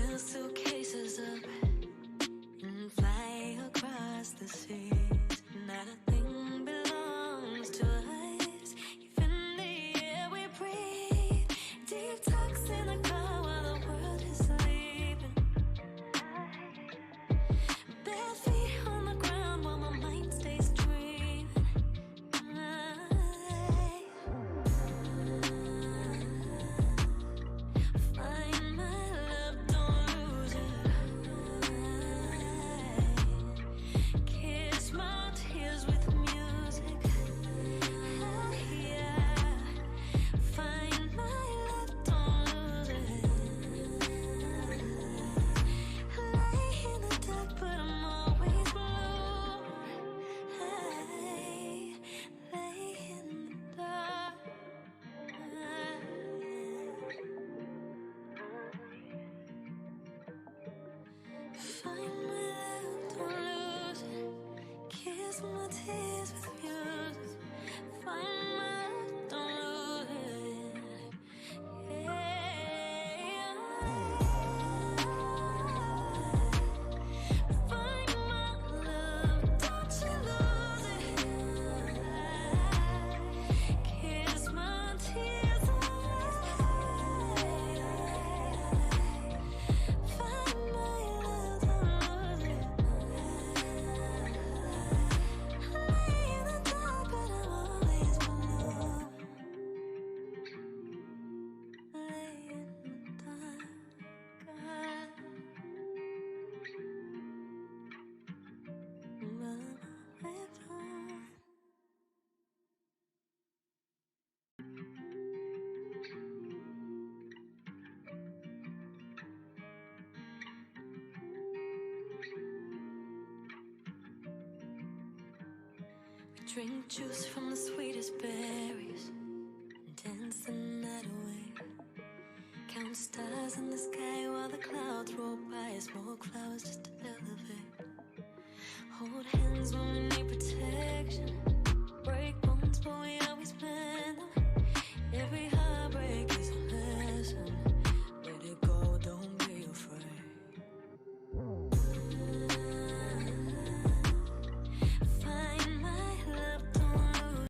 fill suitcases up and fly across the seas. Not a thing belongs to us. Even the air we breathe. Deep talks in the car while the world is sleeping. Bare feet on the ground while my mind stays dreaming. Find my love, don't lose it. Kiss my tears with music. Yeah. Find my love, don't lose it. Lay in the dark, but I'm always blue. Hey, lay in the dark. Find my love, don't lose it. Kiss my tears with music. Find my love, don't lose it. Yeah. Find my love, don't you lose it. Kiss my tears away. Find my love, don't lose it. Lay in the dark, but I'm always blue. Lay in the dark. We drink juice from the sweetest berries and dance the night away. Count stars in the sky while the clouds roll by. Smoke flowers just to elevate. Hold hands when we need protection. Break bones, but we always mend them. Every heartbreak is a lesson. Let it go, don't be afraid. Find my love, don't lose.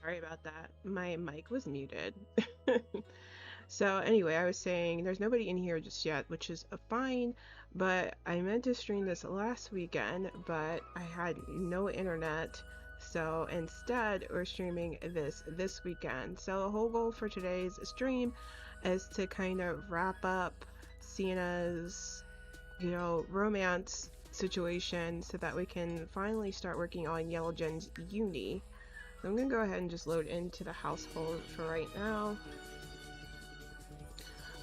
Sorry about that. My mic was muted. So anyway, I was saying there's nobody in here just yet, which is fine, but I meant to stream this last weekend, but I had no internet. So instead, we're streaming this weekend. So the whole goal for today's stream is to kind of wrap up Sienna's, romance situation so that we can finally start working on Yellow Gen's uni. So I'm gonna go ahead and just load into the household for right now.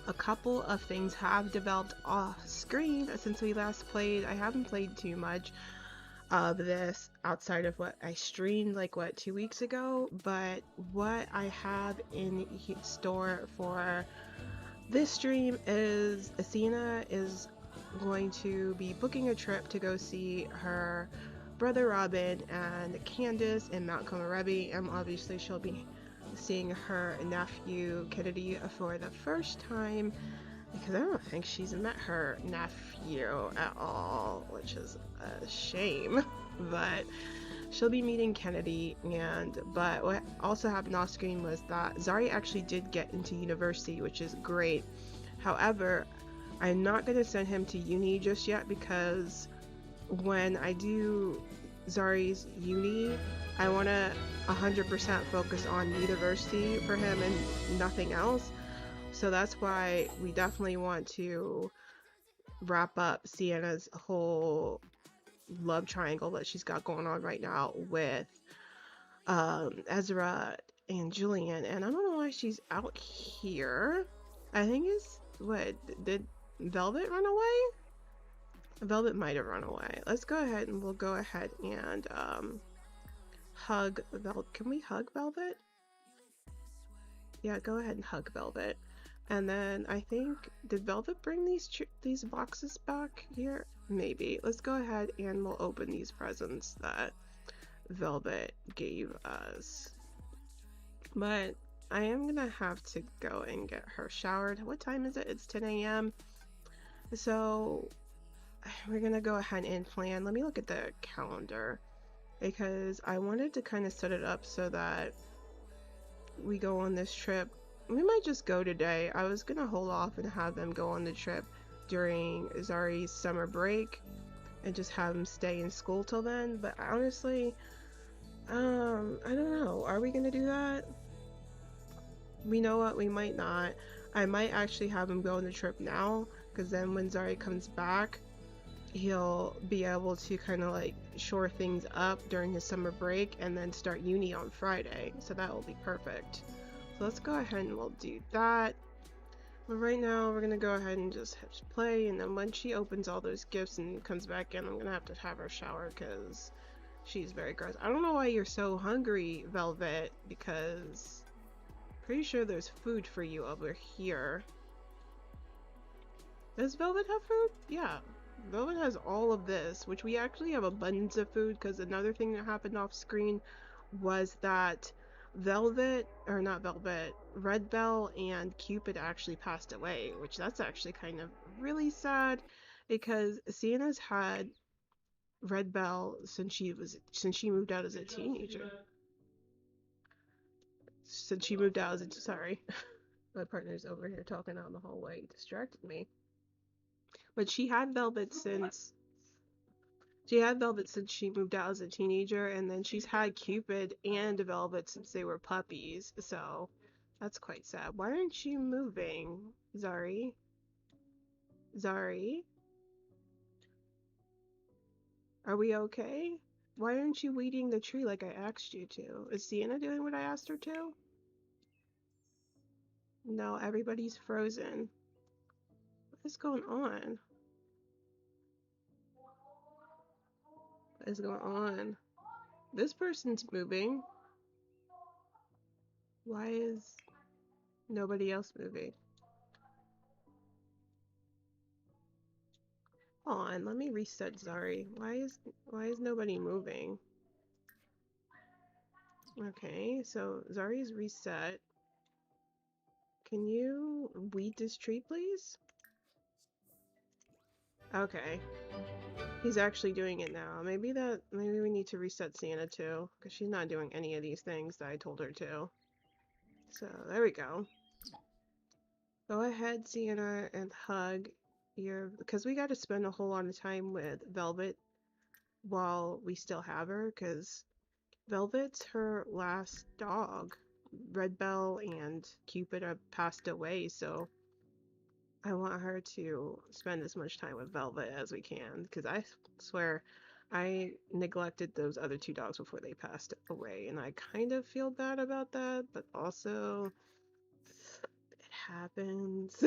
A couple of things have developed off screen since we last played. I haven't played too much of this outside of what I streamed like 2 weeks ago, but what I have in store for this stream is Sienna is going to be booking a trip to go see her brother Robin and Candace in Mount Komorebi, and obviously she'll be seeing her nephew Kennedy for the first time, because I don't think she's met her nephew at all, which is a shame. But she'll be meeting Kennedy, but what also happened off screen was that Zari actually did get into university, which is great. However, I'm not going to send him to uni just yet, because when I do Zari's uni, I want to 100% focus on university for him and nothing else. So that's why we definitely want to wrap up Sienna's whole love triangle that she's got going on right now with Ezra and Julien. And I don't know why she's out here. I think it's, what, did Velvet run away? Velvet might have run away. Let's go ahead and we'll go ahead and hug Velvet. Can we hug Velvet? Yeah, go ahead and hug Velvet. And then I think, did Velvet bring these boxes back here? Maybe. Let's go ahead and we'll open these presents that Velvet gave us. But I am gonna have to go and get her showered. What time is it? It's 10 a.m. So we're gonna go ahead and plan. Let me look at the calendar, because I wanted to kind of set it up so that we go on this trip. We might just go today. I was gonna hold off and have them go on the trip during Zari's summer break and just have them stay in school till then, but honestly, I don't know. Are we gonna do that? We know what, we might not. I might actually have him go on the trip now, because then when Zari comes back, he'll be able to kind of like shore things up during his summer break and then start uni on Friday. So that will be perfect. So let's go ahead and we'll do that. But right now we're gonna go ahead and just play, and then when she opens all those gifts and comes back in, I'm gonna have to have her shower because she's very gross. I don't know why you're so hungry, Velvet, because pretty sure there's food for you over here. Does Velvet have food? Yeah. Velvet has all of this, which we actually have abundance of food, because another thing that happened off screen was that Velvet, or not Velvet, Red Bell and Cupid actually passed away, which that's actually kind of really sad, because Sienna's had Red Bell since she moved out as a teenager. Since she moved out as a, sorry. My partner's over here talking out in the hallway, distracted me. But she had Velvet since she moved out as a teenager, and then she's had Cupid and Velvet since they were puppies, so that's quite sad. Why aren't you moving, Zari? Zari? Are we okay? Why aren't you weeding the tree like I asked you to? Is Sienna doing what I asked her to? No, everybody's frozen. What is going on? What is going on? This person's moving. Why is nobody else moving? Hold on, let me reset Zari. Why is nobody moving? Okay, so Zari's reset. Can you weed this tree, please? Okay. He's actually doing it now. Maybe we need to reset Sienna too, because she's not doing any of these things that I told her to. So there we go. Go ahead, Sienna, and hug because we got to spend a whole lot of time with Velvet while we still have her, because Velvet's her last dog. Red Bell and Cupid have passed away, so I want her to spend as much time with Velvet as we can, because I swear I neglected those other two dogs before they passed away, and I kind of feel bad about that, but also it happens.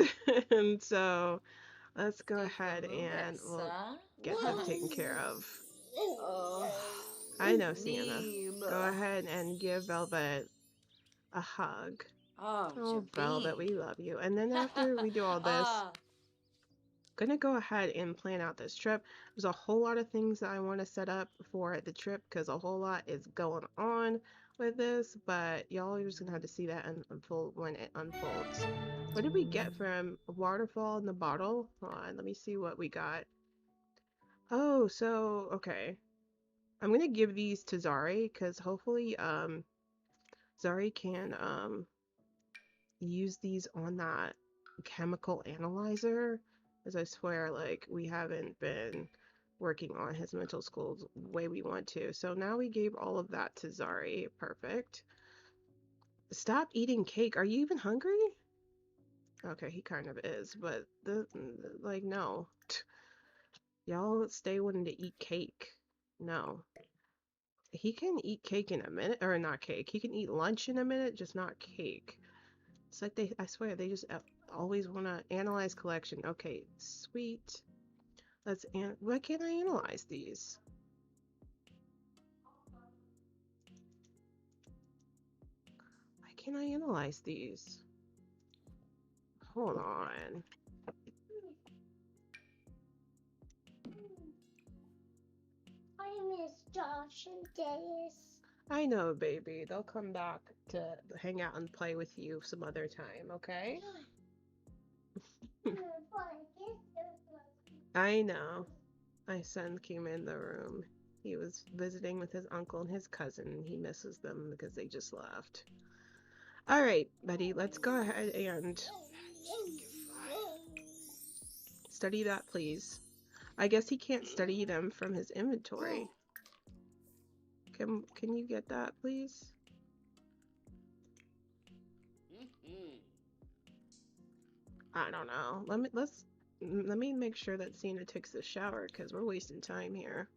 And so let's go ahead and we'll get them taken care of. I know, Sienna. Go ahead and give Velvet a hug. Oh, Velvet, we love you. And then after we do all this, gonna go ahead and plan out this trip. There's a whole lot of things that I want to set up for the trip because a whole lot is going on with this, but y'all are just gonna have to see that unfold when it unfolds. What did we get from a waterfall in the bottle? Hold on, let me see what we got. Oh, so okay. I'm gonna give these to Zari because hopefully Zari can use these on that chemical analyzer, as I swear like we haven't been working on his mental skills the way we want to. So now we gave all of that to Zari. Perfect. Stop eating cake. Are you even hungry? Okay, he kind of is, but like no. Y'all stay wanting to eat cake. No. He can eat cake in a minute, or not cake. He can eat lunch in a minute, just not cake. It's like I swear, they just always want to analyze collection. Okay, sweet. Why can't I analyze these? Why can't I analyze these? Hold on. I miss Josh and Dennis. I know, baby. They'll come back to hang out and play with you some other time, okay? I know. My son came in the room. He was visiting with his uncle and his cousin. He misses them because they just left. All right, buddy, let's go ahead and study that, please. I guess he can't study them from his inventory. Can you get that, please? I don't know. Let me make sure that Sienna takes a shower because we're wasting time here.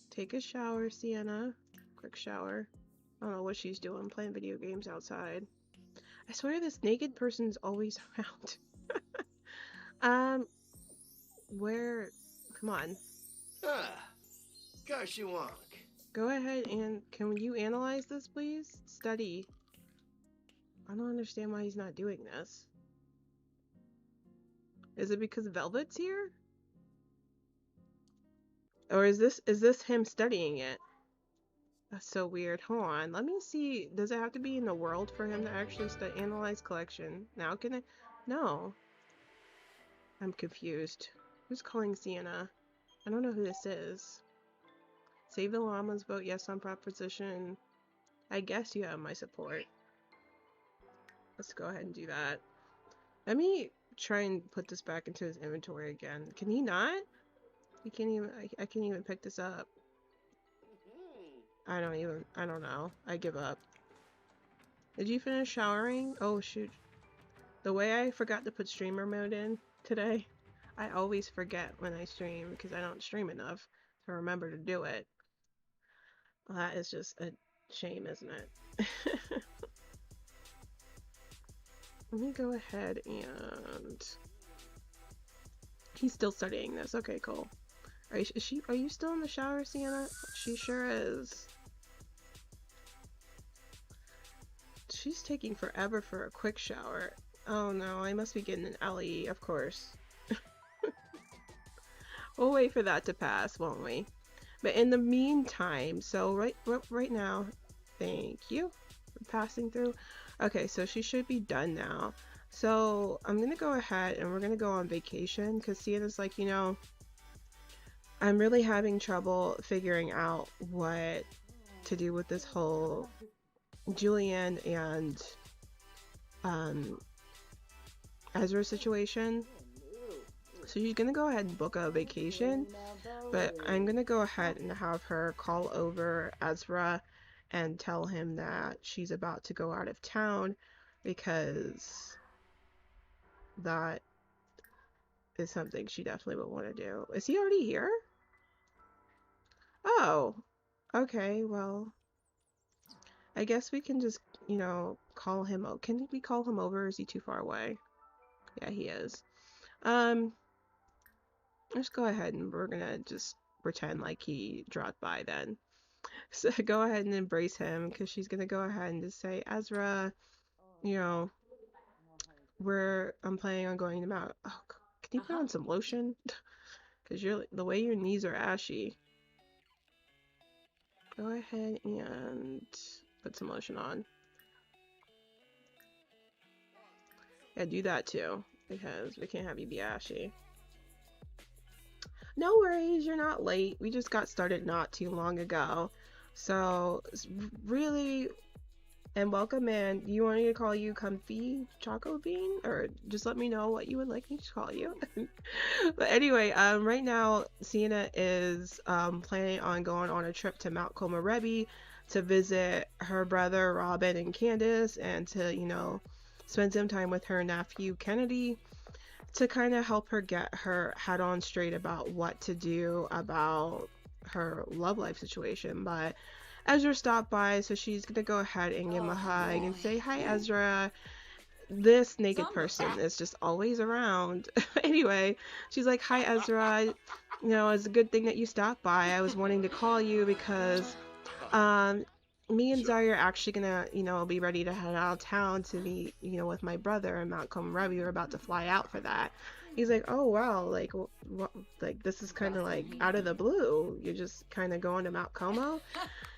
Take a shower, Sienna. Quick shower. I don't know what she's doing, playing video games outside. I swear this naked person's always around. Where? Come on. Gosh, you wonk. Go ahead and can you analyze this, please? Study. I don't understand why he's not doing this. Is it because Velvet's here? Or is this him studying it? That's so weird. Hold on. Let me see. Does it have to be in the world for him to actually analyze collection? Now can I? No. I'm confused. Who's calling Sienna? I don't know who this is. Save the llamas. Vote yes on proposition. I guess you have my support. Let's go ahead and do that. Let me try and put this back into his inventory again. Can he not? He can't even. I can't even pick this up. I don't know. I give up. Did you finish showering? Oh shoot. The way I forgot to put streamer mode in today, I always forget when I stream because I don't stream enough to remember to do it. Well, that is just a shame, isn't it? Let me go ahead and... He's still studying this. Okay, cool. Are you still in the shower, Sienna? She sure is. She's taking forever for a quick shower. Oh no, I must be getting an LE, of course. We'll wait for that to pass, won't we? But in the meantime, so right now, thank you for passing through. Okay, so she should be done now. So I'm gonna go ahead and we're gonna go on vacation because Sienna's like, you know, I'm really having trouble figuring out what to do with this whole Julien and um, Ezra situation. So she's gonna go ahead and book a vacation, but I'm gonna go ahead and have her call over Ezra and tell him that she's about to go out of town because that is something she definitely would want to do. Is he already here? Oh, okay, well, I guess we can just, you know, call him. Can we call him over? Is he too far away? Yeah, he is. Let's go ahead and we're gonna just pretend like he dropped by then. So go ahead and embrace him because she's gonna go ahead and just say, Ezra, you know, I'm planning on going to Mount. Oh, can you put on some lotion? Because the way your knees are ashy. Go ahead and put some lotion on. Yeah, do that too, because we can't have you be ashy. No worries, you're not late. We just got started not too long ago. So, really, and welcome in. You want me to call you Comfy Choco Bean? Or just let me know what you would like me to call you. But anyway, right now, Sienna is planning on going on a trip to Mount Komorebi to visit her brother Robin and Candace and to, you know, spend some time with her nephew Kennedy to kind of help her get her head on straight about what to do about her love life situation. But Ezra stopped by, so she's gonna go ahead and give him a hug and say, hi Ezra. This naked person is just always around. Anyway, she's like, hi Ezra, you know, it's a good thing that you stopped by. I was wanting to call you because me and Zari are actually gonna, you know, be ready to head out of town to meet, you know, with my brother in Mount Komorebi. We're about to fly out for that. He's like, oh wow, like, what, like this is kind of like out of the blue. You're just kind of going to Mount Como.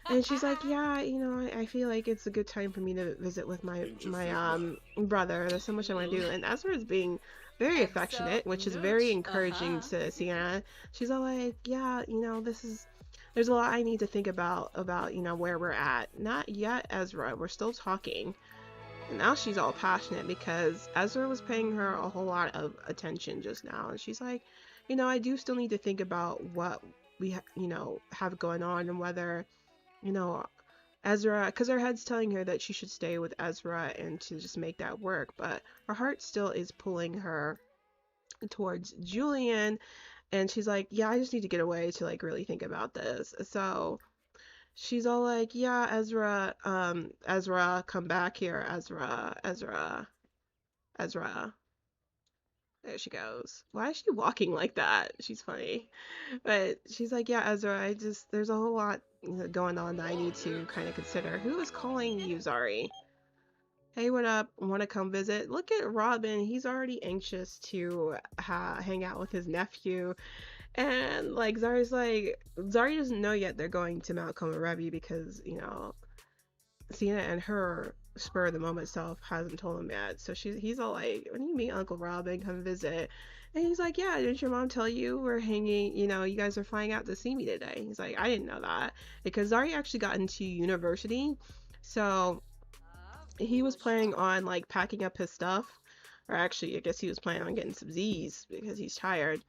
And she's like, yeah, you know, I feel like it's a good time for me to visit with my brother. There's so much I want to do. And Ezra is being very affectionate, which is very encouraging to Sienna. She's all like, yeah, you know, there's a lot I need to think about, you know, where we're at. Not yet, Ezra. We're still talking. And now she's all passionate because Ezra was paying her a whole lot of attention just now. And she's like, you know, I do still need to think about what we, you know, have going on and whether, you know, Ezra, because her head's telling her that she should stay with Ezra and to just make that work. But her heart still is pulling her towards Julien. And she's like, yeah, I just need to get away to like really think about this. So she's all like, yeah, Ezra, come back here, Ezra. There she goes. Why is she walking like that? She's funny. But she's like, yeah, Ezra, there's a whole lot going on that I need to kind of consider. Who is calling you, Zari? Hey, what up? Want to come visit? Look at Robin. He's already anxious to hang out with his nephew. And like Zari doesn't know yet they're going to Mount Komorebi because, you know, Sienna and her spur of the moment self hasn't told him yet. So he's all like, when you meet Uncle Robin, come visit. And he's like, yeah, didn't your mom tell you we're hanging, you know, you guys are flying out to see me today? He's like, I didn't know that. Because Zari actually got into university. So he was planning on like packing up his stuff. Or actually, I guess he was planning on getting some Z's because he's tired.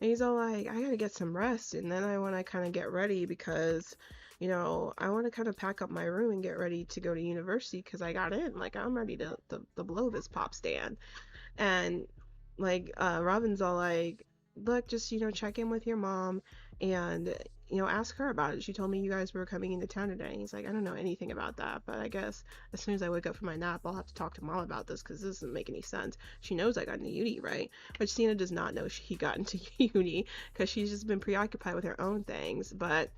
And he's all like, I gotta get some rest and then I want to kind of get ready because, you know, I want to kind of pack up my room and get ready to go to university because I got in. Like, I'm ready to blow this pop stand. And, like, Robin's all like, look, just, you know, check in with your mom and, you know, ask her about it. She told me you guys were coming into town today. And he's like, I don't know anything about that, but I guess as soon as I wake up from my nap, I'll have to talk to mom about this because this doesn't make any sense. She knows I got into uni, right? But Sienna does not know he got into uni because she's just been preoccupied with her own things. But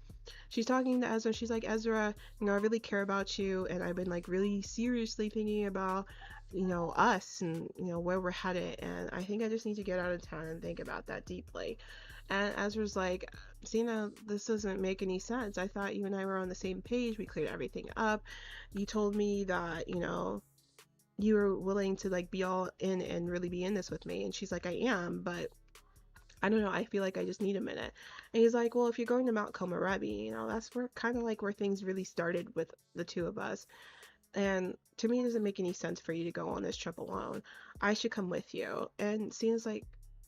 she's talking to Ezra. She's like, Ezra, you know, I really care about you and I've been like really seriously thinking about, you know, us and, you know, where we're headed. And I think I just need to get out of town and think about that deeply. And Ezra's like, Sienna, this doesn't make any sense. I thought you and I were on the same page. We cleared everything up. You told me that, you know, you were willing to like be all in and really be in this with me. And she's like, I am, but I don't know, I feel like I just need a minute. And he's like, well, if you're going to Mount Komorebi, you know, that's where kind of like where things really started with the two of us. And to me, it doesn't make any sense for you to go on this trip alone. I should come with you. And Sienna's like,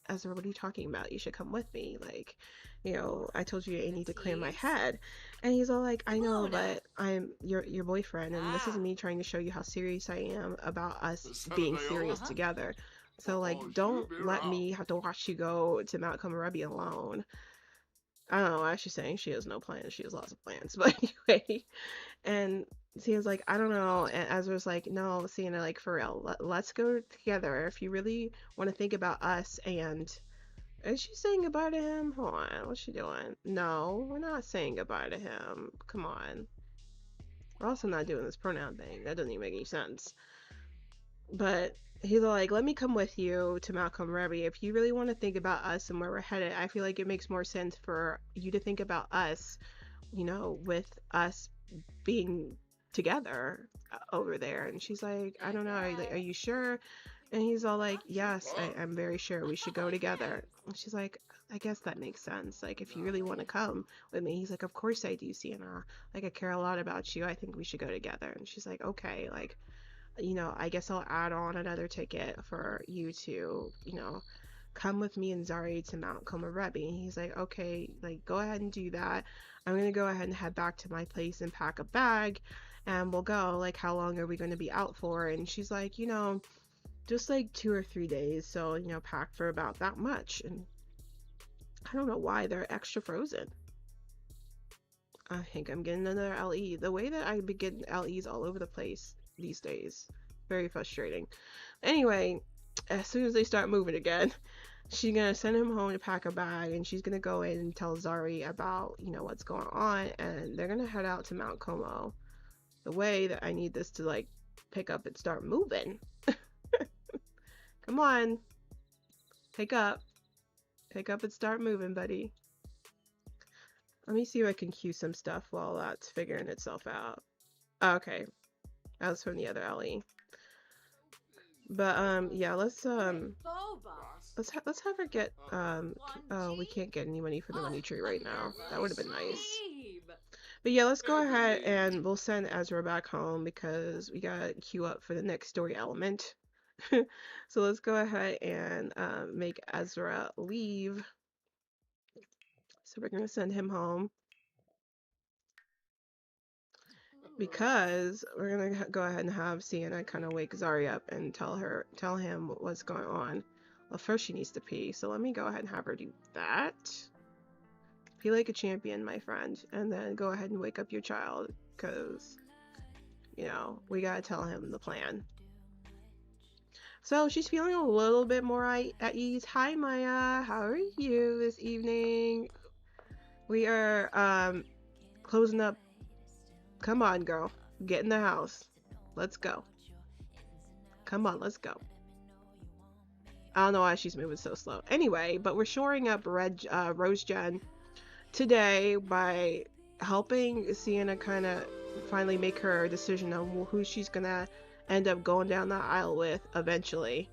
Ezra, what are you talking about? You should come with me. Like, you know, I told you I need to clear my head. And he's all like, I know, but I'm your boyfriend, and this is me trying to show you how serious I am about us being serious together. So, like, don't let me have to watch you go to Mount Komorebi alone. I don't know why she's saying she has no plans. She has lots of plans. But anyway, and Sienna's like, I don't know. And Ezra's like, no, Sienna, like, for real, let's go together. If you really want to think about us. And is she saying goodbye to him? Hold on, what's she doing? No, we're not saying goodbye to him. Come on. We're also not doing this pronoun thing. That doesn't even make any sense. But he's like, let me come with you to Mount Komorebi. If you really want to think about us and where we're headed, I feel like it makes more sense for you to think about us, you know, with us being together over there. And she's like, I don't know, are you sure? And he's all like, yes, I'm very sure we should go together. And she's like, I guess that makes sense. Like, if you really want to come with me. He's like, of course I do, Sienna. Like, I care a lot about you. I think we should go together. And she's like, okay, like, you know, I guess I'll add on another ticket for you to, you know, come with me and Zari to Mount Komorebi. And he's like, okay, like, go ahead and do that. I'm gonna go ahead and head back to my place and pack a bag, and we'll go. Like, how long are we going to be out for? And she's like, you know, just like 2 or 3 days. So, you know, pack for about that much. And I don't know why they're extra frozen. I think I'm getting another LE. The way that I be getting LEs all over the place these days, very frustrating. Anyway, as soon as they start moving again, she's gonna send him home to pack a bag, and she's gonna go in and tell Zari about, you know, what's going on, and they're gonna head out to Mount Como. The way that I need this to like pick up and start moving. Come on, pick up and start moving, buddy. Let me see if I can cue some stuff while that's figuring itself out. Okay, that was from the other LE. But yeah, let's have her get oh, we can't get any money for the money tree right now. That would have been nice. But yeah, let's go ahead and we'll send Ezra back home because we gotta queue up for the next story element. So let's go ahead and make Ezra leave. So we're gonna send him home because we're gonna go ahead and have Sienna kind of wake Zari up and tell him what's going on. Well, first she needs to pee, so let me go ahead and have her do that. Pee like a champion, my friend, and then go ahead and wake up your child because, you know, we gotta tell him the plan. So she's feeling a little bit more at ease. Hi, Maya. How are you this evening? We are closing up. Come on, girl. Get in the house. Let's go. Come on, let's go. I don't know why she's moving so slow. Anyway, but we're shoring up Rose Jen today by helping Sienna kind of finally make her decision on who she's gonna end up going down that aisle with eventually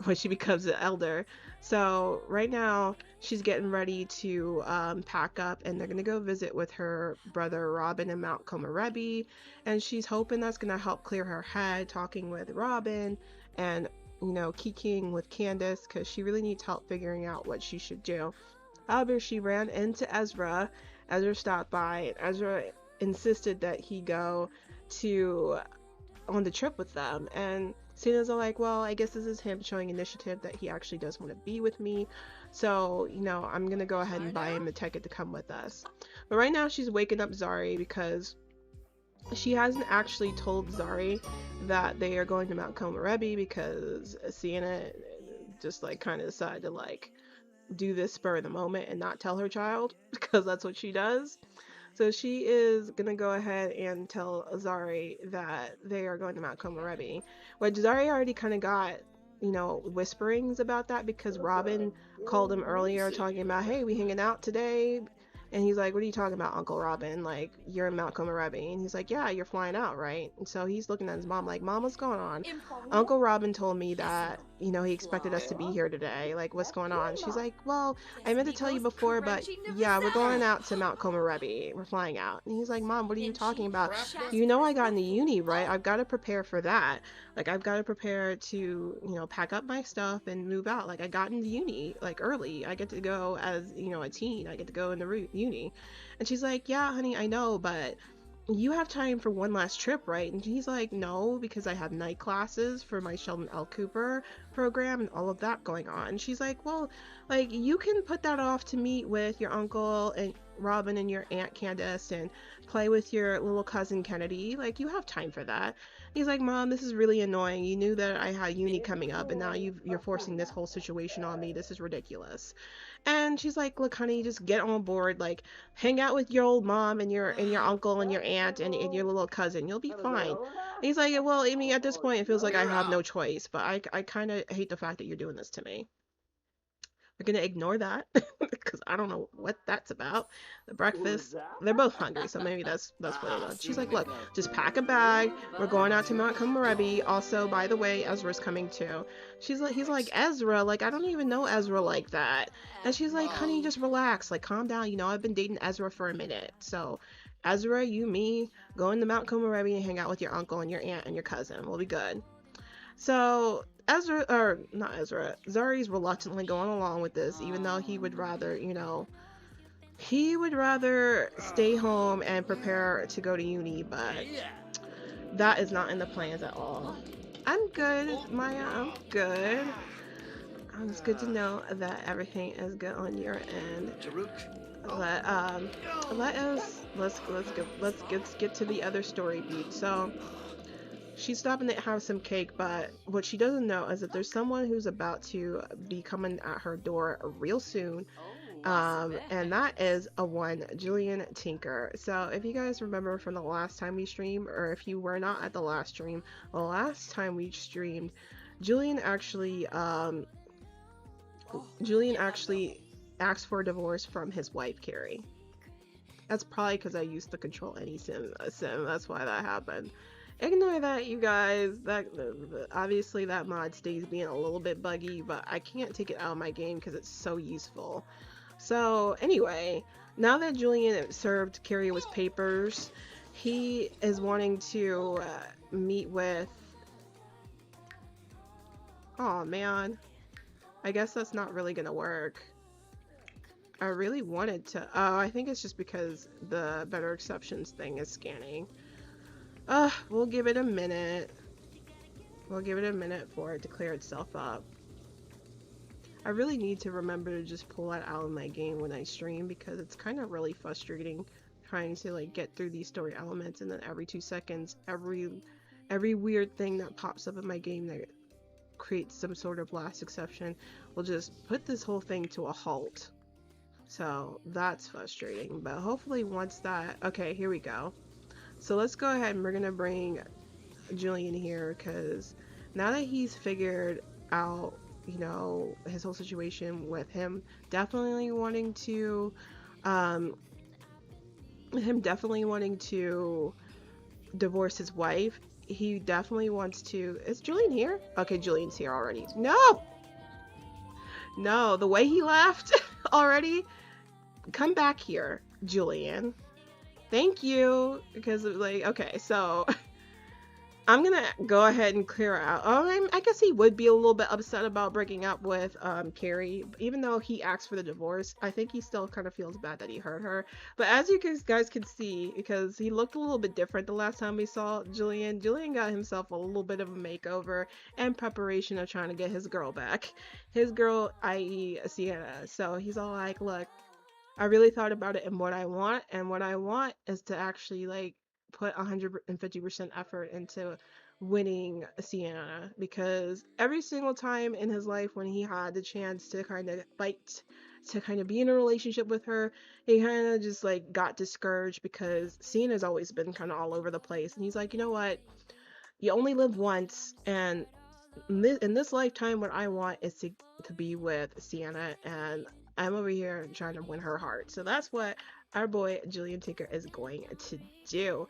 when she becomes an elder. So right now she's getting ready to pack up, and they're gonna go visit with her brother Robin in Mount Komorebi, and she's hoping that's gonna help clear her head, talking with Robin and, you know, kikiing with Candace because she really needs help figuring out what she should do. However, she ran into Ezra. Ezra stopped by, and Ezra insisted that he go on the trip with them, and Sienna's like, well, I guess this is him showing initiative that he actually does want to be with me, so, you know, I'm gonna go ahead and buy him a ticket to come with us. But right now she's waking up Zari because she hasn't actually told Zari that they are going to Mount Komorebi because Sienna just like kind of decided to like do this spur of the moment and not tell her child because that's what she does. So she is gonna go ahead and tell Zari that they are going to Mount Komorebi, which Zari already kind of got, you know, whisperings about that because Robin called him earlier talking about, hey, we hanging out today, And he's like, what are you talking about, Uncle Robin? Like, you're in Mount Komorebi. And he's like, yeah, you're flying out, right? And so he's looking at his mom like, Mom, what's going on? Uncle Robin told me that, you know, he expected us to be here today. Like, what's going on? She's like, well, I meant to tell you before, but yeah, we're going out to Mount Komorebi. We're flying out. And he's like, Mom, what are you talking about? You know I got into uni, right? I've got to prepare for that. Like, I've got to prepare to, you know, pack up my stuff and move out. Like, I got into uni, like, early. I get to go as, you know, a teen. I get to go into uni. And she's like, yeah, honey, I know, but you have time for one last trip, right? And he's like, no, because I have night classes for my Sheldon L. Cooper program and all of that going on. And she's like, well, like, you can put that off to meet with your uncle and Robin and your aunt Candace and play with your little cousin Kennedy. Like, you have time for that. He's like, Mom, this is really annoying. You knew that I had uni coming up, and now you're forcing this whole situation on me. This is ridiculous. And she's like, look, honey, just get on board. Like, hang out with your old mom and your uncle and your aunt and your little cousin. You'll be fine. And he's like, well, I mean, at this point, it feels like I have no choice, but I kind of hate the fact that you're doing this to me. We're gonna ignore that because I don't know what that's about. The breakfast, they're both hungry, so maybe that's what it is. She's like, look, just pack a bag. We're going out to Mount Komorebi. Also, by the way, Ezra's coming too. He's like, Ezra, like, I don't even know Ezra like that. And she's like, honey, just relax, like, calm down. You know, I've been dating Ezra for a minute. So Ezra, you, me, going to Mount Komorebi and hang out with your uncle and your aunt and your cousin. We'll be good. So Zari's reluctantly going along with this, even though he would rather, you know, stay home and prepare to go to uni, but that is not in the plans at all. I'm good, Maya, I'm good. It's good to know that everything is good on your end. Let's get to the other story beat. So she's stopping to have some cake, but what she doesn't know is that there's someone who's about to be coming at her door real soon. And that is Julien Tinker. So if you guys remember from the last time we streamed, or if you were not at the last stream, the last time we streamed, Julien actually asked for a divorce from his wife, Carrie. That's probably because I used to control any sim. That's why that happened. Ignore that, you guys. Obviously that mod stays being a little bit buggy, but I can't take it out of my game because it's so useful. So anyway, now that Julien served Carrie with papers, he is wanting to meet with... Oh man, I guess that's not really gonna work. I really wanted to... Oh, I think it's just because the better exceptions thing is scanning. We'll give it a minute. We'll give it a minute for it to clear itself up. I really need to remember to just pull that out of my game when I stream, because it's kind of really frustrating trying to like get through these story elements, and then every 2 seconds, every weird thing that pops up in my game that creates some sort of last exception will just put this whole thing to a halt. So that's frustrating, but hopefully once that... Okay, here we go. So let's go ahead and we're gonna bring Julien here, because now that he's figured out, you know, his whole situation with him definitely wanting to divorce his wife, he definitely wants to... Is Julien here? Okay, Julien's here already. No, the way he left already. Come back here, Julien. Thank you, because like, okay, so I'm gonna go ahead and clear out. I guess he would be a little bit upset about breaking up with Carrie, even though he asked for the divorce. I think he still kind of feels bad that he hurt her. But as you guys can see, because he looked a little bit different the last time we saw Julien got himself a little bit of a makeover in preparation of trying to get his girl back. His girl, i.e. Sienna. So he's all like, look, I really thought about it and what I want is to actually like put 150% effort into winning Sienna, because every single time in his life when he had the chance to kind of fight, to kind of be in a relationship with her, he kind of just like got discouraged because Sienna's always been kind of all over the place, and he's like, you know what, you only live once, and in this lifetime what I want is to be with Sienna, and I'm over here trying to win her heart. So that's what our boy Julien Tinker is going to do.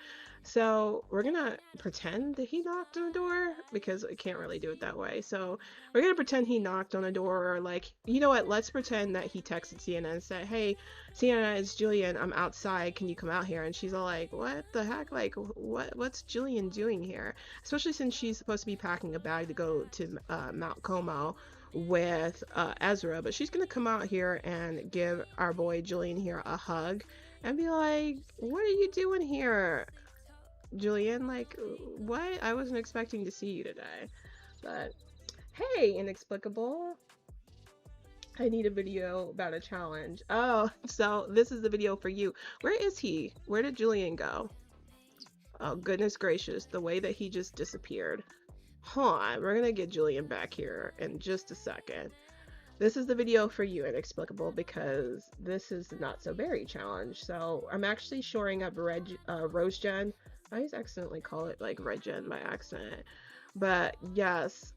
So we're gonna pretend that he knocked on the door because we can't really do it that way. So we're gonna pretend he knocked on the door, or like, you know what? Let's pretend that he texted Sienna and said, "Hey, Sienna, it's Julien. I'm outside. Can you come out here?" And she's all like, "What the heck? Like, what's Julien doing here?" Especially since she's supposed to be packing a bag to go to Mount Como with Ezra, but she's gonna come out here and give our boy Julien here a hug and be like, "What are you doing here, Julien? Like, what? I wasn't expecting to see you today." But hey, inexplicable. I need a video about a challenge. Oh, so this is the video for you. Where is he? Where did Julien go? Oh, goodness gracious, the way that he just disappeared. Hold on, we're gonna get Julien back here in just a second. This is the video for you, Inexplicable, because this is the Not So Berry challenge. So I'm actually shoring up Rose Gen. I always accidentally call it like Red Gen by accident. But yes,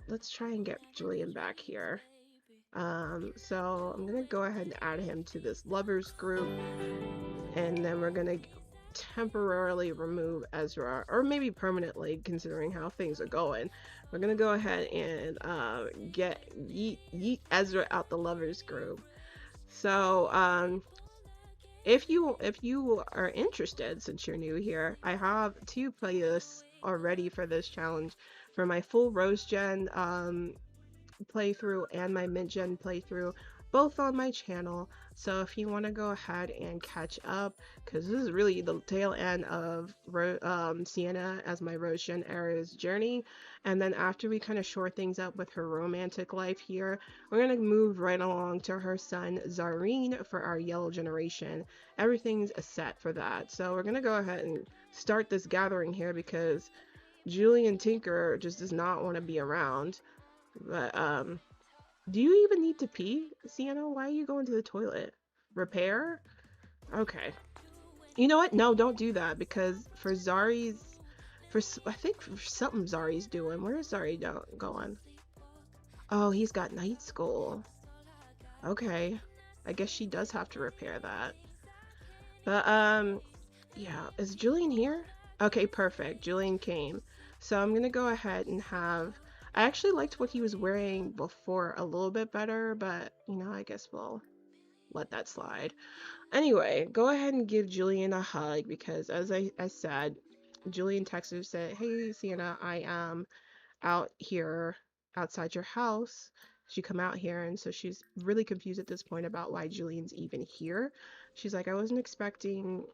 let's try and get Julien back here. So I'm gonna go ahead and add him to this lovers group, and then we're gonna temporarily remove Ezra, or maybe permanently, considering how things are going. We're gonna go ahead and yeet Ezra out the lovers group. So if you are interested, since you're new here, I have 2 playlists already for this challenge, for my full Rose Gen playthrough and my Mint Gen playthrough, both on my channel. So if you want to go ahead and catch up, because this is really the tail end of Sienna as my Rose Gen era's journey, and then after we kind of shore things up with her romantic life here, we're going to move right along to her son Zari for our yellow generation. Everything's set for that. So we're going to go ahead and start this gathering here, because Julien Tinker just does not want to be around. But do you even need to pee, Sienna? Why are you going to the toilet? Repair? Okay. You know what? No, don't do that, because for Zari's... I think for something Zari's doing. Where is Zari going? Oh, he's got night school. Okay. I guess she does have to repair that. But, yeah. Is Julien here? Okay, perfect. Julien came. So I'm gonna go ahead and have... I actually liked what he was wearing before a little bit better, but, you know, I guess we'll let that slide. Anyway, go ahead and give Julien a hug, because as I said, Julien texted and said, "Hey, Sienna, I am out here outside your house. Should you come out here?" And so she's really confused at this point about why Julien's even here. She's like, "I wasn't expecting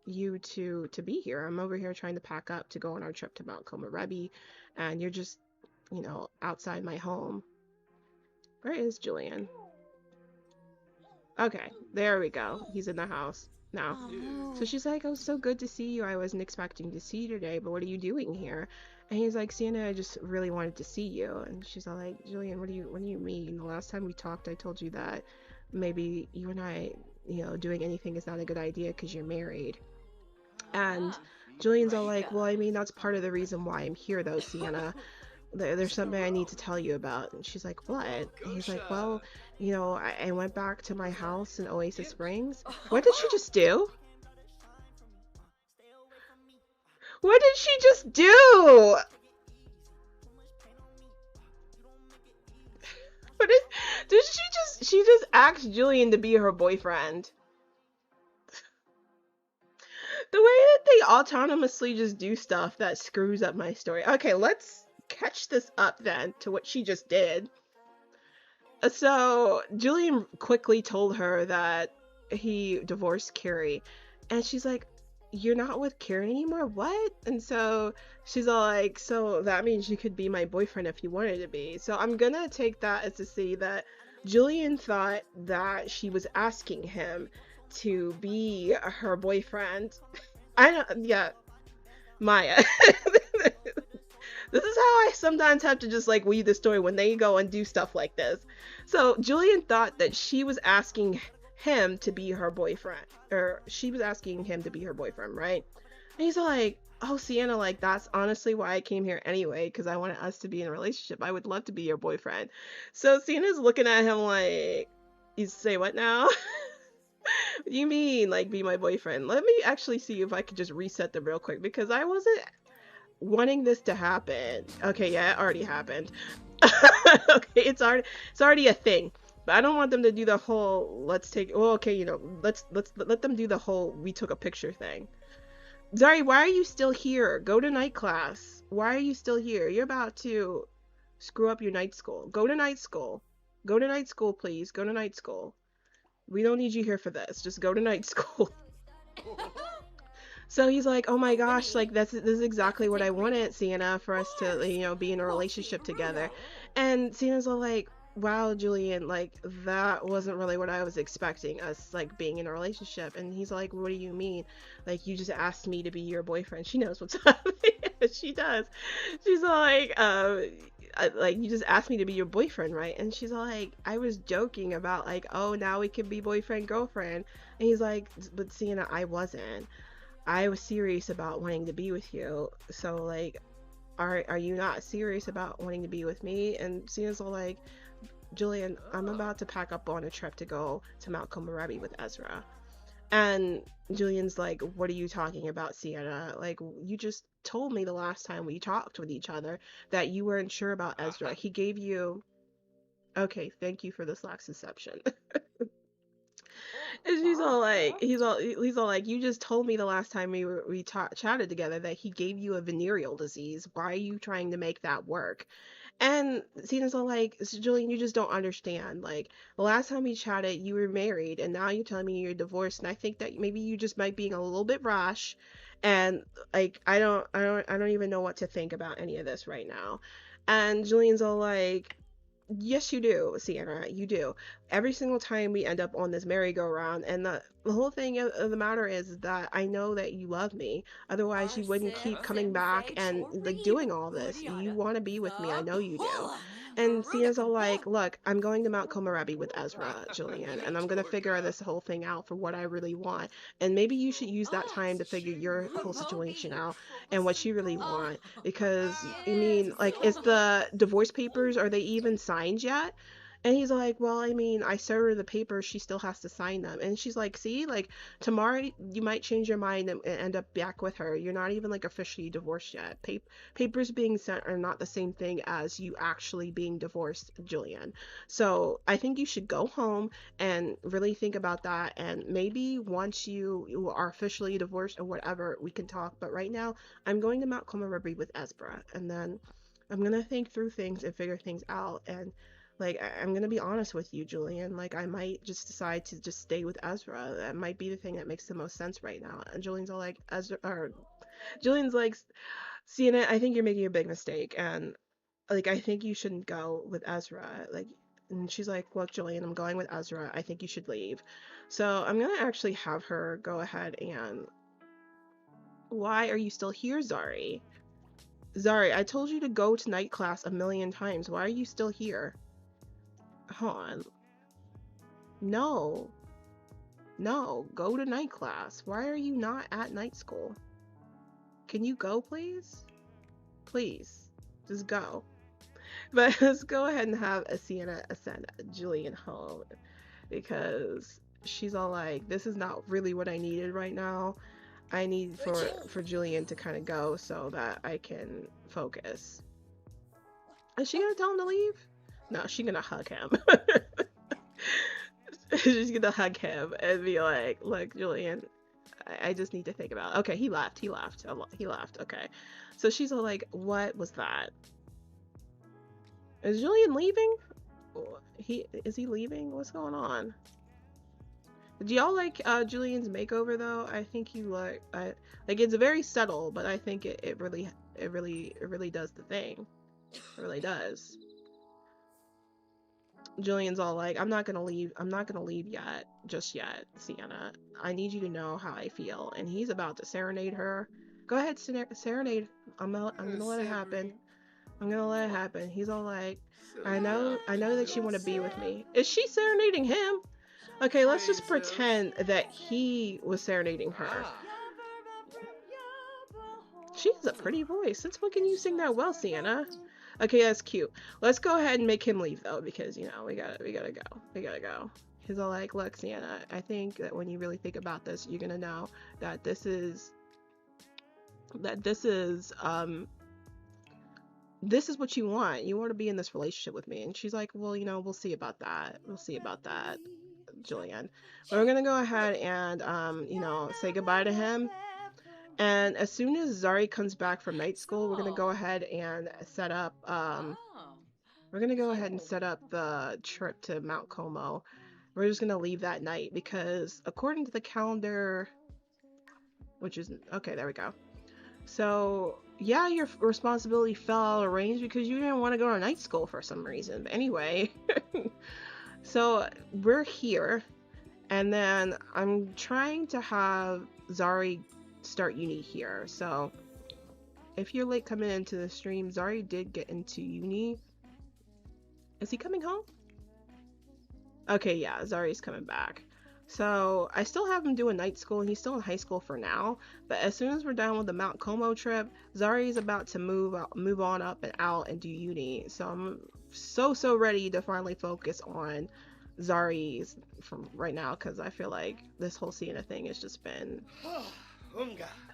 you to be here. I'm over here trying to pack up to go on our trip to Mount Komorebi, and you're just, you know, outside my home." Where is Julien? Okay, there we go. He's in the house now. So she's like, "Oh, so good to see you. I wasn't expecting to see you today, but what are you doing here?" And he's like, "Sienna, I just really wanted to see you." And she's all like, "Julien, what do you mean? The last time we talked, I told you that maybe you and I, you know, doing anything is not a good idea because you're married." And Julien's all like, "Well, I mean, that's part of the reason why I'm here, though, Sienna. There's something I need to tell you about." And she's like, "What?" And he's like, "Well, you know, I went back to my house in Oasis Springs." What did she just do? What did she just do? What did she just asked Julien to be her boyfriend? The way that they autonomously just do stuff that screws up my story. Okay, let's catch this up then to what she just did. So Julien quickly told her that he divorced Carrie, and she's like, "You're not with Carrie anymore? What?" And so she's all like, "So that means you could be my boyfriend if you wanted to be." So I'm gonna take that as to see that Julien thought that she was asking him to be her boyfriend. Yeah, Maya. This is how I sometimes have to just like weave the story when they go and do stuff like this. So Julien thought that she was asking him to be her boyfriend, or she was asking him to be her boyfriend, right? And he's like, "Oh, Sienna, like, that's honestly why I came here anyway, because I wanted us to be in a relationship. I would love to be your boyfriend." So Sienna's looking at him like, You say what now? What do you mean, like, be my boyfriend? Let me actually see if I could just reset them real quick because I wasn't wanting this to happen. Okay, yeah, it already happened. Okay, it's already a thing. But I don't want them to do the whole let's take okay, let's let them do the whole we took a picture thing. Zari, why are you still here? Go to night class. Why are you still here? You're about to screw up your night school. Go to night school. Go to night school, please. Go to night school. We don't need you here for this. Just go to night school. So he's like, oh my gosh, like this is exactly what I wanted, Sienna, for us to, be in a relationship together. And Sienna's all like, wow, Julien, like that wasn't really what I was expecting, us like being in a relationship. And he's like, what do you mean? Like you just asked me to be your boyfriend. She knows what's happening. She does. She's like, like you just asked me to be your boyfriend, right? And she's like, I was joking about like, oh, now we can be boyfriend girlfriend. And he's like, but Sienna, I wasn't. I was serious about wanting to be with you. So like, are you not serious about wanting to be with me? And Sienna's all like, Julien, I'm about to pack up on a trip to go to Mount Komorebi with Ezra. And Julian's like, what are you talking about, Sienna? Like, you just told me the last time we talked with each other that you weren't sure about Ezra. He gave you... Okay, thank you for this last deception. And she's all like, he's all like, you just told me the last time we chatted together that he gave you a venereal disease. Why are you trying to make that work? And Siena's all like, Julien, you just don't understand. Like, the last time we chatted, you were married, and now you're telling me you're divorced, and I think that maybe you just might being a little bit rash, and like, I don't even know what to think about any of this right now. And Julian's all like, yes, you do, Sienna, you do. Every single time we end up on this merry-go-round, and the whole thing of the matter is that I know that you love me. Otherwise, you wouldn't keep coming back and like doing all this. You want to be with me, I know you do. And Sienna's all like, look, I'm going to Mount Komorebi with Ezra, Julien, and I'm gonna figure this whole thing out for what I really want. And maybe you should use that time to figure your whole situation out and what you really want. Because, I mean, like, is the divorce papers, are they even signed yet? And he's like, well, I mean, I sent her the papers, she still has to sign them. And she's like, see, like, tomorrow you might change your mind and end up back with her. You're not even, like, officially divorced yet. Papers being sent are not the same thing as you actually being divorced, Julien. So I think you should go home and really think about that. And maybe once you are officially divorced or whatever, we can talk. But right now, I'm going to Mount Komorebi with Ezra. And then I'm going to think through things and figure things out. And like, I'm gonna be honest with you, Julien. Like, I might just decide to just stay with Ezra. That might be the thing that makes the most sense right now. And Julien's all like, Julien's like, Sienna, I think you're making a big mistake, and like, I think you shouldn't go with Ezra. Like, and she's like, look, Julien, I'm going with Ezra. I think you should leave. So I'm gonna actually have her go ahead and. Why are you still here, Zari? Zari, I told you to go to night class a million times. Why are you still here? Hold on. No, go to night class. Why are you not at night school? Can you go, please? Please, just go. But let's go ahead and have Sienna send Julien home, because she's all like, this is not really what I needed right now. I need for Julien to kind of go so that I can focus. Is she gonna tell him to leave? No, she's gonna hug him. She's gonna hug him and be like, look, Julien, I just need to think about it. Okay, he left. Okay. So she's all like, what was that? Is Julien leaving? Is he leaving? What's going on? Do y'all like Julien's makeover though? I think you like it's very subtle, but I think it really does the thing. It really does. Julien's all like, I'm not gonna leave yet, just yet, Sienna. I need you to know how I feel. And he's about to serenade her. Go ahead, serenade. I'm gonna let it happen. I'm gonna let it happen. He's all like, I know that you want to be with me. Is she serenading him? Okay, let's just pretend that he was serenading her. She has a pretty voice. Since when can you sing that well, Sienna? Okay, that's cute. Let's go ahead and make him leave though, because we gotta go. He's all like, look, Sienna, I think that when you really think about this, you're gonna know that this is what you want. You want to be in this relationship with me. And she's like, well, you know, we'll see about that. We'll see about that, Julien. But we're gonna go ahead and you know, say goodbye to him. And as soon as Zari comes back from night school, we're gonna go ahead and set up the trip to Mount Como. We're just gonna leave that night because according to the calendar, which is okay, there we go. So yeah, your responsibility fell out of range because you didn't want to go to night school for some reason. But anyway, so we're here, and then I'm trying to have Zari start uni here. So if you're late coming into the stream, Zari did get into uni. Is he coming home? Okay, yeah, Zari's coming back. So I still have him doing night school, and he's still in high school for now. But as soon as we're done with the Mount Como trip, Zari's about to move on up and out and do uni. So I'm so ready to finally focus on Zari's from right now, because I feel like this whole Sienna thing has just been,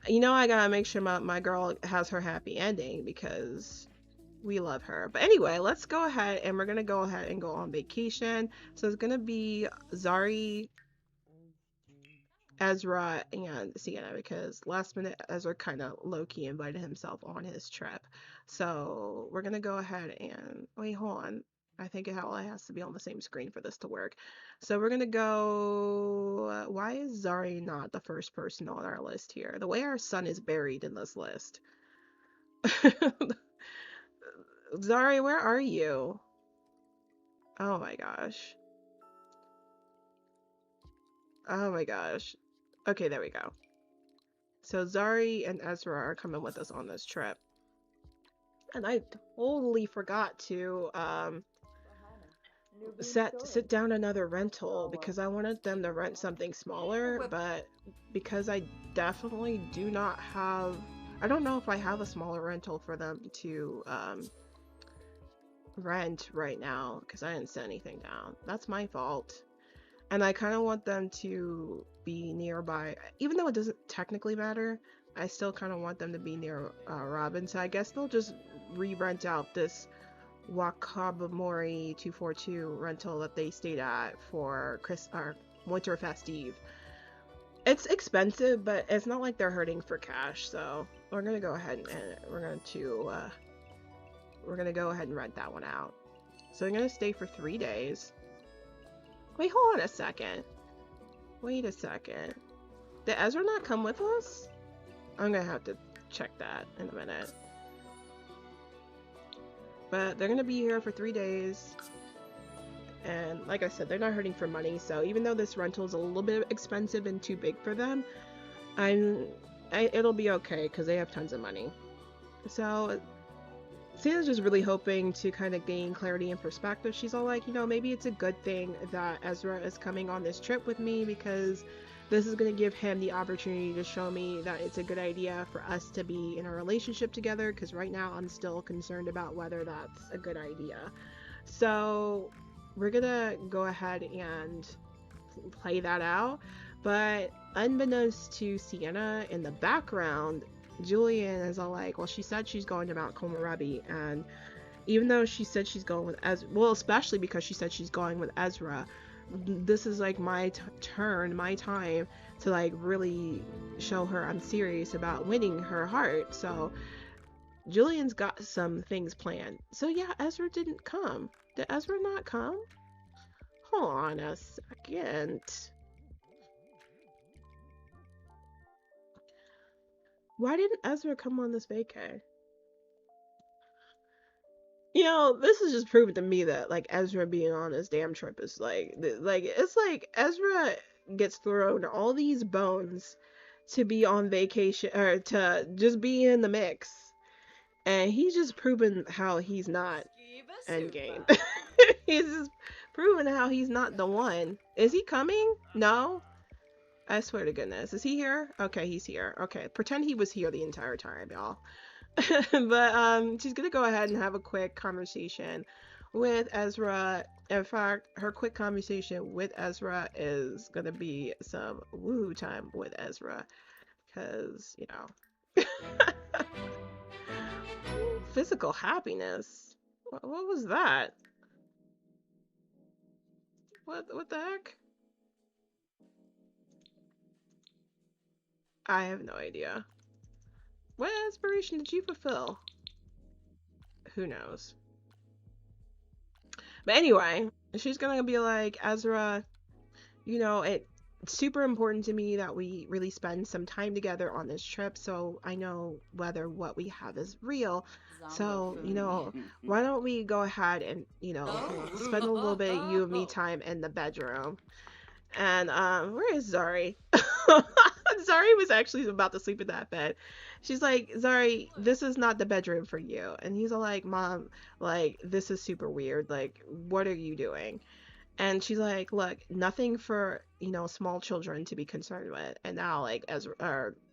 you know, I gotta make sure my girl has her happy ending because we love her. But anyway, let's go ahead and we're gonna go ahead and go on vacation. So it's gonna be Zari, Ezra, and Sienna, because last minute Ezra kind of low-key invited himself on his trip. So we're gonna go ahead and wait, hold on. I think it has to be on the same screen for this to work. So we're gonna go, why is Zari not the first person on our list here? The way our son is buried in this list. Zari, where are you? Oh my gosh. Oh my gosh. Okay, there we go. So Zari and Ezra are coming with us on this trip. And I totally forgot to sit down another rental because I wanted them to rent something smaller, but because I definitely do not have, I don't know if I have a smaller rental for them to rent right now because I didn't set anything down. That's my fault. And I kind of want them to be nearby, even though it doesn't technically matter. I still kind of want them to be near Robin, so I guess they'll just re-rent out this Komorebi 242 rental that they stayed at for Winter Festive. It's expensive, but it's not like they're hurting for cash, so we're gonna go ahead and we're gonna go ahead and rent that one out. So I'm gonna stay for 3 days. Wait, hold on a second. Wait a second. Did Ezra not come with us? I'm gonna have to check that in a minute. But they're gonna be here for 3 days. And like I said, they're not hurting for money, so even though this rental is a little bit expensive and too big for them, it'll be okay because they have tons of money. So Sienna's just really hoping to kind of gain clarity and perspective. She's all like, you know, maybe it's a good thing that Ezra is coming on this trip with me because this is going to give him the opportunity to show me that it's a good idea for us to be in a relationship together, because right now I'm still concerned about whether that's a good idea. So we're gonna go ahead and play that out. But unbeknownst to Sienna, in the background, Julien is all like, well, she said she's going to Mount Komorebi, and even though she said she's going with Ezra, well, especially because she said she's going with Ezra, this is like my my time to like really show her I'm serious about winning her heart. So Julien's got some things planned. So yeah, Ezra didn't come. Did Ezra not come? Hold on a second. Why didn't Ezra come on this vacay? You know, this is just proving to me that like Ezra being on this damn trip is it's like Ezra gets thrown all these bones to be on vacation or to just be in the mix, and he's just proven how he's not endgame. He's just proven how he's not the one. Is he coming? No. I swear to goodness. Is he here? Okay, he's here. Okay, pretend he was here the entire time, y'all. But she's gonna go ahead and have a quick conversation with Ezra In fact, her quick conversation with Ezra is gonna be some woohoo time with Ezra. Because, you know. Physical happiness? What was that? What the heck? I have no idea. What aspiration did you fulfill? Who knows? But anyway, she's gonna be like, Ezra, you know, it's super important to me that we really spend some time together on this trip so I know whether what we have is real. So, you know, why don't we go ahead and, you know, spend a little bit of you and me time in the bedroom. And where is Zari? Zari was actually about to sleep in that bed. She's like, Zari, this is not the bedroom for you. And he's all like, Mom, like, this is super weird. Like, what are you doing? And she's like, look, nothing for, you know, small children to be concerned with. And now, like, as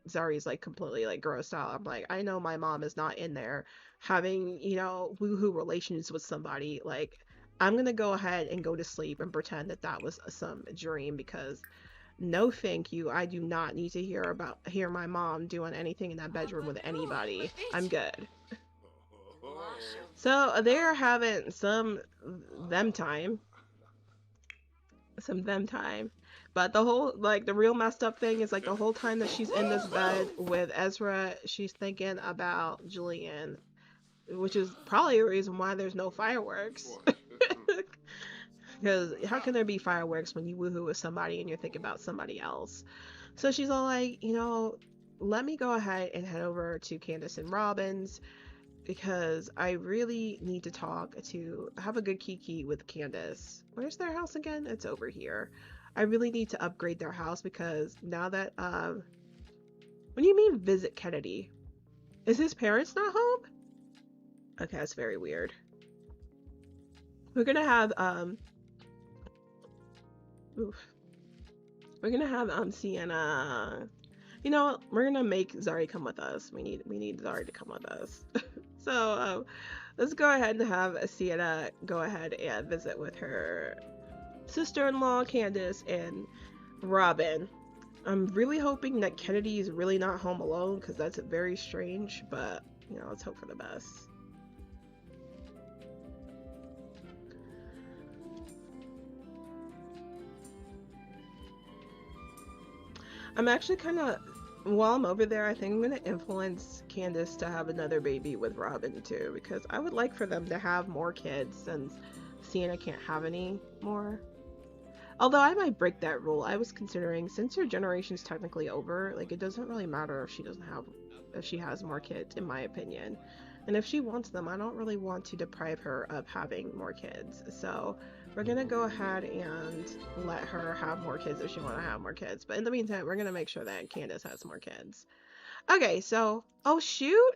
Zari's like completely like grossed out. I'm like, I know my mom is not in there having, you know, woohoo relations with somebody. Like, I'm gonna go ahead and go to sleep and pretend that that was some dream because no thank you. I do not need to hear my mom doing anything in that bedroom with anybody. I'm good. So they're having some them time. Some them time. But the whole, like, the real messed up thing is, like, the whole time that she's in this bed with Ezra, she's thinking about Julien, which is probably a reason why there's no fireworks. Because how can there be fireworks when you woohoo with somebody and you're thinking about somebody else? So she's all like, you know, let me go ahead and head over to Candace and Robin's because I really need to have a good kiki with Candace. Where's their house again? It's over here. I really need to upgrade their house because now that, what do you mean visit Kennedy? Is his parents not home? Okay, that's very weird. We're gonna have, Sienna. You know what? We're gonna make Zari come with us. We need Zari to come with us. So, let's go ahead and have Sienna go ahead and visit with her sister-in-law, Candace, and Robin. I'm really hoping that Kennedy is really not home alone because that's very strange, but, you know, let's hope for the best. I'm actually kind of, while I'm over there, I think I'm going to influence Candace to have another baby with Robin too, because I would like for them to have more kids since Sienna can't have any more. Although I might break that rule. I was considering, since her generation's technically over, like, it doesn't really matter if she has more kids, in my opinion. And if she wants them, I don't really want to deprive her of having more kids. So we're gonna go ahead and let her have more kids if she wants to have more kids. But in the meantime, we're gonna make sure that Candace has more kids. Okay, so, oh shoot!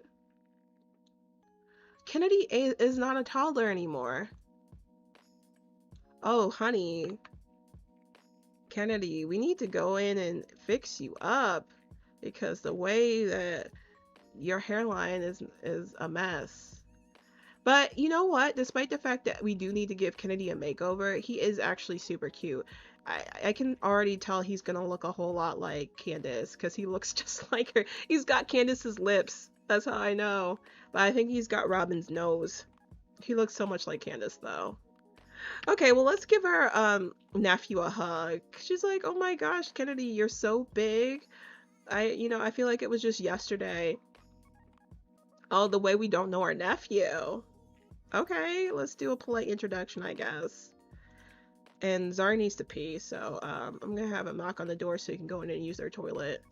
Kennedy is not a toddler anymore. Oh, honey. Kennedy, we need to go in and fix you up because the way that your hairline is a mess. But you know what? Despite the fact that we do need to give Kennedy a makeover, he is actually super cute. I can already tell he's gonna look a whole lot like Candace because he looks just like her. He's got Candace's lips. That's how I know. But I think he's got Robin's nose. He looks so much like Candace though. Okay, well, let's give our nephew a hug. She's like, oh my gosh, Kennedy, you're so big. I feel like it was just yesterday. Oh, the way we don't know our nephew. Okay, let's do a polite introduction, I guess. And Zari needs to pee, so I'm gonna have him knock on the door so he can go in and use their toilet.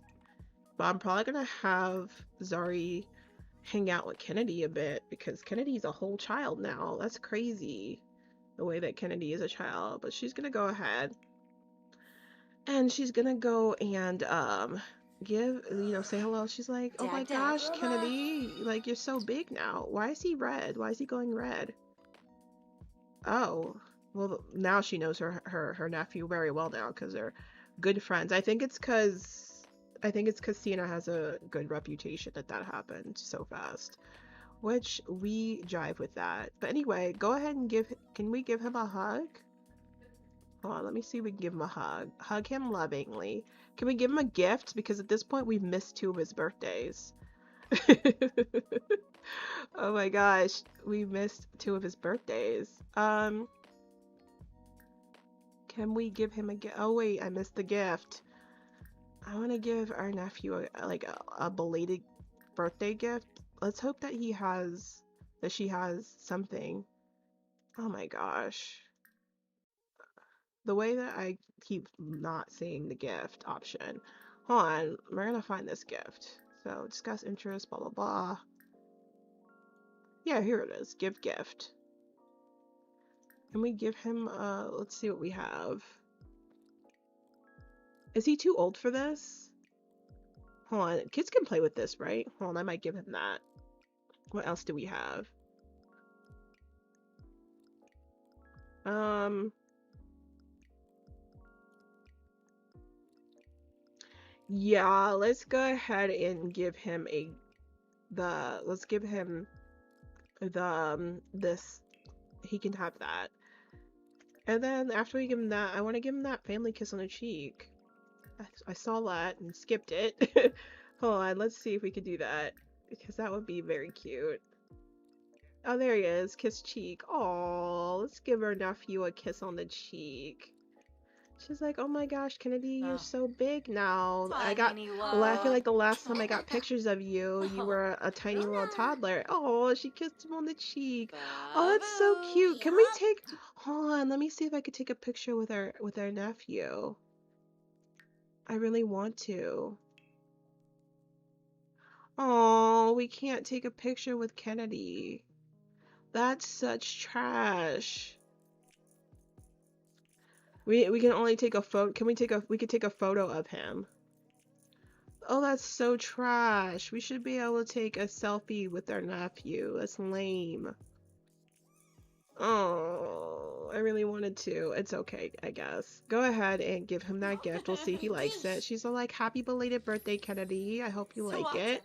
But I'm probably gonna have Zari hang out with Kennedy a bit because Kennedy's a whole child now. That's crazy. The way that Kennedy is a child, but she's gonna go ahead and she's gonna go and say hello. She's like, oh my gosh, Kennedy, like, you're so big now. Why is he red? Why is he going red? Oh, well, now she knows her nephew very well now because they're good friends. I think it's because Sienna has a good reputation that happened so fast. which we jive with that. But anyway, go ahead and can we give him a hug? Hold on, let me see if we can give him a hug. Hug him lovingly. Can we give him a gift? Because at this point we've missed 2 of his birthdays. Oh my gosh, we missed 2 of his birthdays. Can we give him a gift? Oh wait, I missed the gift. I want to give our nephew a belated birthday gift. Let's hope that she has something. Oh my gosh. The way that I keep not seeing the gift option. Hold on, we're gonna find this gift. So discuss interest, blah blah blah. Yeah, here it is. Give gift. Can we give him let's see what we have. Is he too old for this? Hold on, kids can play with this, right? Hold on, I might give him that. What else do we have? Yeah, let's go ahead and give him let's give him this. He can have that. And then after we give him that, I want to give him that family kiss on the cheek. I saw that and skipped it. Hold on, let's see if we could do that, because that would be very cute. Oh, there he is. Kiss cheek. Oh, let's give our nephew a kiss on the cheek. She's like, oh my gosh, Kennedy, you're so big now. I feel like the last time I got pictures of you, you were a tiny little toddler. Oh, she kissed him on the cheek. Oh, that's so cute. Can we hold on, let me see if I could take a picture with our nephew. I really want to. Oh, we can't take a picture with Kennedy. That's such trash. We can only take a photo. We could take a photo of him. Oh, that's so trash. We should be able to take a selfie with our nephew. That's lame. Oh, I really wanted to. It's okay, I guess. Go ahead and give him that gift. We'll see if he likes it. She's all like, happy belated birthday, Kennedy. I hope you like it.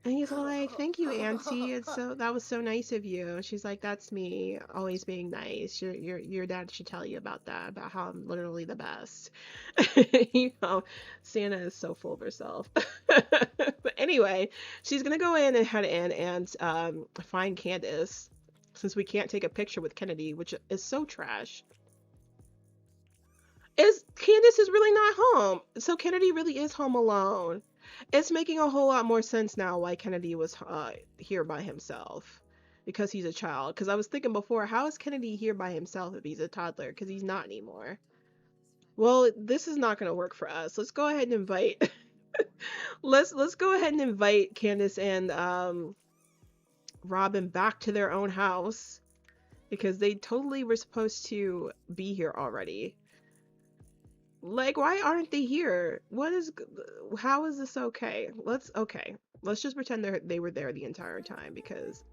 And he's all like, thank you, Auntie. That was so nice of you. And she's like, that's me, always being nice. Your dad should tell you about that, about how I'm literally the best. You know, Sienna is so full of herself. But anyway, she's gonna go ahead and find Candace, since we can't take a picture with Kennedy, which is so trash. Candace is really not home, so Kennedy really is home alone. It's making a whole lot more sense now why Kennedy was here by himself, because he's a child. Because I was thinking before, how is Kennedy here by himself if he's a toddler? Because he's not anymore. Well, this is not going to work for us. Let's go ahead and invite. let's go ahead and invite Candace and Robin back to their own house, because they totally were supposed to be here already. Like, why aren't they here? How is this okay? Let's just pretend they were there the entire time, because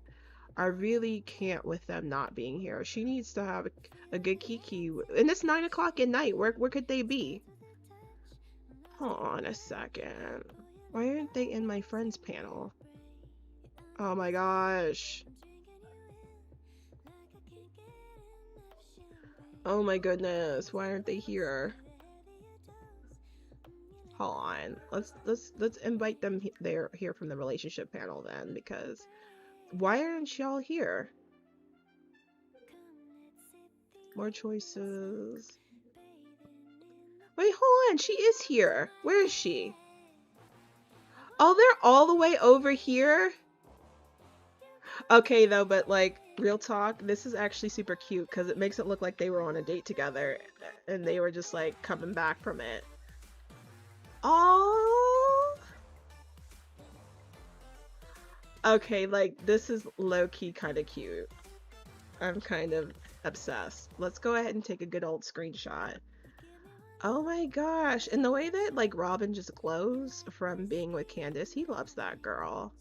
I really can't with them not being here. She needs to have a good kiki, and it's 9 o'clock at night. Where could they be? Hold on a second. Why aren't they in my friends panel? Oh my gosh. Oh my goodness, why aren't they here? Hold on. Let's invite them here from the relationship panel then, because why aren't y'all here? More choices. Wait, hold on. She is here. Where is she? Oh, they're all the way over here? Okay, though, but like, real talk, this is actually super cute, because it makes it look like they were on a date together and they were just like coming back from it. Oh. Okay, like, this is low-key kind of cute. I'm kind of obsessed. Let's go ahead and take a good old screenshot. Oh my gosh. And the way that, like, Robin just glows from being with Candace, he loves that girl.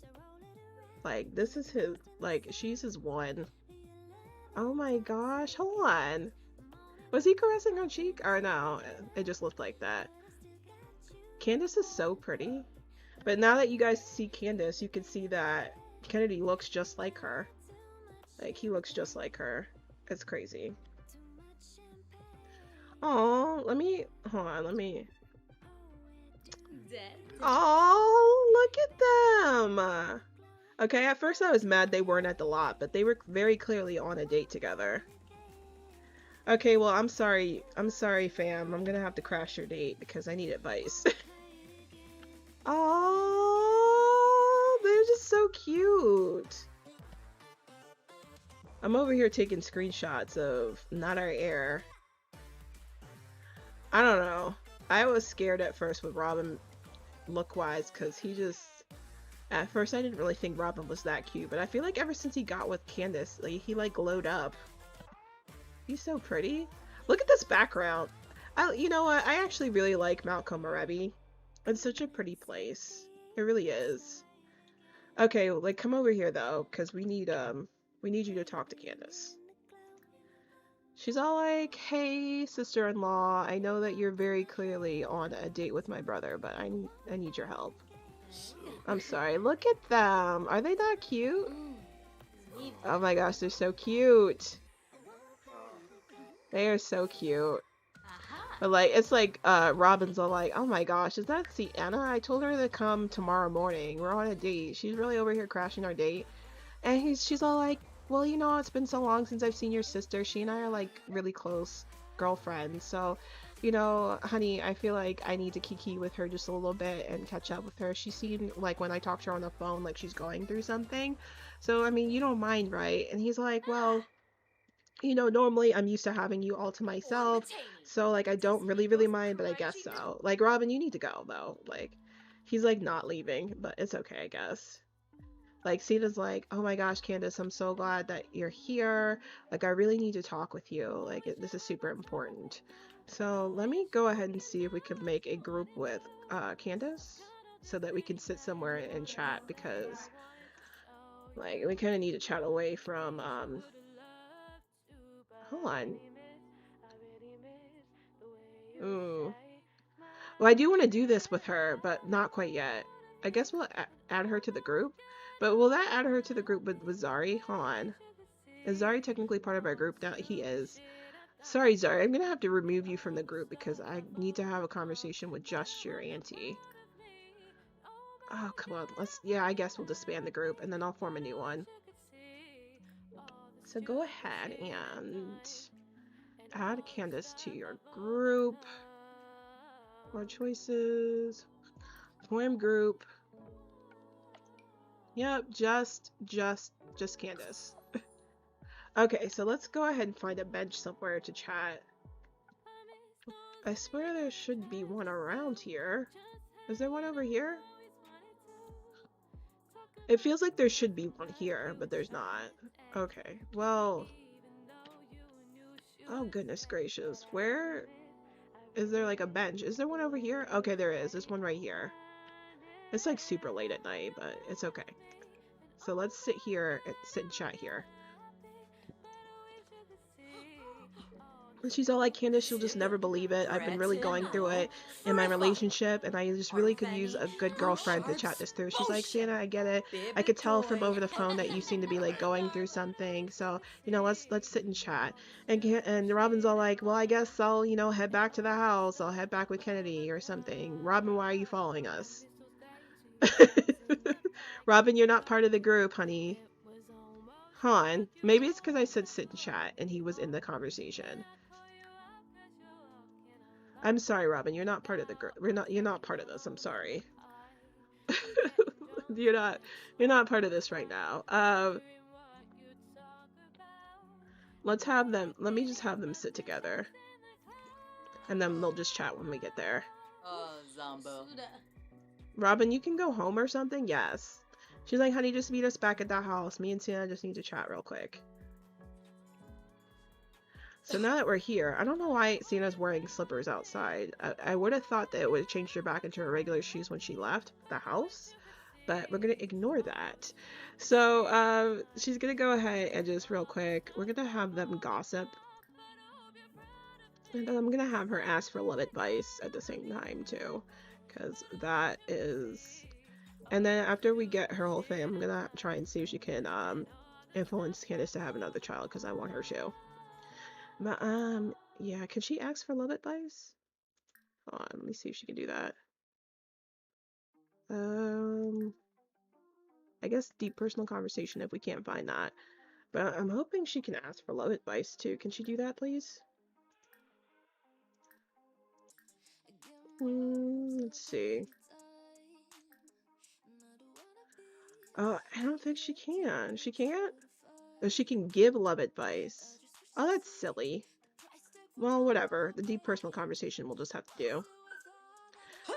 Like, this is his, like, she's his one. Oh my gosh. Hold on. Was he caressing her cheek? Or no, it just looked like that. Candace is so pretty. But now that you guys see Candace, you can see that Kennedy looks just like her. Like, he looks just like her. It's crazy. Oh, hold on, let me. Oh, look at them. Okay, at first I was mad they weren't at the lot, but they were very clearly on a date together. Okay, well, I'm sorry, fam. I'm gonna have to crash your date because I need advice. Oh, they're just so cute. I'm over here taking screenshots of not our air. I don't know. I was scared at first with Robin look-wise because he just... At first I didn't really think Robin was that cute, but I feel like ever since he got with Candace, like, he like glowed up. He's so pretty. Look at this background. You know what? I actually really like Mount Komorebi. It's such a pretty place. It really is. Okay, like, come over here though, because we need you to talk to Candace. She's all like, hey, sister-in-law, I know that you're very clearly on a date with my brother, but I need your help. I'm sorry, look at them. Are they that cute? Oh my gosh, they're so cute. They are so cute. But like, it's like, Robin's all like, oh my gosh, is that Sienna? I told her to come tomorrow morning. We're on a date. She's really over here crashing our date. And she's all like, well, you know, it's been so long since I've seen your sister. She and I are like really close girlfriends. So, you know, honey, I feel like I need to kiki with her just a little bit and catch up with her. She seemed like when I talked to her on the phone, like she's going through something. So, I mean, you don't mind, right? And he's like, well, you know, normally I'm used to having you all to myself. So, like, I don't really mind, but I guess so. Like, Robin, you need to go, though. Like, he's like not leaving, but it's okay, I guess. Like, Sienna's like, oh my gosh, Candace, I'm so glad that you're here. Like, I really need to talk with you. Like, this is super important. So, let me go ahead and see if we can make a group with Candace so that we can sit somewhere and chat because, like, we kind of need to chat away from, hold on. Ooh. Well, I do want to do this with her, but not quite yet. I guess we'll add her to the group. But will that add her to the group with Zari? Hold on. Is Zari technically part of our group now? He is. Sorry, Zari. I'm going to have to remove you from the group because I need to have a conversation with just your auntie. Oh, come on. Yeah, I guess we'll disband the group and then I'll form a new one. So go ahead and add Candace to your group. More choices. Form group. Yep, just Candace. Okay, so let's go ahead and find a bench somewhere to chat. I swear there should be one around here. Is there one over here? It feels like there should be one here, but there's not. Okay, well... Oh, goodness gracious. Where... Is there like a bench? Is there one over here? Okay, there is. There's one right here. It's like super late at night, but it's okay. So let's sit here and sit and chat here. And she's all like, Candace, you'll just never believe it. I've been really going through it in my relationship, and I just really could use a good girlfriend to chat this through. She's like, Sienna, I get it. I could tell from over the phone that you seem to be like going through something. So, you know, let's sit and chat. And Robin's all like, well, I guess I'll, you know, head back to the house. I'll head back with Kennedy or something. Robin, why are you following us? Robin, you're not part of the group, honey. Hold on. Maybe it's because I said sit and chat and he was in the conversation. I'm sorry, Robin. You're not part of the group. You're not part of this. I'm sorry. You're not part of this right now. Let me just have them sit together. And then they'll just chat when we get there. Zombo. Robin, you can go home or something? Yes. She's like, honey, just meet us back at the house. Me and Sienna just need to chat real quick. So now that we're here, I don't know why Sienna's wearing slippers outside. I would have thought that it would have changed her back into her regular shoes when she left the house, but we're going to ignore that. So she's going to go ahead and just real quick, we're going to have them gossip. And then I'm going to have her ask for love advice at the same time too, because that is And then after we get her whole thing, I'm gonna try and see if she can influence Candace to have another child because I want her to. But yeah, can she ask for love advice? Hold on, let me see if she can do that. I guess deep personal conversation if we can't find that. But I'm hoping she can ask for love advice too. Can she do that, please? Let's see. Oh, I don't think she can. She can't? Or she can give love advice. Oh, that's silly. Well, whatever. The deep personal conversation we'll just have to do.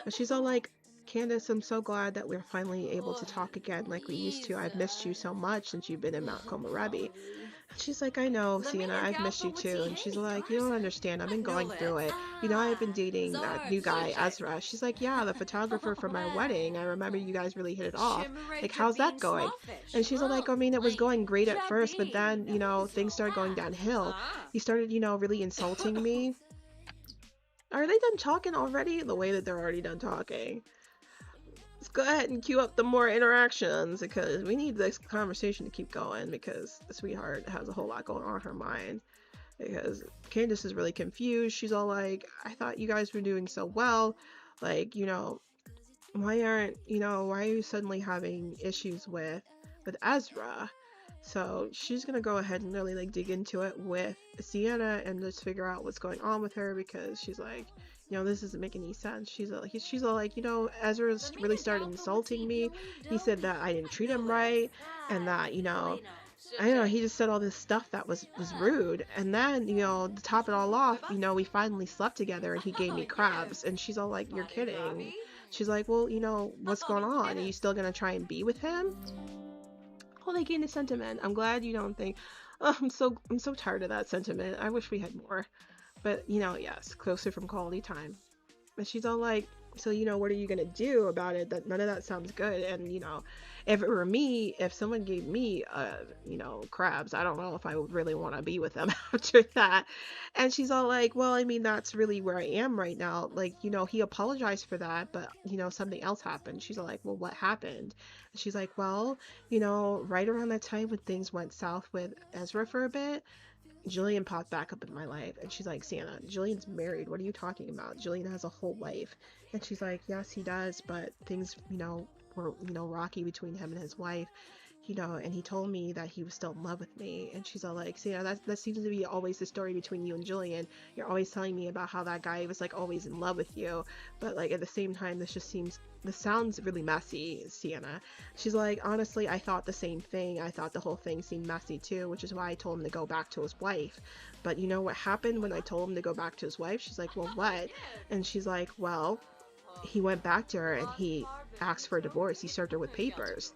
But she's all like, Candace, I'm so glad that we're finally able to talk again like we used to. I've missed you so much since you've been in Mount Komorebi. She's like, I know, Sienna, I've missed you too. And she's like, you don't understand. I've been going through it. You know, I've been dating that new guy, Ezra. She's like, yeah, the photographer for my wedding. I remember you guys really hit it off. Like, how's that going? And she's like, I mean, it was going great at first, but then, you know, things started going downhill. He started, you know, really insulting me. Are they done talking already? The way that they're already done talking. Let's go ahead and queue up the more interactions because we need this conversation to keep going because the sweetheart has a whole lot going on in her mind. Because Candace is really confused. She's all like, I thought you guys were doing so well. Like, you know, why are you suddenly having issues with Ezra? So she's gonna go ahead and really like dig into it with Sienna and just figure out what's going on with her because she's like, you know, this doesn't make any sense. She's all like, you know, Ezra's really started insulting me. He said that I didn't treat him right, and that, you know, I don't know, he just said all this stuff that was rude. And then, you know, to top it all off, you know, we finally slept together and he gave me crabs. And she's all like, you're kidding. She's like, well, you know, what's going on? Are you still gonna try and be with him? Oh, they gained a sentiment. I'm glad you don't think. Oh, I'm so tired of that sentiment. I wish we had more. But, you know, yes, closer from quality time. And she's all like, so, you know, what are you gonna do about it? That none of that sounds good. And, you know, if it were me, if someone gave me, you know, crabs, I don't know if I would really want to be with them after that. And she's all like, well, I mean, that's really where I am right now. Like, you know, he apologized for that, but, you know, something else happened. She's all like, well, what happened? And she's like, well, you know, right around that time when things went south with Ezra for a bit, Julien popped back up in my life. And she's like, Sienna, Julien's married. What are you talking about? Julien has a whole life. And she's like, yes, he does, but things, you know, were, you know, rocky between him and his wife, you know, and he told me that he was still in love with me. And she's all like, Sienna, that seems to be always the story between you and Julien. You're always telling me about how that guy was like always in love with you, but like at the same time, this sounds really messy, Sienna. She's like, honestly, I thought the same thing. I thought the whole thing seemed messy too, which is why I told him to go back to his wife. But you know what happened when I told him to go back to his wife? She's like, well, what? And she's like, well, he went back to her and he asked for a divorce. He served her with papers.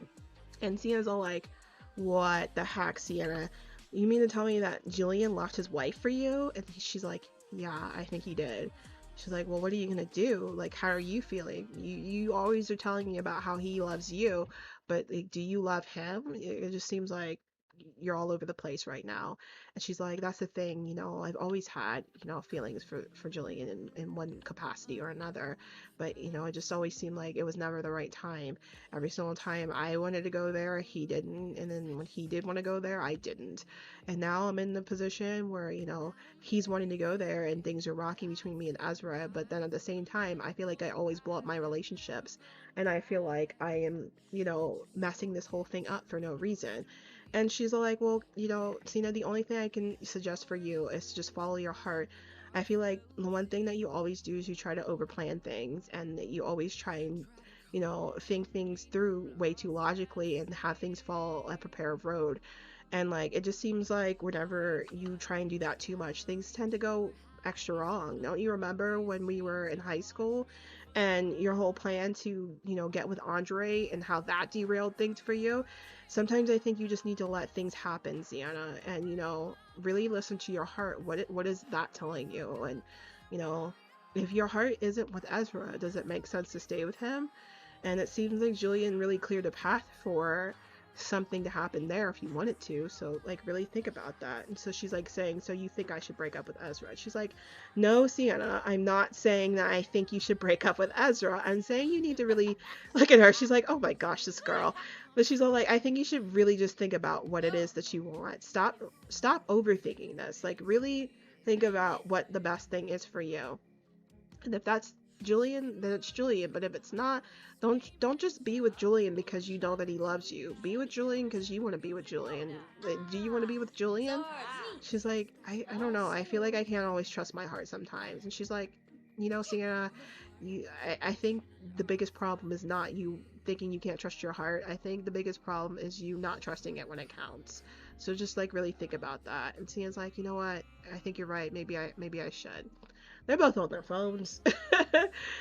And Sienna's all like, what the heck, Sienna? You mean to tell me that Julien left his wife for you? And she's like, yeah, I think he did. She's like, well, what are you gonna do? Like, how are you feeling? You always are telling me about how he loves you, but like, do you love him? It just seems like you're all over the place right now. And she's like, that's the thing, you know, I've always had, you know, feelings for Julien in one capacity or another, but you know, it just always seemed like it was never the right time. Every single time I wanted to go there, he didn't, and then when he did want to go there, I didn't. And now I'm in the position where, you know, he's wanting to go there and things are rocky between me and Ezra, but then at the same time, I feel like I always blow up my relationships, and I feel like I am, you know, messing this whole thing up for no reason. And she's like, well, you know, Sienna, the only thing I can suggest for you is to just follow your heart. I feel like the one thing that you always do is you try to overplan things, and you always try and, you know, think things through way too logically and have things fall a prepared road. And like, it just seems like whenever you try and do that too much, things tend to go extra wrong. Don't you remember when we were in high school and your whole plan to, you know, get with Andre and how that derailed things for you? Sometimes I think you just need to let things happen, Sienna, and, you know, really listen to your heart. What is that telling you? And, you know, if your heart isn't with Ezra, does it make sense to stay with him? And it seems like Julien really cleared a path for something to happen there if you wanted to. So like really think about that. And so she's like saying, so you think I should break up with Ezra? She's like, no, Sienna, I'm not saying that I think you should break up with Ezra. I'm saying you need to really look at her. She's like, oh my gosh, this girl. But she's all like, I think you should really just think about what it is that you want. Stop overthinking this. Like really think about what the best thing is for you. And if that's Julien, then it's Julien. But if it's not, don't just be with Julien because you know that he loves you. Be with Julien because you want to be with Julien. Do you want to be with Julien? She's like, I don't know. I feel like I can't always trust my heart sometimes. And she's like, you know, Sienna, I think the biggest problem is not you thinking you can't trust your heart. I think the biggest problem is you not trusting it when it counts. So just like really think about that. And Sienna's like, you know what? I think you're right. Maybe I should. They're both on their phones.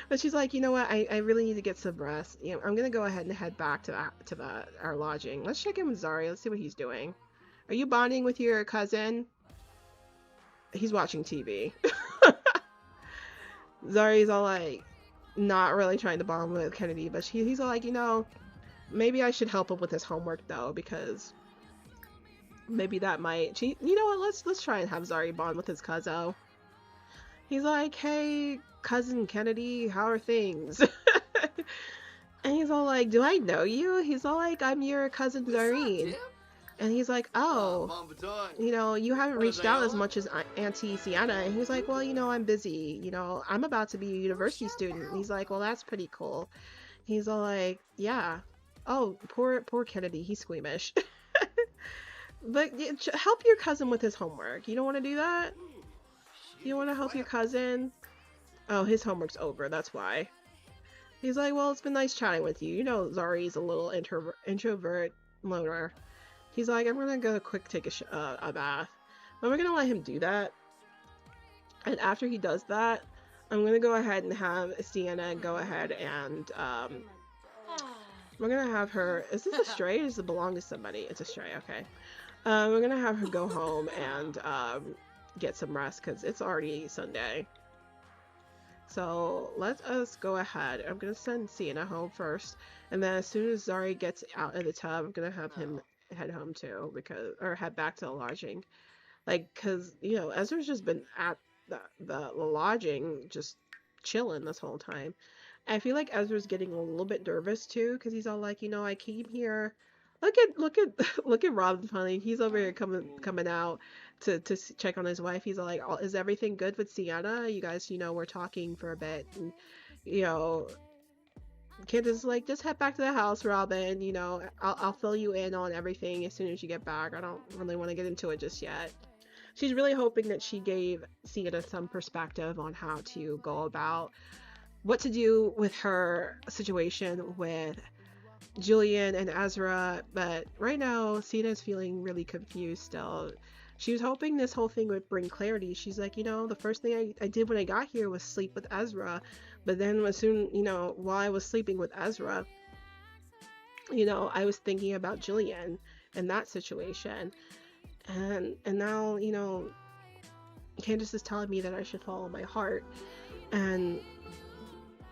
But she's like, you know what? I really need to get some rest. You know, I'm gonna go ahead and head back to our lodging. Let's check in with Zari. Let's see what he's doing. Are you bonding with your cousin? He's watching TV. Zari's all like, not really trying to bond with Kennedy, but he's all like, you know, maybe I should help him with his homework though, because maybe that might. You know what? Let's try and have Zari bond with his cousin. He's like, hey, cousin Kennedy, how are things? And he's all like, do I know you? He's all like, I'm your cousin Zari. And he's like, oh, you know, you haven't reached out as much as Auntie Sienna. And he's like, well, you know, I'm busy. You know, I'm about to be a university student. And he's like, well, that's pretty cool. He's all like, yeah. Oh, poor Kennedy. He's squeamish. But help your cousin with his homework. You don't want to do that? You want to help your cousin? Oh, his homework's over. That's why. He's like, well, it's been nice chatting with you. You know, Zari's a little introvert loner. He's like, I'm gonna go quick take a bath. But we're gonna let him do that. And after he does that, I'm gonna go ahead and have Sienna go ahead and we're gonna have her. Is this a stray or does it belong to somebody? It's a stray. Okay. We're gonna have her go home and get some rest because it's already Sunday. So let us go ahead. I'm gonna send Sienna home first, and then as soon as Zari gets out of the tub, I'm gonna have him head home too, or head back to the lodging, like, cause you know Ezra's just been at the lodging just chilling this whole time. I feel like Ezra's getting a little bit nervous too, cause he's all like, you know, I came here. Look at Robin finally. He's over here coming out to check on his wife. He's all like, oh, is everything good with Sienna? You guys, you know, we're talking for a bit, and you know, Candace is like, just head back to the house, Robin. You know, I'll fill you in on everything as soon as you get back. I don't really want to get into it just yet. She's really hoping that she gave Sienna some perspective on how to go about what to do with her situation with Julien and Ezra, but right now Sienna's feeling really confused still. She was hoping this whole thing would bring clarity. She's like, you know, the first thing I did when I got here was sleep with Ezra, but then as soon, you know, while I was sleeping with Ezra, you know, I was thinking about Julien and that situation, and now, you know, Candace is telling me that I should follow my heart, and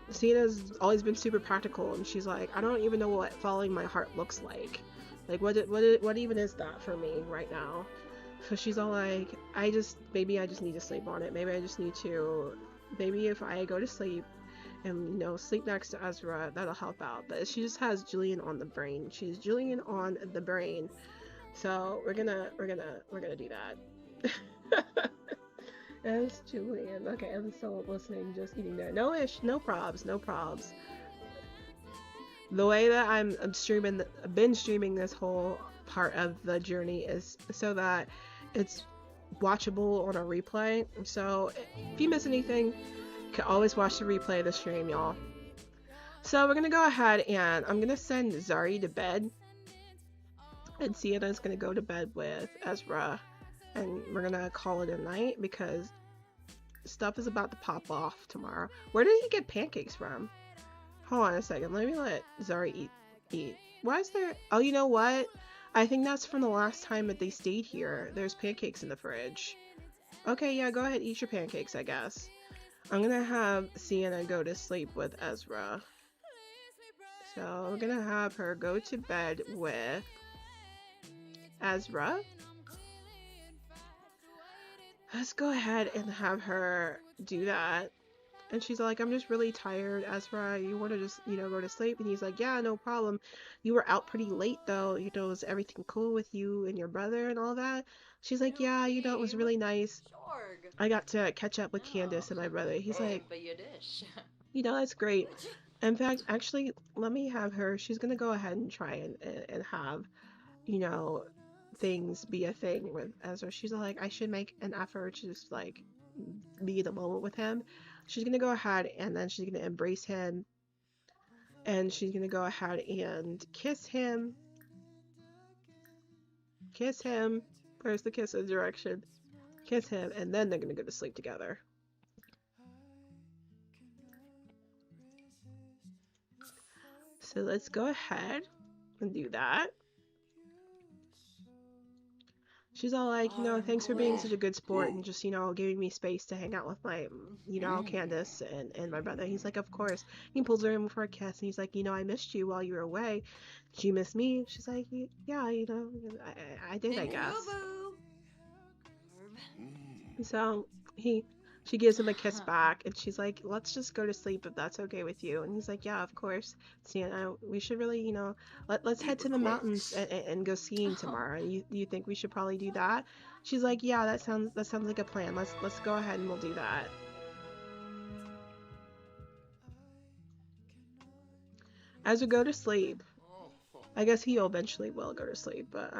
Sienna's always been super practical, and she's like, I don't even know what following my heart looks like. Like, what even is that for me right now? So she's all like, maybe I just need to sleep on it. Maybe if I go to sleep and, you know, sleep next to Ezra, that'll help out. But she just has Julien on the brain. She's Julien on the brain. So we're gonna do that. As Julien. Okay, I'm still listening, just eating there. No probs. The way that I'm binge streaming this whole part of the journey is so that it's watchable on a replay. So if you miss anything, you can always watch the replay of the stream, y'all. So we're gonna go ahead and I'm gonna send Zari to bed, and Sienna's gonna go to bed with Ezra. And we're gonna call it a night because stuff is about to pop off tomorrow. Where did he get pancakes from? Hold on a second. Let me let Zari eat. Why is there... Oh, you know what? I think that's from the last time that they stayed here. There's pancakes in the fridge. Okay, yeah, go ahead. Eat your pancakes, I guess. I'm gonna have Sienna go to sleep with Ezra. So we're gonna have her go to bed with Ezra. Let's go ahead and have her do that. And she's like, I'm just really tired, Ezra. You want to just, go to sleep? And he's like, yeah, no problem. You were out pretty late, though. Is everything cool with you and your brother and all that? She's like, yeah, it was really nice. I got to catch up with Candace and my brother. He's like, that's great. In fact, actually, let me have her. She's going to go ahead and try and have, things be a thing with Ezra. She's like, I should make an effort to just, like, be in the moment with him. She's going to go ahead and then she's going to embrace him. And she's going to go ahead and kiss him. Kiss him. Where's the kiss direction? Kiss him. And then they're going to go to sleep together. So let's go ahead and do that. She's all like, thanks for being such a good sport and just, giving me space to hang out with my, Candace and my brother. He's like, of course. He pulls her in for a kiss and he's like, I missed you while you were away. Did you miss me? She's like, yeah, I did, I guess. So she gives him a kiss back and she's like, let's just go to sleep if that's okay with you. And he's like, yeah, of course, Sienna, we should really, let's head to the mountains and go skiing tomorrow. You think we should probably do that? She's like, yeah, that sounds like a plan. Let's go ahead and we'll do that. As we go to sleep, I guess he eventually will go to sleep, but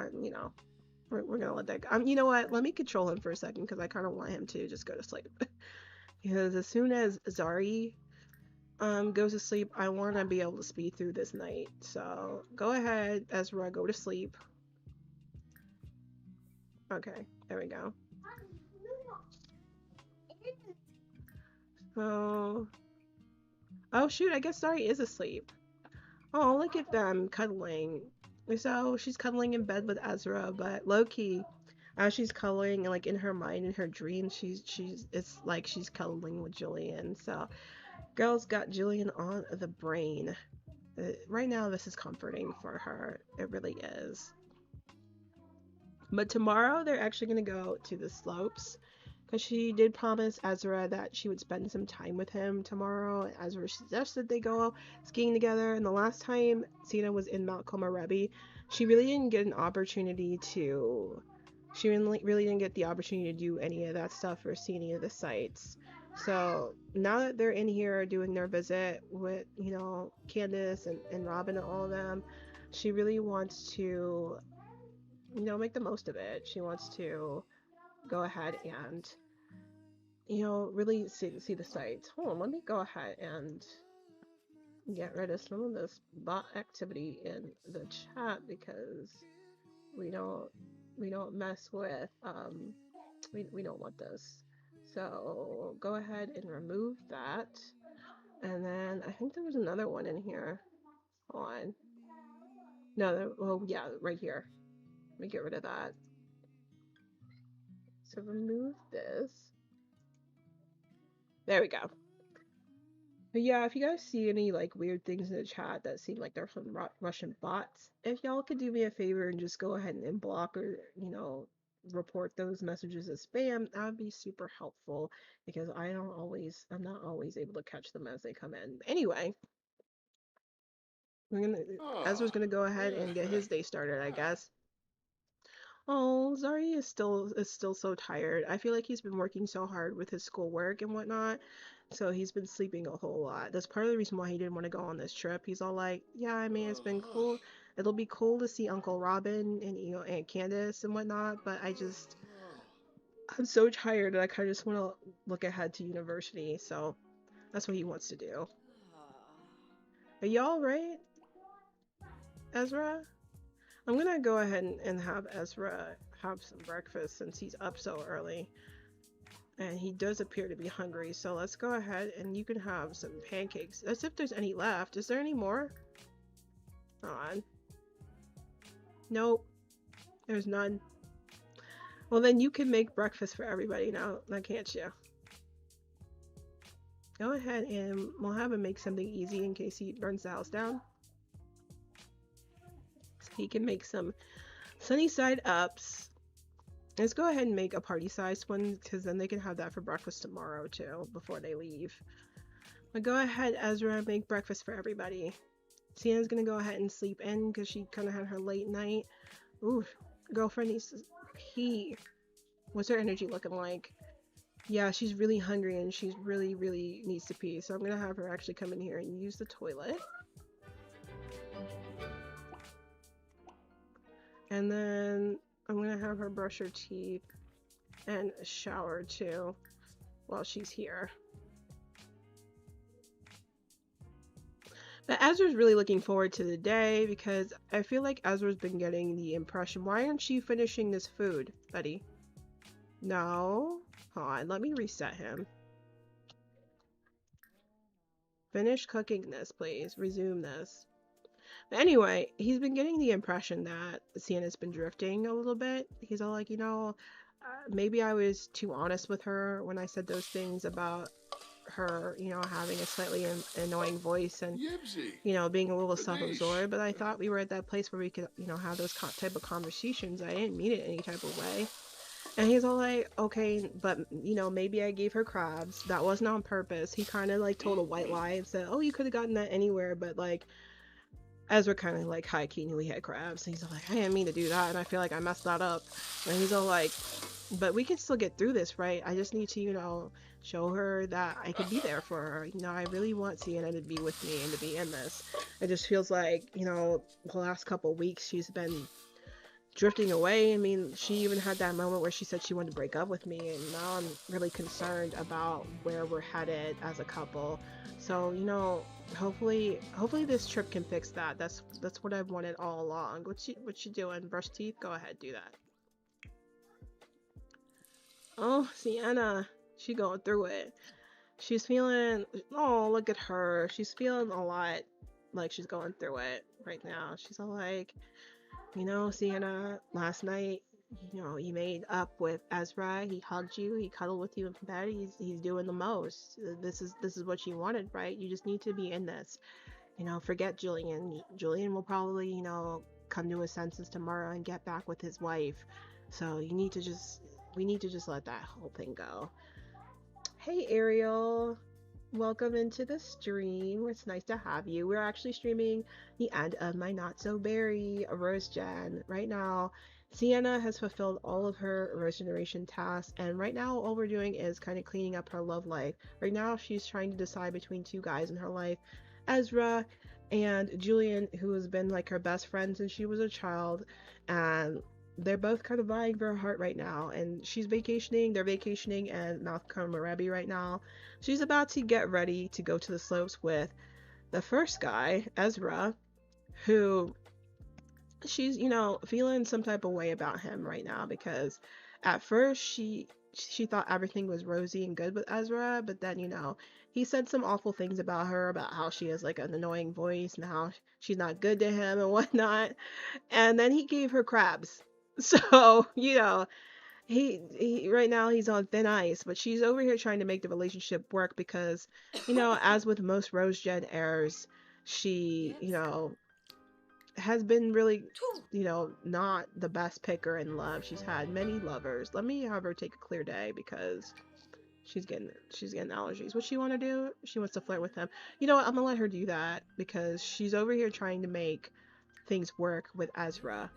we're gonna let that go. You know what? Let me control him for a second because I kind of want him to just go to sleep. Because as soon as Zari goes to sleep, I want to be able to speed through this night. So go ahead, Ezra, go to sleep. Okay, there we go. So, oh shoot, I guess Zari is asleep. Oh, look at them cuddling. So she's cuddling in bed with Ezra, but low-key, as she's cuddling, like in her mind, in her dreams, it's like she's cuddling with Julien. So, girl's got Julien on the brain. Right now, this is comforting for her. It really is. But tomorrow, they're actually gonna go to the slopes, because she did promise Ezra that she would spend some time with him tomorrow. Ezra suggested they go skiing together, and the last time Sienna was in Mount Komorebi, she really didn't get an opportunity to... She really didn't get the opportunity to do any of that stuff or see any of the sights. So now that they're in here doing their visit with, Candace and Robin and all of them, she really wants to, make the most of it. She wants to go ahead and, really see the sights. Hold on, let me go ahead and get rid of some of this bot activity in the chat because we don't mess with, we don't want this. So go ahead and remove that. And then I think there was another one in here. Hold on. No, oh yeah, right here. Let me get rid of that. So remove this. There we go. But yeah, if you guys see any like weird things in the chat that seem like they're from Russian bots, if y'all could do me a favor and just go ahead and block or, report those messages as spam, that would be super helpful because I'm not always able to catch them as they come in. Anyway, Ezra's gonna go ahead and get his day started, I guess. Oh, Zari is still so tired. I feel like he's been working so hard with his schoolwork and whatnot, so he's been sleeping a whole lot. That's part of the reason why he didn't want to go on this trip. He's all like, yeah, I mean, it's been cool. It'll be cool to see Uncle Robin and Aunt Candace and whatnot, but I'm so tired and I kind of just want to look ahead to university, so that's what he wants to do. Are y'all right, Ezra? I'm gonna go ahead and have Ezra have some breakfast since he's up so early. And he does appear to be hungry, so let's go ahead and you can have some pancakes. As if there's any left. Is there any more? Hold on. Nope. There's none. Well, then you can make breakfast for everybody now can't you? Go ahead and we'll have him make something easy in case he burns the house down. So he can make some Sunny side ups. Let's go ahead and make a party-sized one because then they can have that for breakfast tomorrow too before they leave. But go ahead, Ezra, and make breakfast for everybody. Sienna's gonna go ahead and sleep in because she kind of had her late night. Ooh, girlfriend needs to pee. What's her energy looking like? Yeah, she's really hungry and she's really needs to pee. So I'm gonna have her actually come in here and use the toilet. And then I'm gonna have her brush her teeth and shower too while she's here. But Ezra's really looking forward to the day because I feel like Ezra's been getting the impression. Why aren't you finishing this food, buddy? No. Hold on, let me reset him. Finish cooking this, please. Resume this. But anyway, he's been getting the impression that Sienna's been drifting a little bit. He's all like, you know, maybe I was too honest with her when I said those things about her, you know, having a slightly annoying voice and, you know, being a little self-absorbed. But I thought we were at that place where we could, you know, have those type of conversations. I didn't mean it any type of way. And he's all like, okay, but, you know, maybe I gave her crabs. That wasn't on purpose. He kind of, like, told a white lie and said, oh, you could have gotten that anywhere. But, like, Ezra kind of, like, high-key knew he had crabs. And he's all like, I didn't mean to do that. And I feel like I messed that up. And he's all like, but we can still get through this, right? I just need to, you know, show her that I could be there for her. You know, I really want Sienna to be with me and to be in this. It just feels like, you know, the last couple weeks she's been drifting away. I mean, she even had that moment where she said she wanted to break up with me, and now I'm really concerned about where we're headed as a couple. So, you know, hopefully this trip can fix that. That's what I've wanted all along. What you doing? Brush teeth? Go ahead, do that. Oh, Sienna, she going through it. She's feeling, oh, look at her. She's feeling a lot like she's going through it right now. She's all like, you know, Sienna, last night, you know, you made up with Ezra. He hugged you. He cuddled with you in bed. He's doing the most. This is what you wanted, right? You just need to be in this. You know, forget Julien. Julien will probably, you know, come to his senses tomorrow and get back with his wife. So we need to just let that whole thing go. Hey, Ariel. Welcome into the stream. It's nice to have you. We're actually streaming the end of my Not So Berry Rose Gen. Right now, Sienna has fulfilled all of her Rose Generation tasks, and right now all we're doing is kind of cleaning up her love life. Right now, she's trying to decide between two guys in her life, Ezra and Julien, who has been like her best friend since she was a child, and they're both kind of vying for her heart right now. And she's vacationing, they're vacationing in Mount Komorebi right now. She's about to get ready to go to the slopes with the first guy, Ezra, who she's, you know, feeling some type of way about him right now, because at first she thought everything was rosy and good with Ezra, but then, you know, he said some awful things about her, about how she has like an annoying voice and how she's not good to him and whatnot. And then he gave her crabs. So, you know, he right now he's on thin ice, but she's over here trying to make the relationship work because, you know, as with most Rose Gen heirs, she, you know, has been really, you know, not the best picker in love. She's had many lovers. Let me have her take a clear day because she's getting allergies. What she want to do? She wants to flirt with him. You know what? I'm gonna let her do that because she's over here trying to make things work with Ezra.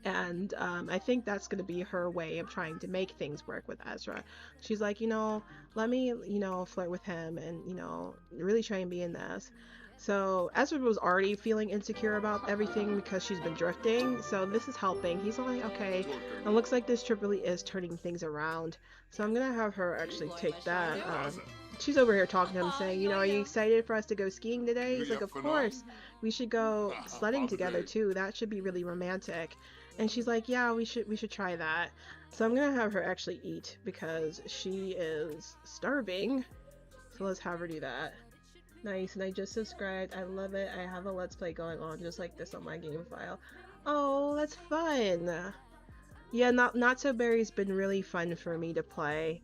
And I think that's going to be her way of trying to make things work with Ezra. She's like, you know, let me, you know, flirt with him and, you know, really try and be in this. So Ezra was already feeling insecure about everything because she's been drifting. So this is helping. He's like, okay, it looks like this trip really is turning things around. So I'm going to have her actually take that. She's over here talking to him saying, you know, are you excited for us to go skiing today? He's like, of course. We should go sledding together too. That should be really romantic. And she's like, yeah, we should try that. So I'm gonna have her actually eat because she is starving. So let's have her do that. Nice, and I just subscribed. I love it. I have a Let's Play going on just like this on my game file. Oh, that's fun. Yeah, Not So Berry's been really fun for me to play.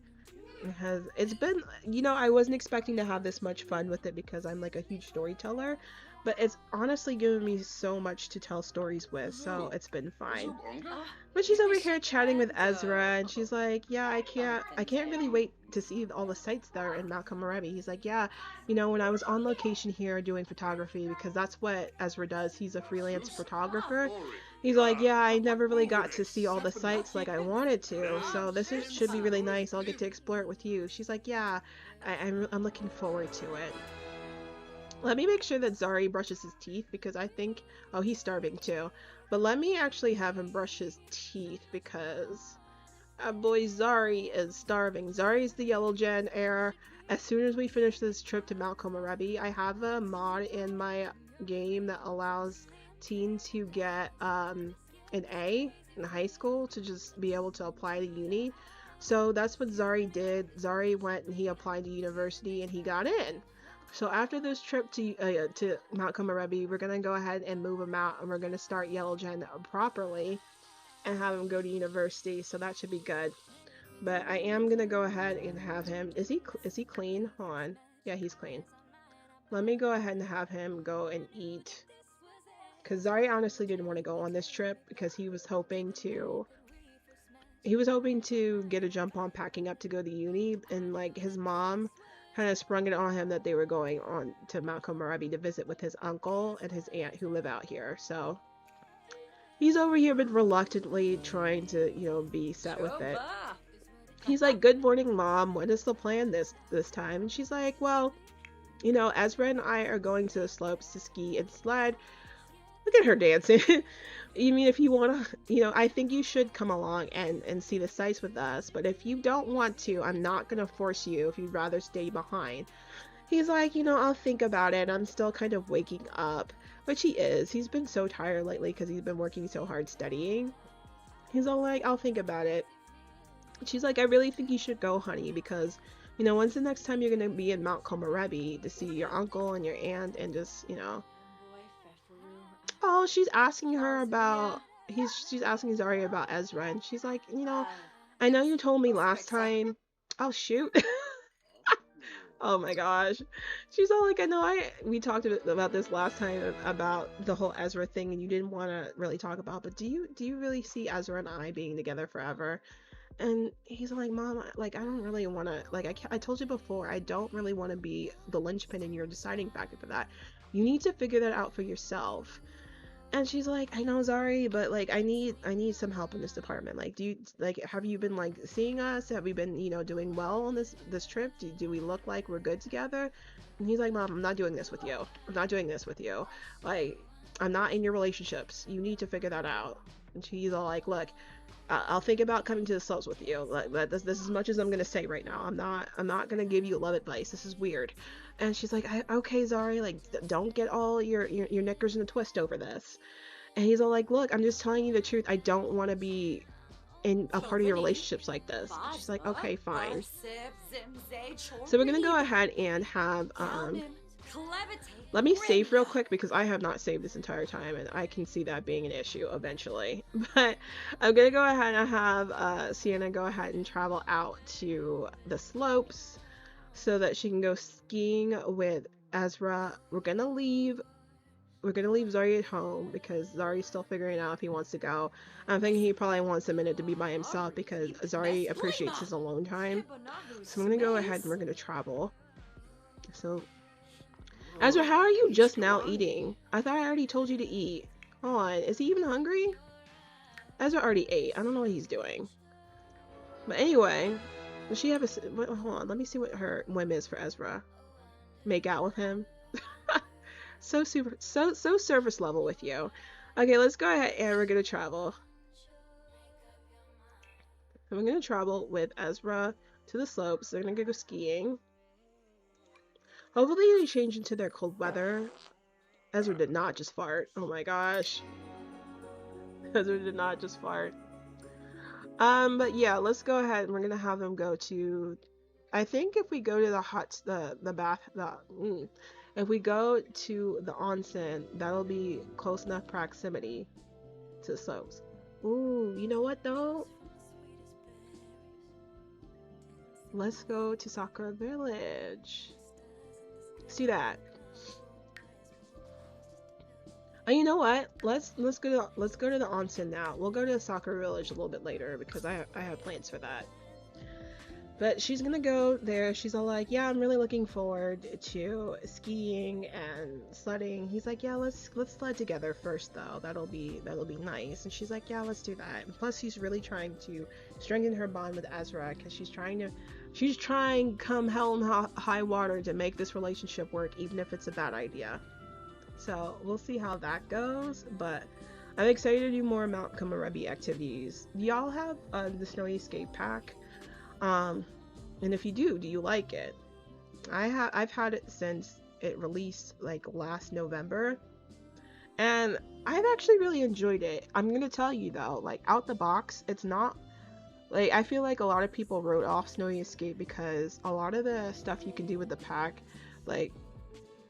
It's been, you know, I wasn't expecting to have this much fun with it because I'm like a huge storyteller, but it's honestly given me so much to tell stories with, so it's been fine. But she's over here chatting with Ezra, and she's like, yeah, I can't really wait to see all the sights that are in Mount Komorebi. He's like, yeah, you know, when I was on location here doing photography, because that's what Ezra does, he's a freelance photographer. He's like, yeah, I never really got to see all the sights like I wanted to, so should be really nice. I'll get to explore it with you. She's like, yeah, I'm looking forward to it. Let me make sure that Zari brushes his teeth because I think, oh, he's starving too. But let me actually have him brush his teeth because our boy Zari is starving. Zari's the Yellow Gen heir. As soon as we finish this trip to Mount Komorebi, I have a mod in my game that allows teens who get an A in high school to just be able to apply to uni. So that's what Zari did. Zari went and he applied to university and he got in. So after this trip to Mount Komorebi, we're gonna go ahead and move him out, and we're gonna start Yellow Gen properly, and have him go to university. So that should be good. But I am gonna go ahead and have him. Is he clean? Hold on. Yeah, he's clean. Let me go ahead and have him go and eat. Cause Zari honestly didn't want to go on this trip because he was hoping to get a jump on packing up to go to uni, and like his mom kind of sprung it on him that they were going on to Mount Komorebi to visit with his uncle and his aunt who live out here. So he's over here been reluctantly trying to, you know, be set with it. He's like, good morning, Mom. What is the plan this time? And she's like, well, you know, Ezra and I are going to the slopes to ski and sled. Look at her dancing. You mean if you want to, you know, I think you should come along and see the sights with us. But if you don't want to, I'm not going to force you if you'd rather stay behind. He's like, you know, I'll think about it. I'm still kind of waking up. Which he is. He's been so tired lately because he's been working so hard studying. He's all like, I'll think about it. She's like, I really think you should go, honey, because, you know, when's the next time you're going to be in Mount Komorebi to see your uncle and your aunt and just, you know. Oh, she's asking her about, she's asking Zari about Ezra, and she's like, you know, I know you told me last time. Oh, shoot. Oh my gosh. She's all like, I know we talked about this last time about the whole Ezra thing, and you didn't want to really talk about, but do you really see Ezra and I being together forever? And he's like, Mom, like, I don't really want to, like, I told you before, I don't really want to be the linchpin in your deciding factor for that. You need to figure that out for yourself. And she's like, I know, Zari, but like I need some help in this department. Like, have you been like seeing us? Have we been, you know, doing well on this trip? Do we look like we're good together? And he's like, Mom, I'm not doing this with you. I'm not doing this with you. Like, I'm not in your relationships. You need to figure that out. And she's all like, look, I'll think about coming to the slopes with you. Like, this is as much as I'm gonna say right now. I'm not gonna give you love advice. This is weird. And she's like, okay, Zari, like, don't get all your knickers in a twist over this. And he's all like, look, I'm just telling you the truth. I don't want to be in a part of your relationships like this. And she's like, okay, fine. So we're gonna go ahead and have let me save real quick because I have not saved this entire time, and I can see that being an issue eventually. But I'm gonna go ahead and have Sienna go ahead and travel out to the slopes so that she can go skiing with Ezra. We're gonna leave Zari at home because Zari's still figuring out if he wants to go. I'm thinking he probably wants a minute to be by himself because Zari appreciates his alone time. So I'm gonna go ahead and we're gonna travel. So Ezra, how are you just now eating? I thought I already told you to eat. Hold on, is he even hungry? Ezra already ate. I don't know what he's doing. But anyway, does she have a... Hold on, let me see what her whim is for Ezra. Make out with him? So surface level with you. Okay, let's go ahead and we're gonna travel. And we're gonna travel with Ezra to the slopes. They're gonna go skiing. Hopefully they change into their cold weather. Ezra did not just fart. Oh my gosh. Ezra did not just fart. But yeah, let's go ahead and we're gonna have them go to, I think if we go to if we go to the onsen, that'll be close enough proximity to the slopes. Ooh, you know what though? let's go to Sakura Village. Let's do that. Oh, you know what? Let's go to the onsen now. We'll go to Sakura Village a little bit later because I have plans for that. But she's gonna go there. She's all like, yeah, I'm really looking forward to skiing and sledding. He's like, yeah, let's sled together first though. That'll be nice. And she's like, yeah, let's do that. And plus, she's really trying to strengthen her bond with Ezra because she's trying come hell and high water to make this relationship work, even if it's a bad idea. So we'll see how that goes. But I'm excited to do more Mount Komorebi activities. Y'all have the Snowy Escape Pack? And if you do you like it? I've had it since it released like last November, and I've actually really enjoyed it. I'm gonna tell you though, like out the box, it's not like, I feel like a lot of people wrote off Snowy Escape because a lot of the stuff you can do with the pack, like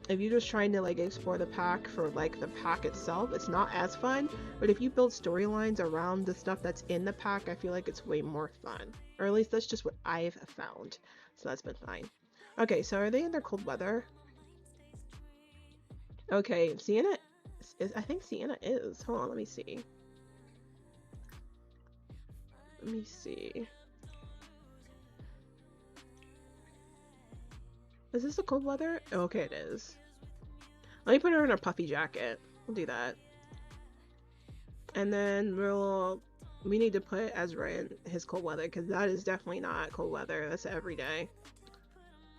if you're just trying to like explore the pack for like the pack itself, it's not as fun. But if you build storylines around the stuff that's in the pack, I feel like it's way more fun. Or at least that's just what I've found. So that's been fine. Okay, so are they in their cold weather? Okay, Sienna is, I think Sienna is. Hold on, let me see. Let me see. Is this a cold weather? Oh, okay, it is. Let me put her in a puffy jacket. We'll do that. And then we need to put Ezra in his cold weather because that is definitely not cold weather. That's every day.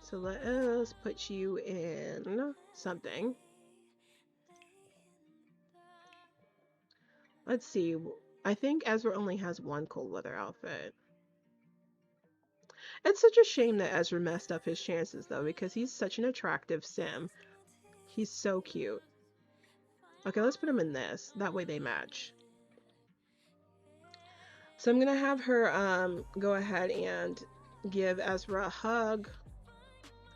So let us put you in something. Let's see. I think Ezra only has one cold weather outfit. It's such a shame that Ezra messed up his chances though, because he's such an attractive sim. He's so cute. Okay, let's put him in this. That way they match. So I'm gonna have her go ahead and give Ezra a hug.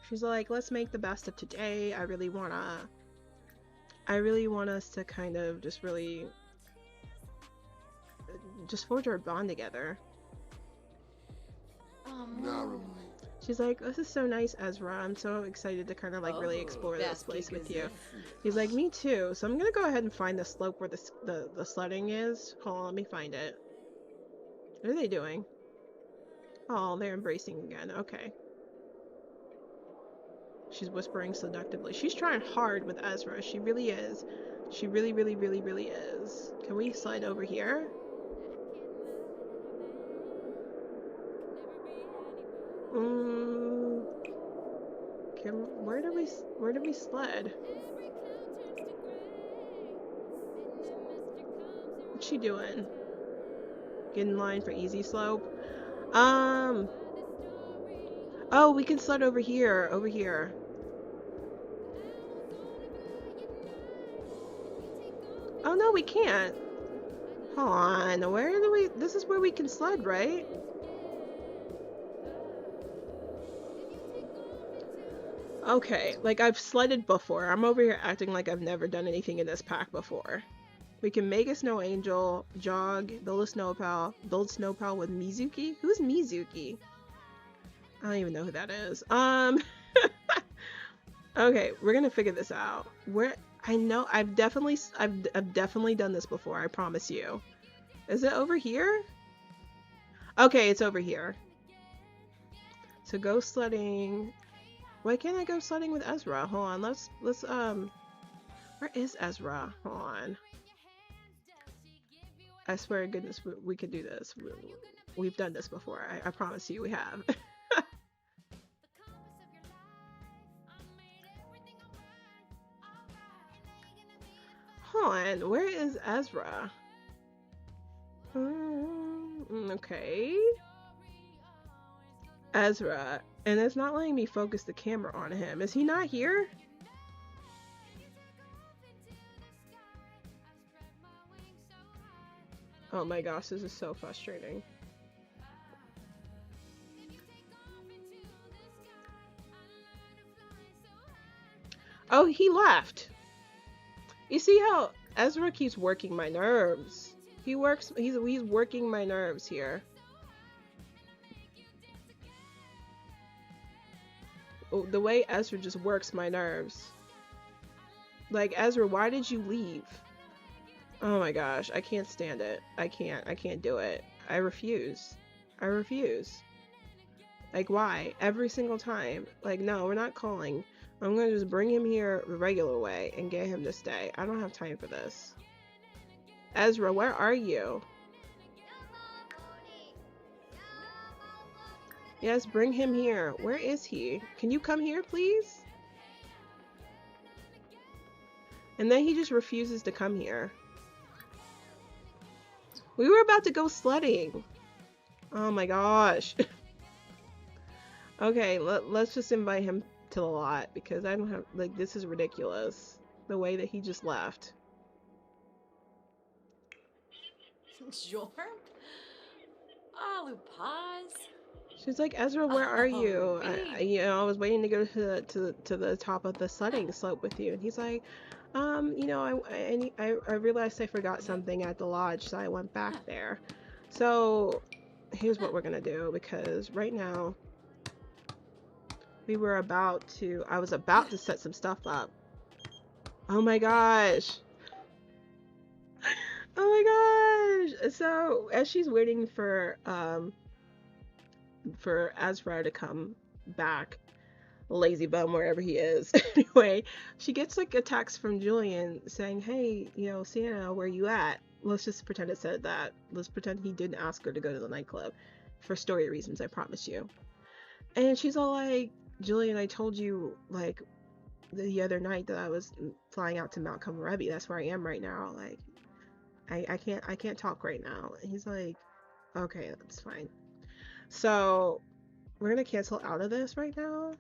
She's like, let's make the best of today. I really want us to kind of just forge our bond together. She's like, this is so nice, Ezra. I'm so excited to kind of like really explore this place with you. He's like, me too. So I'm gonna go ahead and find the slope where the sledding is. Hold on, let me find it. What are they doing? Oh, they're embracing again. Okay. She's whispering seductively. She's trying hard with Ezra. She really is. She really, really, really, really is. Can we slide over here? Where do we sled? What's she doing? Get in line for easy slope. Oh, we can sled over here. Over here. Oh no, we can't. Hold on. Where do we? This is where we can sled, right? Okay, like I've sledded before. I'm over here acting like I've never done anything in this pack before. We can make a snow angel, jog, build a snowplow with Mizuki. Who's Mizuki? I don't even know who that is. Okay, we're gonna figure this out. I know I've definitely done this before. I promise you. Is it over here? Okay, it's over here. So go sledding. Why can't I go sledding with Ezra? Hold on, let's where is Ezra? Hold on. I swear to goodness we could do this. We've done this before. I promise you we have. Hold on, where is Ezra? Okay. Ezra. And it's not letting me focus the camera on him. Is he not here? Oh my gosh, this is so frustrating. Oh, he left. You see how Ezra keeps working my nerves? He's working my nerves here. the way Ezra just works my nerves. Like, Ezra, why did you leave? Oh my gosh, I can't stand it. I can't do it. I refuse. I refuse. Like, why? Every single time. Like, no, we're not calling. I'm gonna just bring him here the regular way and get him to stay. I don't have time for this. Ezra, where are you? Yes, bring him here. Where is he? Can you come here, please? And then he just refuses to come here. We were about to go sledding. Oh my gosh. Okay, let's just invite him to the lot because I don't have, like, this is ridiculous. The way that he just left. Jorm? Paz? She's like, Ezra, where are you? Oh, I was waiting to go to the top of the sledding slope with you. And he's like, I realized I forgot something at the lodge, so I went back there. So here's what we're gonna do, because right now I was about to set some stuff up. Oh my gosh. Oh my gosh. So as she's waiting for Ezra to come back, lazy bum wherever he is. Anyway, she gets like a text from Julien saying, hey, Sienna, where you at? Let's just pretend it said that. Let's pretend he didn't ask her to go to the nightclub. For story reasons, I promise you. And she's all like, Julien, I told you, like, the other night that I was flying out to Mount Komorebi. That's where I am right now. Like, I can't talk right now. And he's like, okay, that's fine. So we're gonna cancel out of this right now.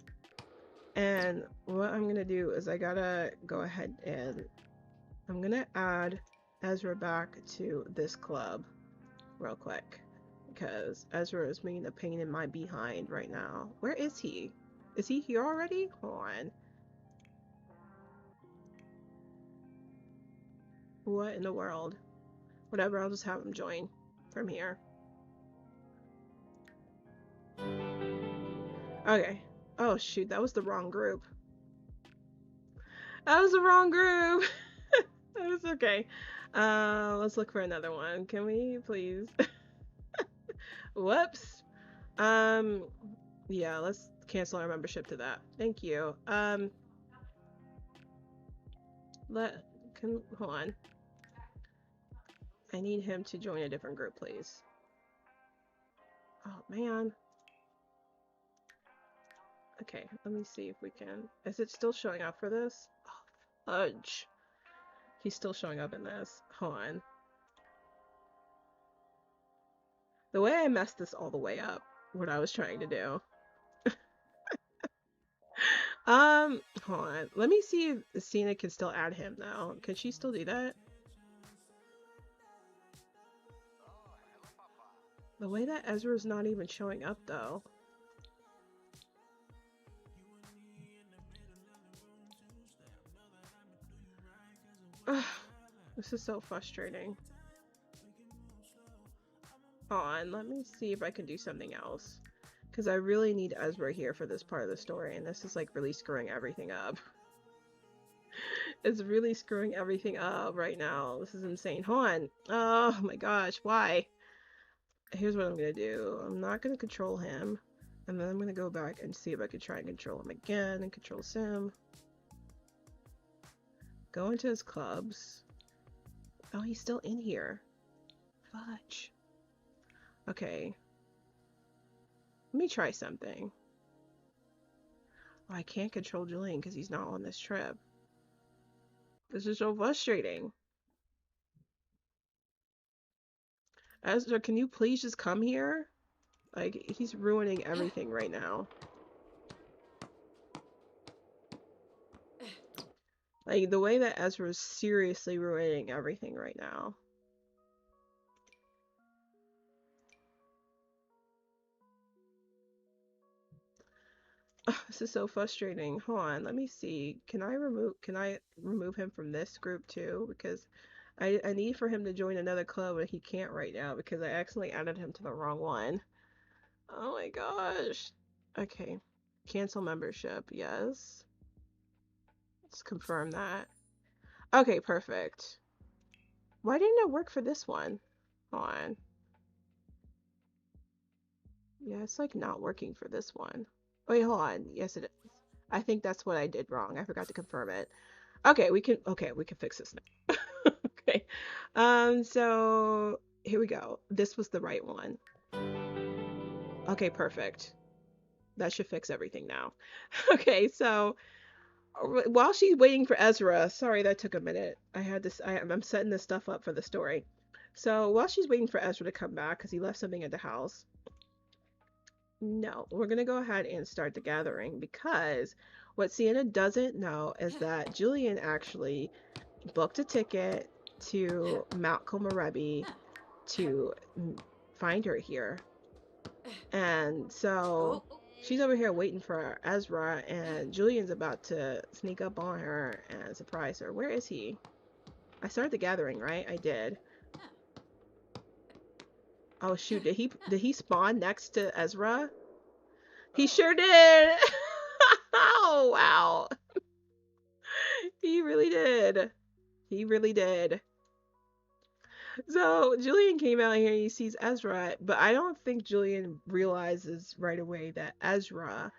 And what I'm gonna do is I gotta go ahead and I'm gonna add Ezra back to this club real quick, because Ezra is being a pain in my behind right now. Where is he? Is he here already? Hold on. What in the world? Whatever, I'll just have him join from here. Okay. Oh shoot, that was the wrong group. That was the wrong group. That was okay. Let's look for another one. Can we please? Whoops. Yeah, let's cancel our membership to that. Thank you. Hold on. I need him to join a different group, please. Oh man. Okay, let me see if we can. Is it still showing up for this? Oh, fudge. He's still showing up in this. Hold on. The way I messed this all the way up, what I was trying to do. Hold on. Let me see if Sienna can still add him though. Can she still do that? The way that Ezra's not even showing up though. Ugh, this is so frustrating. Hold on, let me see if I can do something else. Because I really need Ezra here for this part of the story, and this is like really screwing everything up. It's really screwing everything up right now. This is insane. Hold on. Oh my gosh, why? Here's what I'm gonna do. I'm not gonna control him. And then I'm gonna go back and see if I can try and control him again and control Sim. Go into his clubs. Oh, he's still in here. Fudge. Okay. Let me try something. Oh, I can't control Julien because he's not on this trip. This is so frustrating. Ezra, can you please just come here? Like, he's ruining everything right now. Like, the way that Ezra is seriously ruining everything right now. Oh, this is so frustrating. Hold on, let me see. Can I remove him from this group too? Because I need for him to join another club, but he can't right now because I accidentally added him to the wrong one. Oh my gosh. Okay. Cancel membership. Yes. Let's confirm that. Okay, perfect. Why didn't it work for this one? Hold on. Yeah, it's like not working for this one. Wait, hold on. Yes, it is. I think that's what I did wrong. I forgot to confirm it. Okay, we can fix this now. Okay. So here we go. This was the right one. Okay, perfect. That should fix everything now. Okay, so while she's waiting for Ezra, sorry that took a minute. I had this. I'm setting this stuff up for the story. So while she's waiting for Ezra to come back because he left something at the house, no, we're gonna go ahead and start the gathering because what Sienna doesn't know is that Julien actually booked a ticket to Mount Komorebi to find her here. And so she's over here waiting for Ezra, and Julian's about to sneak up on her and surprise her. Where is he? I started the gathering, right? I did. Oh shoot, did he spawn next to Ezra? He sure did. Oh wow. He really did. He really did. So Julian came out here and he sees Ezra, but I don't think Julian realizes right away that Ezra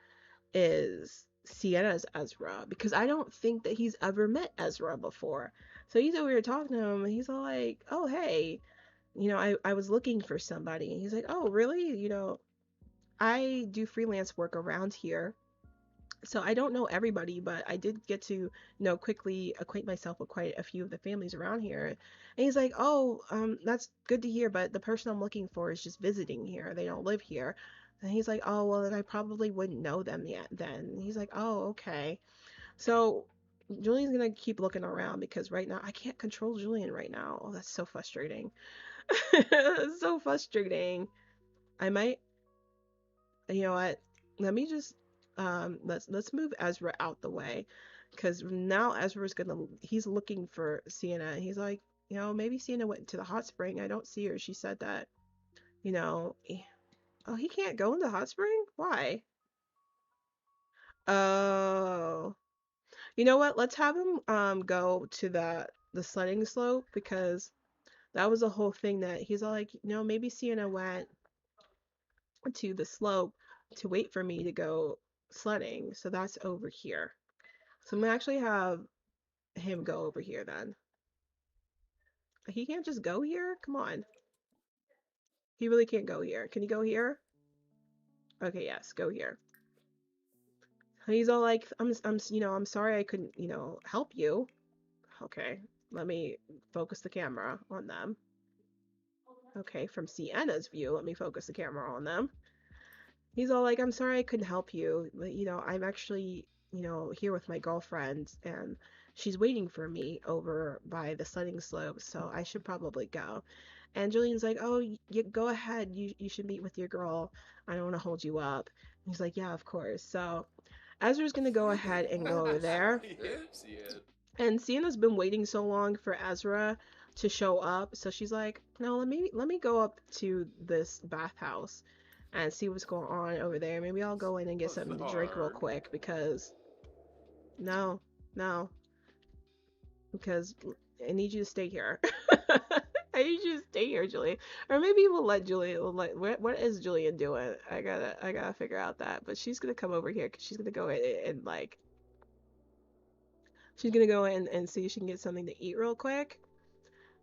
is Sienna's Ezra because I don't think that he's ever met Ezra before. So he's over here talking to him and he's all like, oh, hey, I was looking for somebody. And he's like, oh, really? I do freelance work around here. So I don't know everybody, but I did get to, quickly acquaint myself with quite a few of the families around here. And he's like, oh, that's good to hear, but the person I'm looking for is just visiting here. They don't live here. And he's like, oh, well, then I probably wouldn't know them yet then. And he's like, oh, okay. So Julian's gonna keep looking around because right now I can't control Julian right now. Oh, that's so frustrating. So frustrating. I might, you know what? Let me just let's move Ezra out the way because now he's looking for Sienna. He's like, maybe Sienna went to the hot spring. I don't see her. She said that, oh, he can't go in the hot spring? Why? Oh. You know what? Let's have him go to the sledding slope because that was a whole thing that he's all like, maybe Sienna went to the slope to wait for me to go sledding. So that's over here. So I'm gonna actually have him go over here then. He can't just go here? Come on. He really can't go here. Can he go here? Okay, yes, go here. He's all like, I'm sorry I couldn't, help you. Okay, let me focus the camera on them. Okay, from Sienna's view, let me focus the camera on them. He's all like, I'm sorry I couldn't help you, but I'm actually, here with my girlfriend and she's waiting for me over by the sledding slope, so I should probably go. And Julian's like, oh, you go ahead, you should meet with your girl. I don't want to hold you up. And he's like, yeah, of course. So Ezra's gonna go ahead and go over there. And Sienna's been waiting so long for Ezra to show up, so she's like, no, let me go up to this bathhouse and see what's going on over there. Maybe I'll go in and get something to drink real quick because no, because I need you to stay here. I need you to stay here, Julian. Or maybe we'll let Julian. What is Julian doing? I gotta figure out that. But she's gonna come over here because she's gonna go in and like. She's gonna go in and see if she can get something to eat real quick.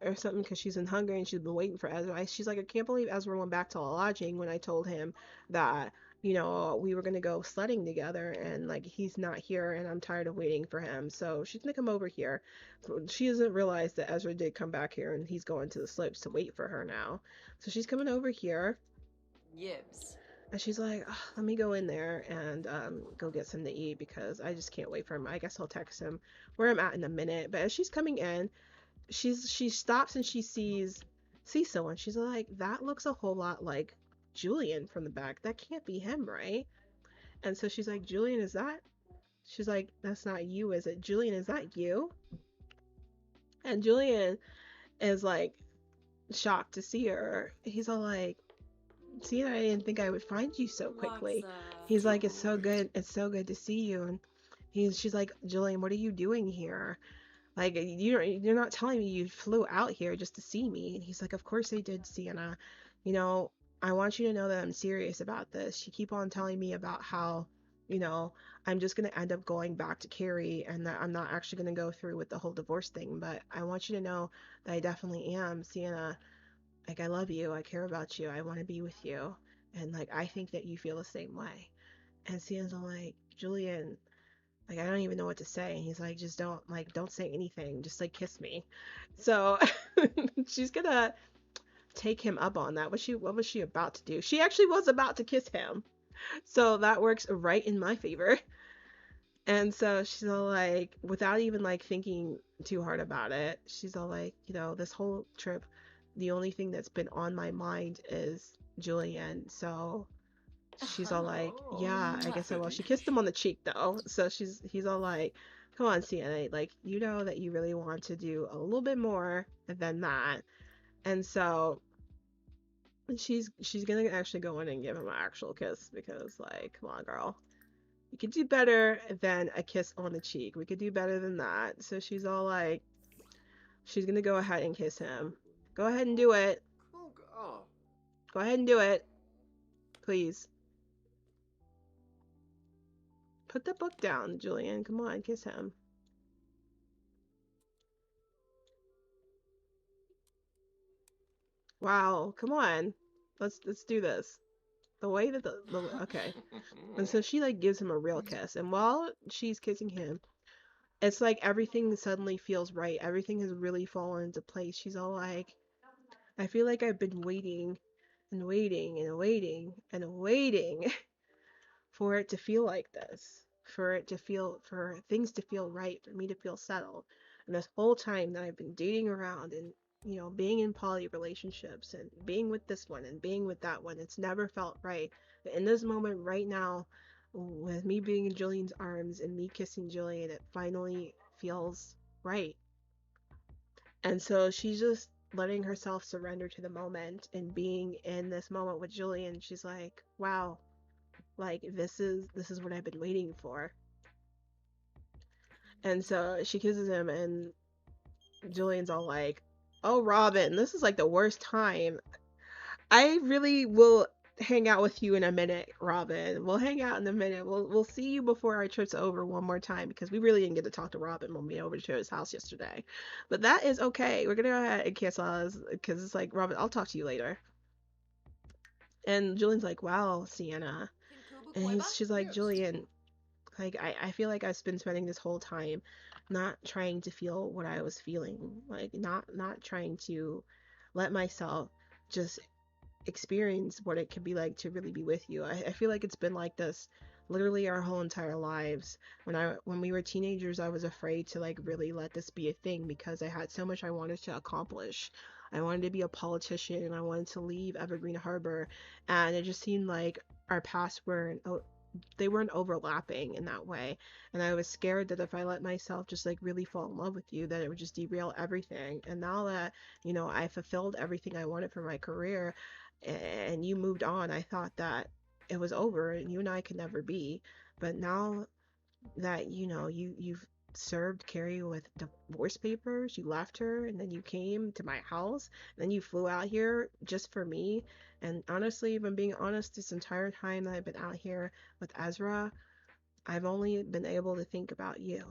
Or something because she's in hunger and she's been waiting for Ezra. She's like, I can't believe Ezra went back to the lodging when I told him that, we were going to go sledding together and like he's not here and I'm tired of waiting for him. So she's going to come over here. She doesn't realize that Ezra did come back here and he's going to the slopes to wait for her now. So she's coming over here. Yibs. And she's like, oh, let me go in there and go get something to eat because I just can't wait for him. I guess I'll text him where I'm at in a minute. But as she's coming in, she stops and she sees someone. She's like, that looks a whole lot like Julien from the back. That can't be him, right? And so she's like, Julien, is that? She's like, that's not you, is it? Julien, is that you? And Julien is like shocked to see her. He's all like, see, I didn't think I would find you so quickly. He's like, it's so good to see you. And she's like, Julian, what are you doing here? Like, you're not telling me you flew out here just to see me. And he's like, of course I did, Sienna. You know, I want you to know that I'm serious about this. You keep on telling me about how, you know, I'm just going to end up going back to Carrie and that I'm not actually going to go through with the whole divorce thing. But I want you to know that I definitely am, Sienna. Like, I love you. I care about you. I want to be with you. And, like, I think that you feel the same way. And Sienna's all like, Julian, like, I don't even know what to say. And he's like, just don't say anything. Just like kiss me. So she's gonna take him up on that. What was she about to do? She actually was about to kiss him. So that works right in my favor. And so she's all like, without even like thinking too hard about it, she's all like, you know, this whole trip, the only thing that's been on my mind is Julian. So she's all like, yeah, I guess I will. She kissed him on the cheek though. So he's all like, come on, Sienna, like, you know that you really want to do a little bit more than that. And so she's gonna actually go in and give him an actual kiss because, like, come on, girl. You could do better than a kiss on the cheek. We could do better than that. So she's all like, she's gonna go ahead and kiss him. Go ahead and do it. Go ahead and do it. Please. Put the book down, Julian. Come on, kiss him. Wow, come on. Let's do this. The way that the okay. And so she like gives him a real kiss. And while she's kissing him, it's like everything suddenly feels right. Everything has really fallen into place. She's all like, I feel like I've been waiting and waiting and waiting and waiting for it to feel like this, for things to feel right, for me to feel settled. And this whole time that I've been dating around and, you know, being in poly relationships and being with this one and being with that one, it's never felt right. But in this moment right now, with me being in Julian's arms and me kissing Julian, it finally feels right. And so she's just letting herself surrender to the moment and being in this moment with Julian. She's like, wow, like this is what I've been waiting for. And so she kisses him and Julian's all like, oh, Robin, this is like the worst time. I really will hang out with you in a minute, Robin. We'll hang out in a minute. We'll see you before our trip's over one more time because we really didn't get to talk to Robin when we went over to his house yesterday. But that is okay. We're gonna go ahead and kiss us because it's like, Robin, I'll talk to you later. And Julian's like, wow, Sienna. And she's like, Julian, like, I feel like I've been spending this whole time not trying to feel what I was feeling. Like, not trying to let myself just experience what it could be like to really be with you. I feel like it's been like this literally our whole entire lives. When we were teenagers, I was afraid to like really let this be a thing because I had so much I wanted to accomplish. I wanted to be a politician and I wanted to leave Evergreen Harbor, and it just seemed like our paths weren't they weren't overlapping in that way. And I was scared that if I let myself just like really fall in love with you, that it would just derail everything. And now that, you know, I fulfilled everything I wanted for my career and you moved on, I thought that it was over and you and I could never be. But now that, you know, you've served Carrie with divorce papers, you left her, and then you came to my house, and then you flew out here just for me. And honestly, if I'm being honest, this entire time that I've been out here with Ezra, I've only been able to think about you.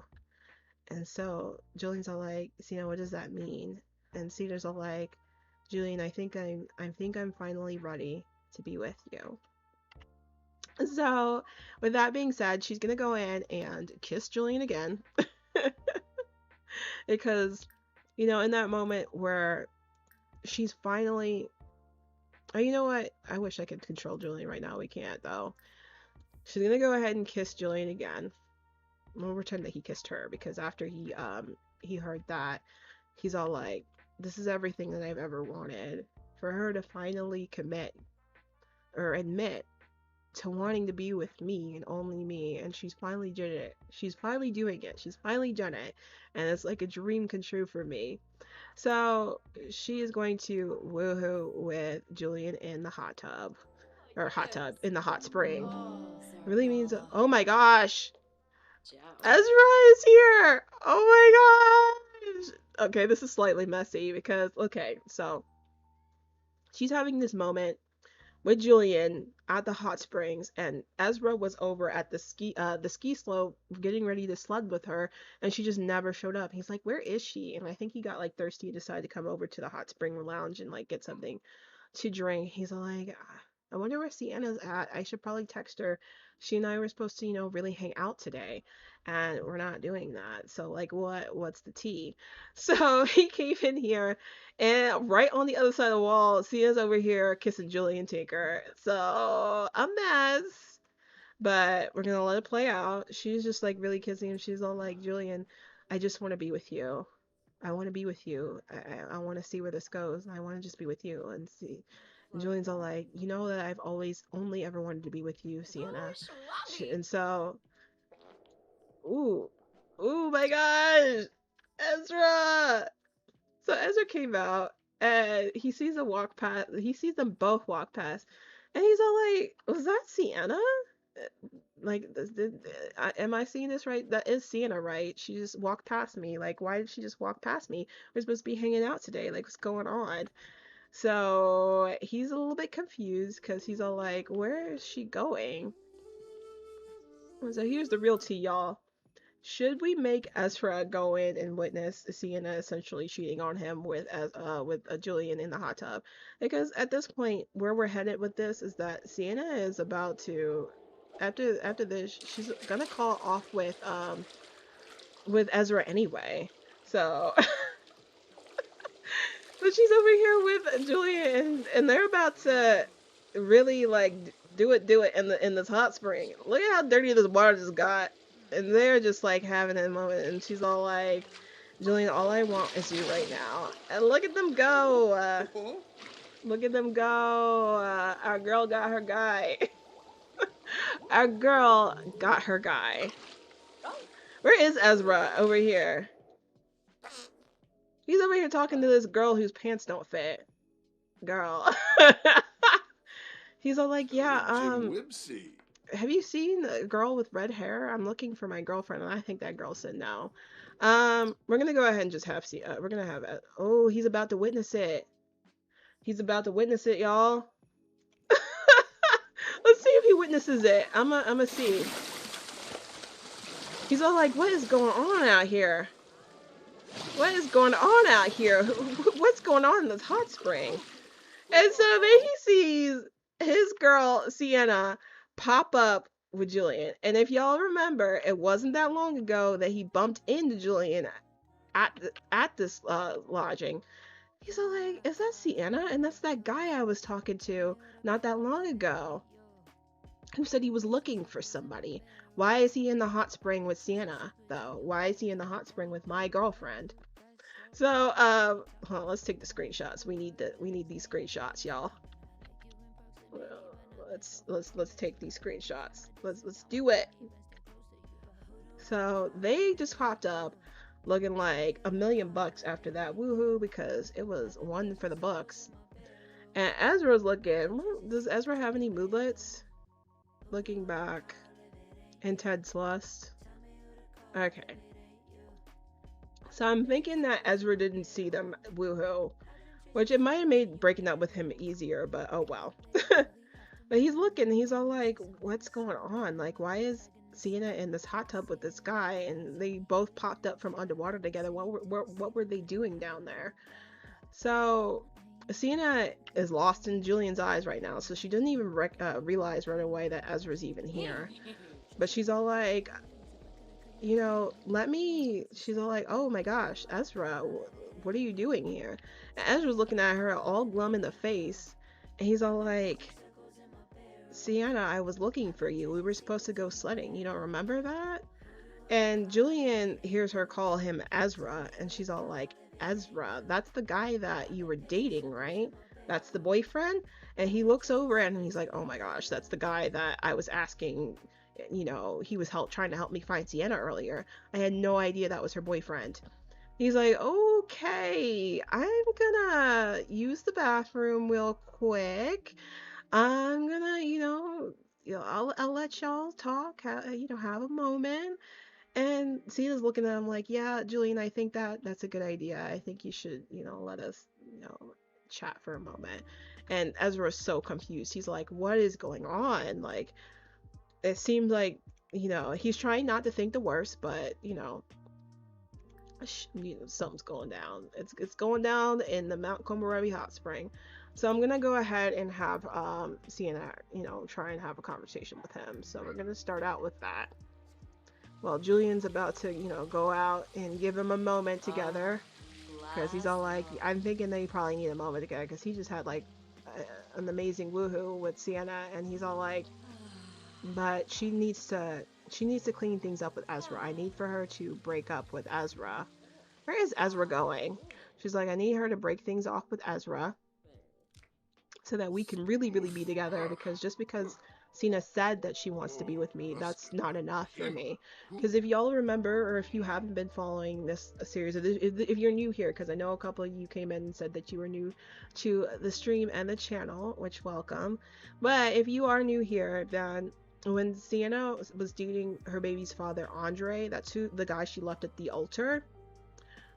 And so Julian's all like, Cena, what does that mean? And Cedar's all like, Julian, I think I'm finally ready to be with you. So, with that being said, she's gonna go in and kiss Julian again. Because, you know, in that moment where she's finally. Oh, you know what? I wish I could control Julian right now. We can't, though. She's gonna go ahead and kiss Julian again. We'll pretend that he kissed her because after he heard that, he's all like, this is everything that I've ever wanted. For her to finally commit or admit to wanting to be with me and only me, and she's finally did it. She's finally doing it. She's finally done it, and it's like a dream come true for me. So she is going to woohoo with Julian in the hot tub, or hot tub in the hot spring. really means, oh my gosh, Ciao. Ezra is here. Oh my gosh. Okay, this is slightly messy because, okay, so she's having this moment with Julien at the hot springs, and Ezra was over at the ski slope getting ready to sled with her, and she just never showed up. He's like, where is she? And I think he got like thirsty and decided to come over to the hot spring lounge and like get something to drink. He's like, I wonder where Sienna's at. I should probably text her. She and I were supposed to, really hang out today, and we're not doing that. So like, what's the tea? So he came in here, and right on the other side of the wall, Sienna's over here kissing Julien Tinker. So a mess. But we're gonna let it play out. She's just like really kissing him. She's all like, Julien, I just want to be with you. I want to be with you. I want to see where this goes. I want to just be with you and see. And Julian's all like, you know that I've always only ever wanted to be with you, Sienna. And so, ooh, ooh my gosh, Ezra. So Ezra came out and he sees them walk past. He sees them both walk past, and he's all like, was that Sienna? Like, am I seeing this right? That is Sienna, right? She just walked past me. Like, why did she just walk past me? We're supposed to be hanging out today. Like, what's going on? So he's a little bit confused because he's all like, where is she going? So here's the real tea, y'all. Should we make Ezra go in and witness Sienna essentially cheating on him with Julien in the hot tub? Because at this point, where we're headed with this is that Sienna is about to, after this, she's gonna call off with Ezra anyway. So but she's over here with Julien, and they're about to really like do it in this hot spring. Look at how dirty this water just got. And they're just like having a moment, and she's all like, Julien, all I want is you right now. And look at them go. Look at them go. Our girl got her guy. Our girl got her guy. Where is Ezra? Over here. He's over here talking to this girl whose pants don't fit. Girl. He's all like, yeah, have you seen a girl with red hair? I'm looking for my girlfriend, and I think that girl said no. We're gonna go ahead and just have we're gonna have oh, he's about to witness it. He's about to witness it, y'all. Let's see if he witnesses it. I'm gonna see. He's all like, what is going on out here? What is going on out here? What's going on in this hot spring? And so then he sees his girl, Sienna, pop up with Julien. And if y'all remember, it wasn't that long ago that he bumped into Julien at this lodging. He's all like, is that Sienna? And that's that guy I was talking to not that long ago who said he was looking for somebody. Why is he in the hot spring with Sienna, though? Why is he in the hot spring with my girlfriend? So, hold on, let's take the screenshots. We need these screenshots, y'all. Let's take these screenshots. Let's do it. So they just popped up looking like $1 million after that. Woohoo, because it was one for the bucks. And Ezra's looking, does Ezra have any moodlets? Looking back in Ted's Lust. Okay. So I'm thinking that Ezra didn't see them, woohoo. Which it might have made breaking up with him easier, but oh well. But he's looking, he's all like, what's going on? Like, why is Sienna in this hot tub with this guy? And they both popped up from underwater together. What were they doing down there? So Sienna is lost in Julien's eyes right now, so she doesn't even realize right away that Ezra's even here. But she's all like, she's all like, oh my gosh, Ezra, what are you doing here? And Ezra's looking at her all glum in the face, and he's all like, Sienna, I was looking for you. We were supposed to go sledding. You don't remember that? And Julien hears her call him Ezra, and she's all like, Ezra, that's the guy that you were dating, right? That's the boyfriend? And he looks over and he's like, oh my gosh, that's the guy that I was asking, he was trying to help me find Sienna earlier. I had no idea that was her boyfriend. He's like, okay, I'm gonna use the bathroom real quick. I'm gonna, I'll let y'all talk, have a moment. And Sienna's looking at him like, yeah, Julian, I think that's a good idea. I think you should, let us, chat for a moment. And Ezra's so confused. He's like, what is going on? Like, it seems like, he's trying not to think the worst, but, something's going down. It's going down in the Mount Komorebi hot spring. So I'm gonna go ahead and have Sienna, try and have a conversation with him. So we're gonna start out with that. Well, Julian's about to, go out and give him a moment together. Because he's all like, I'm thinking they probably need a moment together. Because he just had like an amazing woohoo with Sienna. And he's all like, but she needs to clean things up with Ezra. I need for her to break up with Ezra. Where is Ezra going? She's like, I need her to break things off with Ezra. So that we can really, really be together. Because just because Sienna said that she wants to be with me, that's not enough for me. Because if y'all remember, or if you haven't been following this series, if you're new here, because I know a couple of you came in and said that you were new to the stream and the channel, which welcome. But if you are new here, then when Sienna was dating her baby's father, Andre, that's the guy she left at the altar,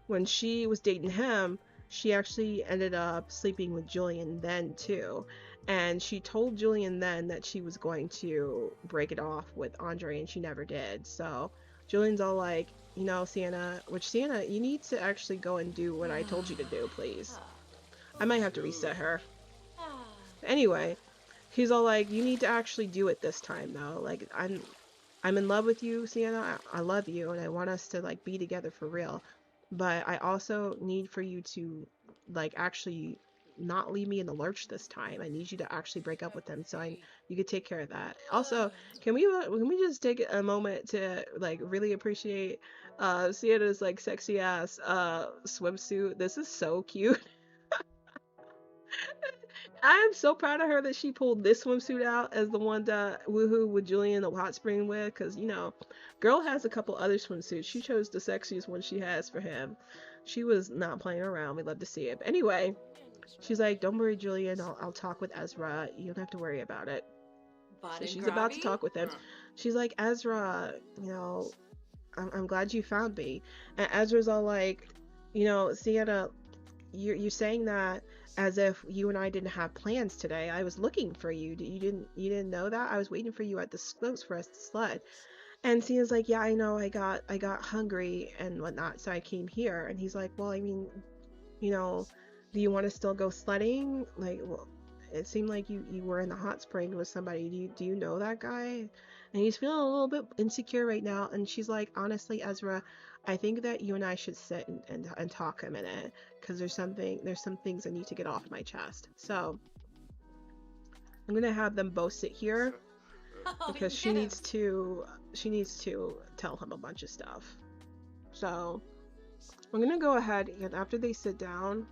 when she was dating him, she actually ended up sleeping with Julien then too. And she told Julien then that she was going to break it off with Andre, and she never did. So Julian's all like, Sienna, you need to actually go and do what I told you to do, please. I might have to reset her. Anyway, he's all like, you need to actually do it this time, though. Like, I'm in love with you, Sienna. I love you, and I want us to, like, be together for real. But I also need for you to, like, actually not leave me in the lurch this time. I need you to actually break up with him, so you could take care of that. Also, can we just take a moment to, like, really appreciate Sienna's, like, sexy ass swimsuit? This is so cute. I am so proud of her that she pulled this swimsuit out as the one to woohoo with Julien in the hot spring with, because, girl has a couple other swimsuits. She chose the sexiest one she has for him. She was not playing around. We love to see it. But anyway, she's like, don't worry, Julien. I'll talk with Ezra. You don't have to worry about it. So she's about to talk with him. She's like, Ezra, I'm glad you found me. And Ezra's all like, Sienna, you're saying that as if you and I didn't have plans today. I was looking for you. You didn't know that? I was waiting for you at the slopes for us to sled. And Sienna's like, yeah, I know. I got hungry and whatnot, so I came here. And he's like, well, I mean, do you want to still go sledding? Like, well, it seemed like you were in the hot spring with somebody. Do you know that guy? And he's feeling a little bit insecure right now. And she's like, honestly, Ezra, I think that you and I should sit and talk a minute, because there's some things I need to get off my chest. So I'm gonna have them both sit here because she needs to tell him a bunch of stuff. So I'm gonna go ahead, and after they sit down,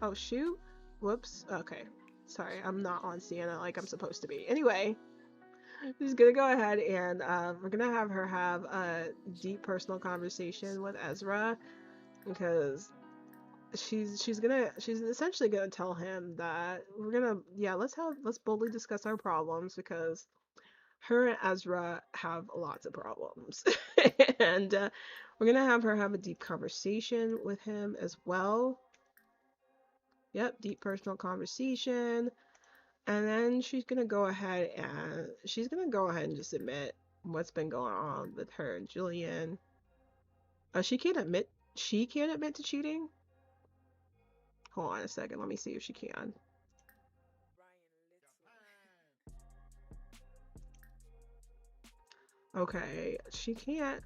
oh shoot, whoops, okay, sorry, I'm not on Sienna like I'm supposed to be. Anyway, just gonna go ahead and we're gonna have her have a deep personal conversation with Ezra, because she's essentially gonna tell him that let's boldly discuss our problems, because her and Ezra have lots of problems. And we're gonna have her have a deep conversation with him as well. Yep, deep personal conversation. And then she's gonna go ahead and just admit what's been going on with her and Julien. She can't admit to cheating? Hold on a second, let me see if she can. Okay, she can't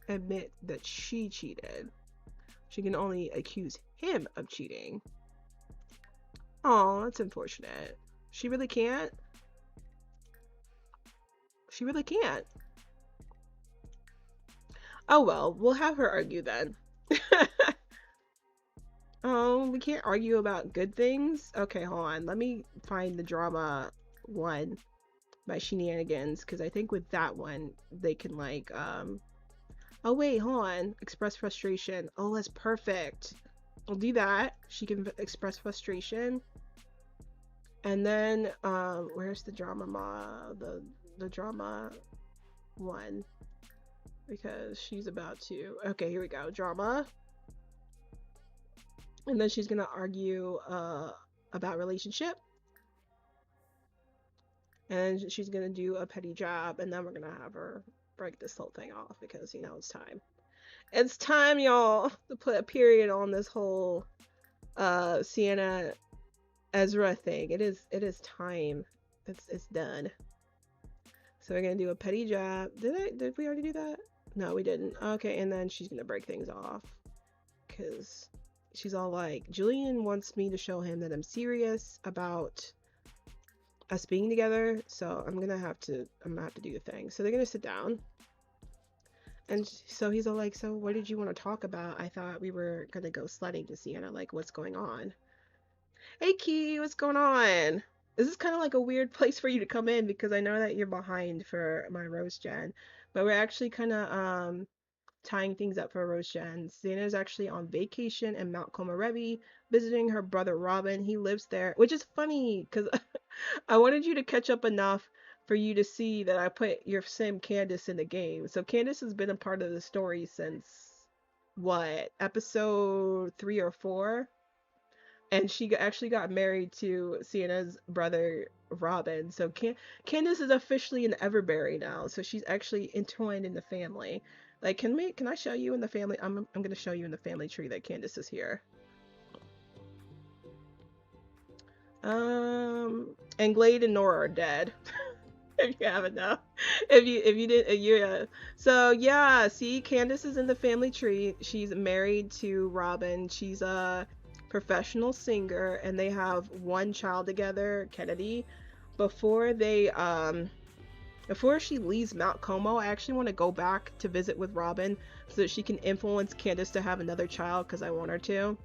admit that she cheated. She can only accuse him of cheating. Oh, that's unfortunate. She really can't? She really can't. Oh well, we'll have her argue then. Oh, we can't argue about good things? Okay, hold on. Let me find the drama one by Shenanigans, because I think with that one, they can like, oh wait, hold on. Express frustration. Oh, that's perfect. I'll do that. She can express frustration. And then, where's the drama the drama one because she's about to. Okay, here we go. Drama. And then she's gonna argue about relationship. And she's gonna do a petty job, and then we're gonna have her break this whole thing off because you know it's time. It's time, y'all, to put a period on this whole Sienna Ezra thing. It is time. It's done. So we're gonna do a petty job. Did we already do that? No, we didn't. Okay, and then she's gonna break things off because she's all like, Julien wants me to show him that I'm serious about us being together, so I'm gonna have to do the thing. So they're gonna sit down, and so he's all like, so what did you want to talk about? I thought we were gonna go sledding to Sienna. Like, what's going on? Hey Key, what's going on? This is kind of like a weird place for you to come in because I know that you're behind for my roast gen, but we're actually kind of tying things up for roast gen. Sienna's actually on vacation in Mount Komorebi visiting her brother Robin. He lives there, which is funny because I wanted you to catch up enough for you to see that I put your sim Candace in the game. So Candace has been a part of the story since what, episode 3 or 4? And she actually got married to Sienna's brother Robin. So Candace is officially an Everberry now. So she's actually entwined in the family. Like, can I show you in the family? I'm gonna show you in the family tree that Candace is here. And Glade and Nora are dead. If you haven't know. If you did, yeah. So yeah, see, Candace is in the family tree. She's married to Robin. She's a professional singer, and they have one child together, Kennedy. Before she leaves Mount Como, I actually want to go back to visit with Robin so that she can influence Candace to have another child because I want her to.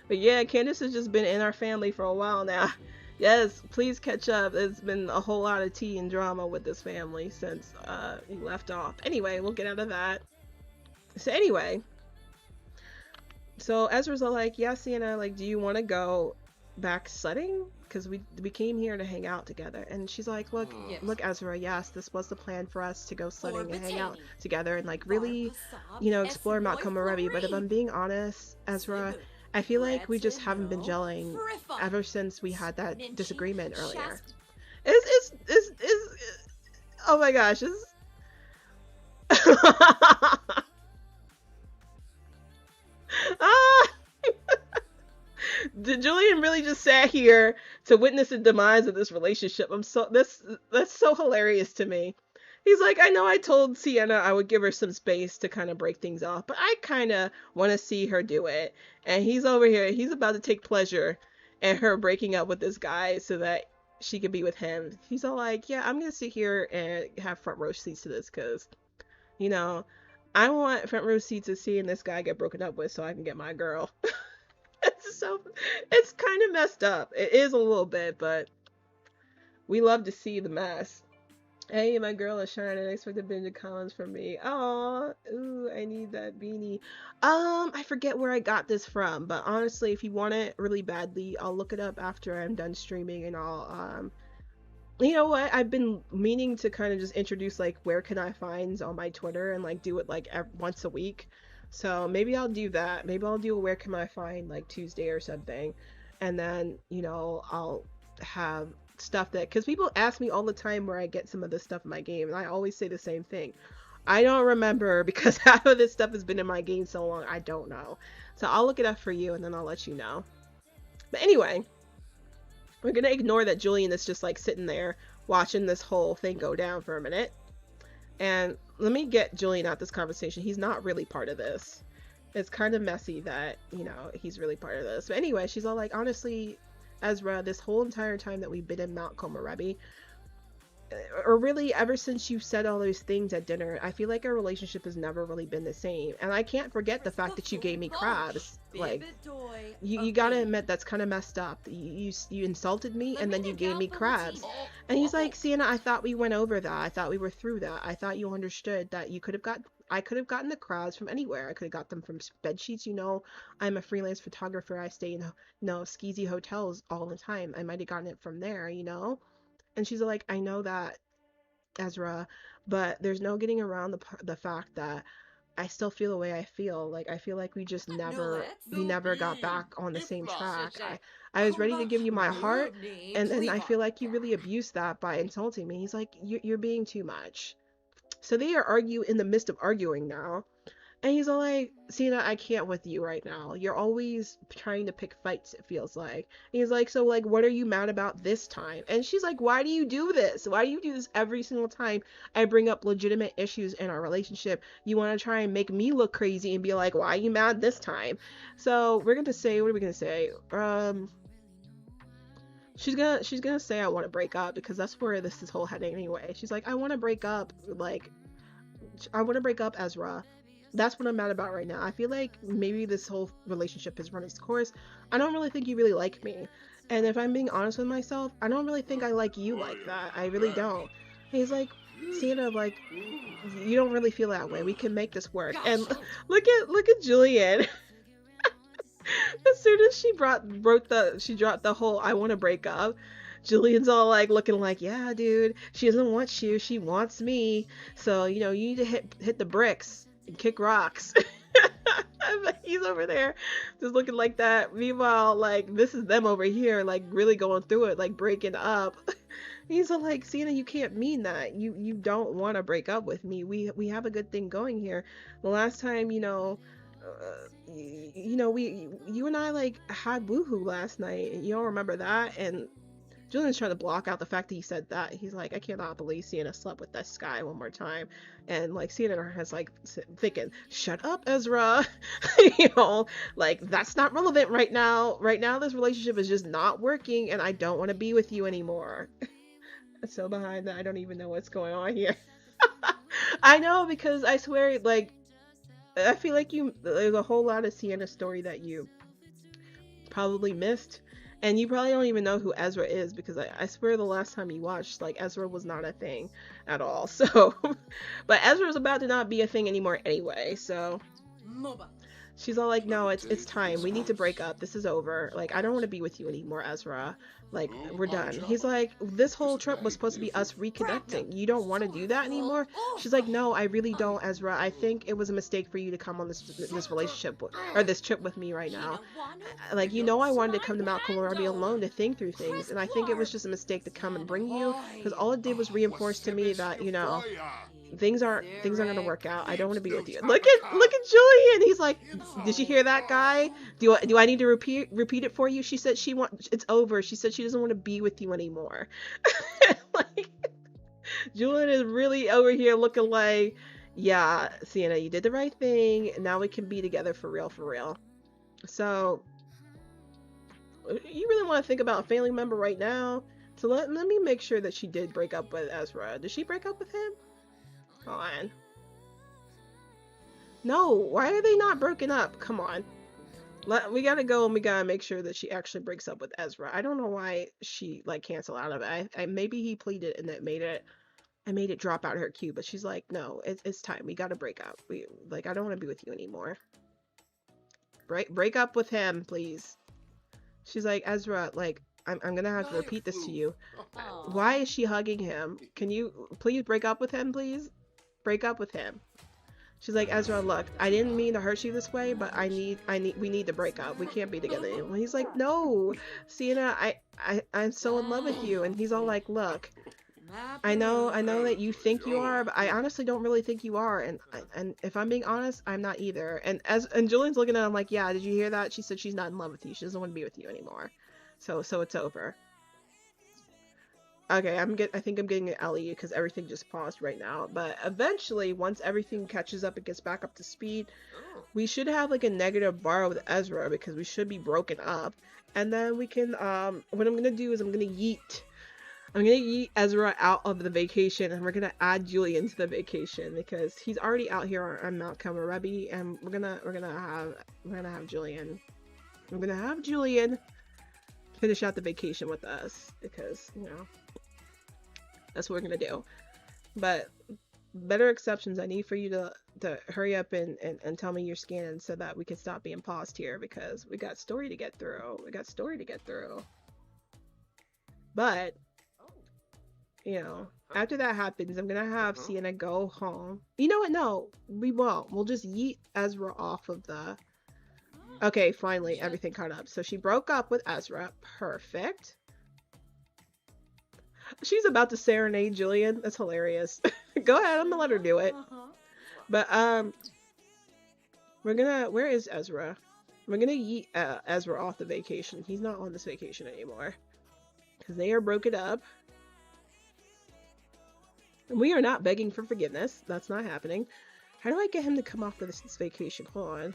But yeah, Candace has just been in our family for a while now. Yes, please catch up. There's been a whole lot of tea and drama with this family since we left off. Anyway, we'll get out of that. So anyway, so Ezra's all like, yeah, Sienna, like, do you want to go back sledding? Because we came here to hang out together. And she's like, look, look, Ezra, yes, this was the plan for us to go sledding and hang out together and like really, you know, explore Mount Komorebi. But if I'm being honest, Ezra, I feel like we just haven't been gelling ever since we had that disagreement earlier. It's oh my gosh, Julien really just sat here to witness the demise of this relationship. That's so hilarious to me. He's like, I know I told Sienna I would give her some space to kind of break things off, but I kind of want to see her do it. And he's over here, he's about to take pleasure in her breaking up with this guy so that she could be with him. He's all like, yeah, I'm going to sit here and have front row seats to this because, you know, I want front row seats to seeing this guy get broken up with so I can get my girl. It's kind of messed up. It is a little bit, but we love to see the mess. Hey, my girl is shining. I expected binge comments from me. Oh, ooh, I need that beanie. I forget where I got this from, but honestly, if you want it really badly, I'll look it up after I'm done streaming, and I'll you know what? I've been meaning to kind of just introduce like where can I find on my Twitter and like do it like once a week. So maybe I'll do that. Maybe I'll do a where can I find like Tuesday or something, and then you know I'll have stuff that, because people ask me all the time where I get some of this stuff in my game, and I always say the same thing. I don't remember because half of this stuff has been in my game so long, I don't know. So I'll look it up for you and then I'll let you know. But anyway, we're gonna ignore that Julien is just like sitting there watching this whole thing go down for a minute. And let me get Julien out this conversation. He's not really part of this. It's kind of messy that, you know, he's really part of this. But anyway, she's all like, honestly, Ezra, this whole entire time that we've been in Mount Komorebi, or really ever since you said all those things at dinner, I feel like our relationship has never really been the same. And I can't forget the fact that you gave me crabs. Like, you gotta admit that's kind of messed up. You insulted me and then you gave me crabs. And he's like, Sienna, I thought we went over that. I thought we were through that. I thought you understood that you could have I could have gotten the crabs from anywhere. I could have got them from bed sheets. You know, I'm a freelance photographer. I stay in, you know, skeezy hotels all the time. I might have gotten it from there, you know? And she's like, I know that Ezra, but there's no getting around the fact that I still feel the way I feel. Like I feel like we never got back on the same track. I was ready to give you my heart, and then I feel like you really abused that by insulting me. He's like, you're being too much. So they are in the midst of arguing now. And he's all like, Sienna, I can't with you right now. You're always trying to pick fights, it feels like. And he's like, so, like, what are you mad about this time? And she's like, why do you do this? Why do you do this every single time I bring up legitimate issues in our relationship? You want to try and make me look crazy and be like, why are you mad this time? So, we're going to say, what are we going to say? She's gonna say I want to break up because that's where this is whole heading anyway. She's like, I want to break up, like, I want to break up, Ezra. That's what I'm mad about right now. I feel like maybe this whole relationship has run its course. I don't really think you really like me. And if I'm being honest with myself, I don't really think I like you like that. I really don't. And he's like, Sienna, like, you don't really feel that way. We can make this work. And look at Julien. As soon as she dropped the whole I want to break up, Julian's all like looking like, yeah, dude, she doesn't want you, she wants me. So, you need to hit the bricks and kick rocks. He's over there just looking like that. Meanwhile, like, this is them over here, like, really going through it, like, breaking up. He's all like, Sienna, you can't mean that. You don't want to break up with me. We have a good thing going here. The last time, you and I, like, had woohoo last night. You don't remember that? And Julian's trying to block out the fact that he said that. He's like, I cannot believe Sienna slept with this guy one more time. And, like, Sienna has, like, thinking, shut up, Ezra. Like, that's not relevant right now. Right now, this relationship is just not working, and I don't want to be with you anymore. So behind that, I don't even know what's going on here. I know, because I swear, like, I feel like there's a whole lot of Sienna's story that you probably missed. And you probably don't even know who Ezra is, because I swear the last time you watched, like, Ezra was not a thing at all. So, but Ezra's about to not be a thing anymore anyway, so she's all like, no, it's time. We need to break up. This is over. Like, I don't want to be with you anymore, Ezra. Like, we're done. He's like, this whole trip was supposed to be us reconnecting. You don't want to do that anymore? She's like, no, I really don't, Ezra. I think it was a mistake for you to come on this relationship, or this trip with me right now. Like, I wanted to come to Mount Komorebi alone to think through things, and I think it was just a mistake to come and bring you, because all it did was reinforce to me that, things aren't gonna work out. I don't want to be with you. Look at Julien. He's like, did you hear that, guy? Do I need to repeat it for you? She said it's over. She said she doesn't want to be with you anymore. Like, Julien is really over here looking like, yeah, Sienna, you did the right thing. Now we can be together for real. So, you really want to think about a family member right now? So let me make sure that she did break up with Ezra. Did she break up with him? Hold on. No, why are they not broken up? Come on. We gotta go and we gotta make sure that she actually breaks up with Ezra. I don't know why she, like, canceled out of it. Maybe he pleaded and it made it drop out of her queue, but she's like, no, it's time. We gotta break up. I don't want to be with you anymore. Break up with him, please. She's like, Ezra, like, I'm gonna have to repeat this to you. Why is she hugging him? Can you please break up with him, please? Break up with him. She's like, Ezra, look, I didn't mean to hurt you this way, but we need to break up. We can't be together anymore. He's like, no, Sienna, I'm so in love with you. And he's all like, look, I know that you think you are, but I honestly don't really think you are. And if I'm being honest, I'm not either. And Julian's looking at him like, yeah, did you hear that? She said she's not in love with you. She doesn't want to be with you anymore. So it's over. Okay, I think I'm getting an Ellie because everything just paused right now. But eventually, once everything catches up and gets back up to speed, we should have, like, a negative bar with Ezra because we should be broken up. And then we can, what I'm gonna do is I'm gonna yeet Ezra out of the vacation, and we're gonna add Julien to the vacation because he's already out here on Mount Komorebi, and we're gonna have Julien. We're gonna have Julien finish out the vacation with us because, that's what we're gonna do. But better exceptions, I need for you to hurry up and tell me you're scanning so that we can stop being paused here because we got story to get through. But you know, after that happens, I'm gonna have Sienna go home. You know what? No, we won't. We'll just yeet Ezra off of the... Okay, finally, everything caught up. So she broke up with Ezra. Perfect. She's about to serenade Julien. That's hilarious. Go ahead, I'm gonna let her do it. But, we're gonna... Where is Ezra? We're gonna yeet Ezra off the vacation. He's not on this vacation anymore. Because they are broken up. We are not begging for forgiveness. That's not happening. How do I get him to come off of this vacation? Hold on.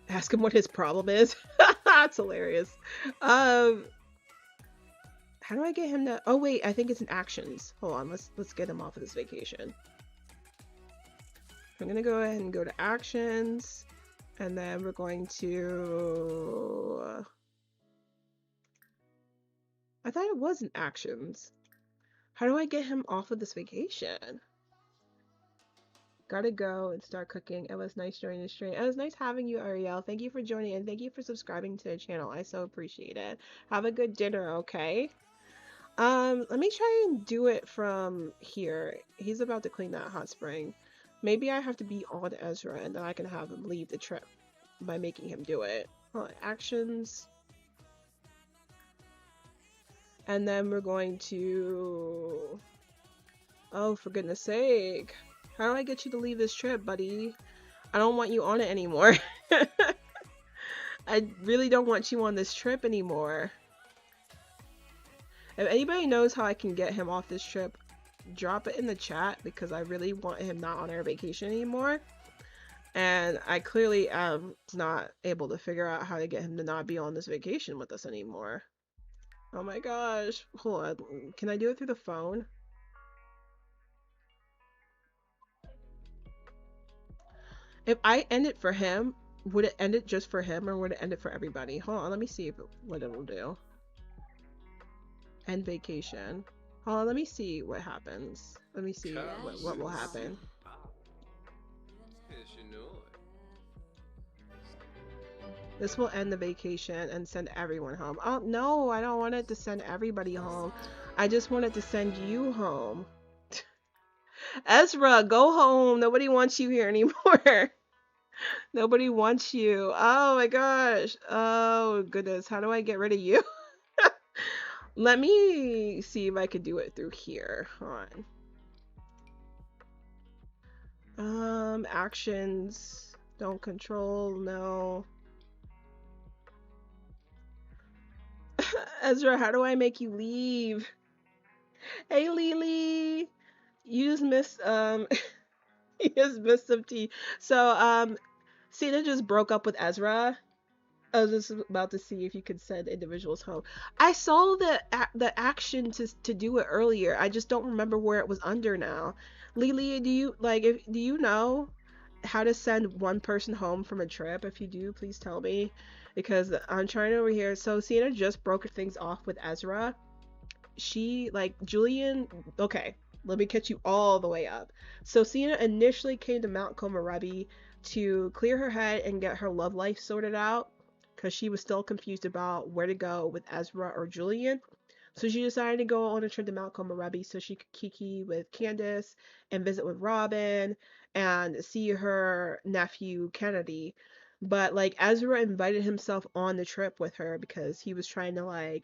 Ask him what his problem is. That's hilarious. How do I get him to... Oh wait, I think it's in actions. Hold on, let's get him off of this vacation. I'm gonna go ahead and go to actions, and then we're going to... I thought it was in actions. How do I get him off of this vacation? Gotta go and start cooking. It was nice joining the stream. It was nice having you, Ariel. Thank you for joining and thank you for subscribing to the channel. I so appreciate it. Have a good dinner, okay? Let me try and do it from here. He's about to clean that hot spring. Maybe I have to be on Ezra and then I can have him leave the trip by making him do it. Actions. And then we're going to... Oh, for goodness sake. How do I get you to leave this trip, buddy? I don't want you on it anymore. I really don't want you on this trip anymore. If anybody knows how I can get him off this trip, drop it in the chat because I really want him not on our vacation anymore. And I clearly am not able to figure out how to get him to not be on this vacation with us anymore. Oh my gosh. Hold on. Can I do it through the phone? If I end it for him, would it end it just for him or would it end it for everybody? Hold on, let me see what it will do. End vacation. Hold on, let me see what happens. Let me see what will happen. This will end the vacation and send everyone home. Oh, no, I don't want it to send everybody home. I just want it to send you home. Ezra, go home. Nobody wants you here anymore. Nobody wants you. Oh my gosh. Oh goodness. How do I get rid of you? Let me see if I can do it through here. Hold on. Actions. Don't control. No. Ezra, how do I make you leave? Hey, Lily. You just missed, you just missed some tea. So, Sienna just broke up with Ezra. I was just about to see if you could send individuals home. I saw the action to do it earlier. I just don't remember where it was under now. Lily, do you know how to send one person home from a trip? If you do, please tell me. Because I'm trying over here. So Sienna just broke things off with Ezra. She, Julien, okay, let me catch you all the way up. So Sienna initially came to Mount Komorebi to clear her head and get her love life sorted out because she was still confused about where to go with Ezra or Julien. So she decided to go on a trip to Mount Komorebi so she could kiki with Candace and visit with Robin and see her nephew Kennedy. But Ezra invited himself on the trip with her because he was trying to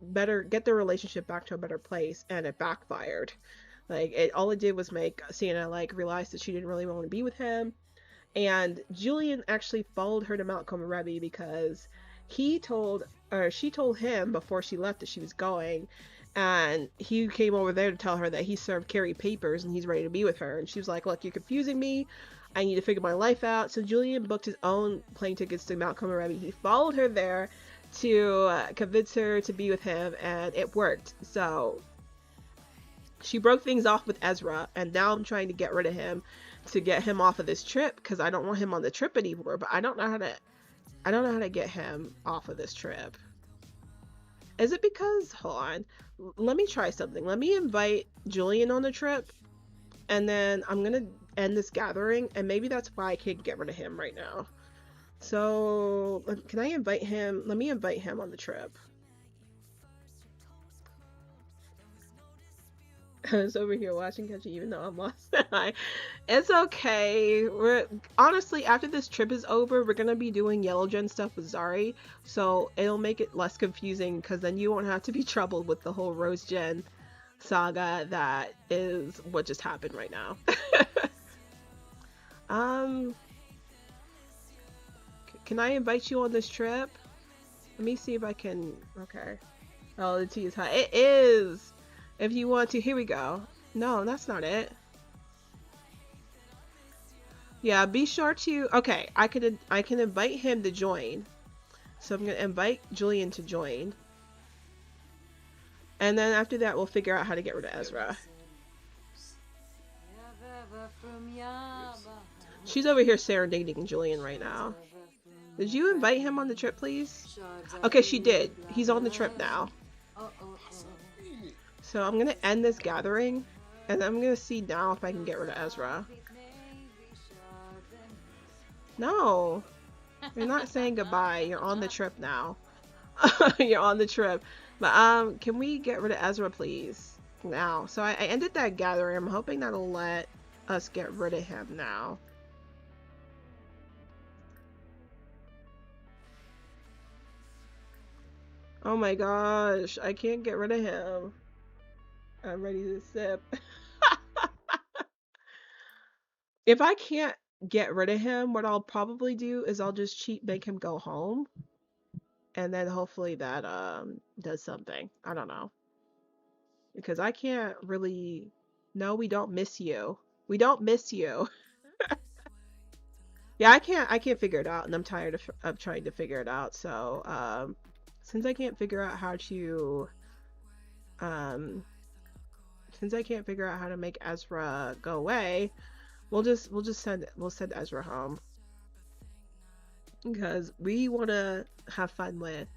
better get their relationship back to a better place, and it backfired. All it did was make Sienna realize that she didn't really want to be with him. And Julien actually followed her to Mount Komorebi because she told him before she left that she was going, and he came over there to tell her that he served Carrie papers and he's ready to be with her. And she was like, look, you're confusing me. I need to figure my life out. So Julien booked his own plane tickets to Mount Komorebi. He followed her there to convince her to be with him, and it worked. So she broke things off with Ezra, and now I'm trying to get rid of him to get him off of this trip because I don't want him on the trip anymore. But I don't know how to get him off of this trip. Is it because, hold on, let me try something. Let me invite Julien on the trip, and then I'm gonna end this gathering, and maybe that's why I can't get rid of him right now. So, can I invite him? Let me invite him on the trip. I was over here watching Catchy even though I'm lost. It's okay. We're honestly, after this trip is over, we're gonna be doing Yellow Gen stuff with Zari, so it'll make it less confusing because then you won't have to be troubled with the whole Rose Gen saga that is what just happened right now. Can I invite you on this trip? Let me see if I can. Okay. Oh, the tea is hot. It is. If you want to, here we go. No, that's not it. Yeah, be sure to. Okay, I can invite him to join. So I'm gonna invite Julien to join. And then after that, we'll figure out how to get rid of Ezra. She's over here serenading Julien right now. Did you invite him on the trip, please? Okay, she did. He's on the trip now. So I'm gonna end this gathering, and I'm gonna see now if I can get rid of Ezra. No, you're not saying goodbye. You're on the trip now. You're on the trip. But can we get rid of Ezra, please? Now. So I ended that gathering. I'm hoping that'll let us get rid of him now. Oh my gosh, I can't get rid of him. I'm ready to sip. If I can't get rid of him, what I'll probably do is I'll just make him go home. And then hopefully that does something. I don't know. Because I can't really. No, we don't miss you. We don't miss you. Yeah, I can't figure it out, and I'm tired of trying to figure it out. So since I can't figure out how to make Ezra go away, we'll send Ezra home. Because we want to have fun with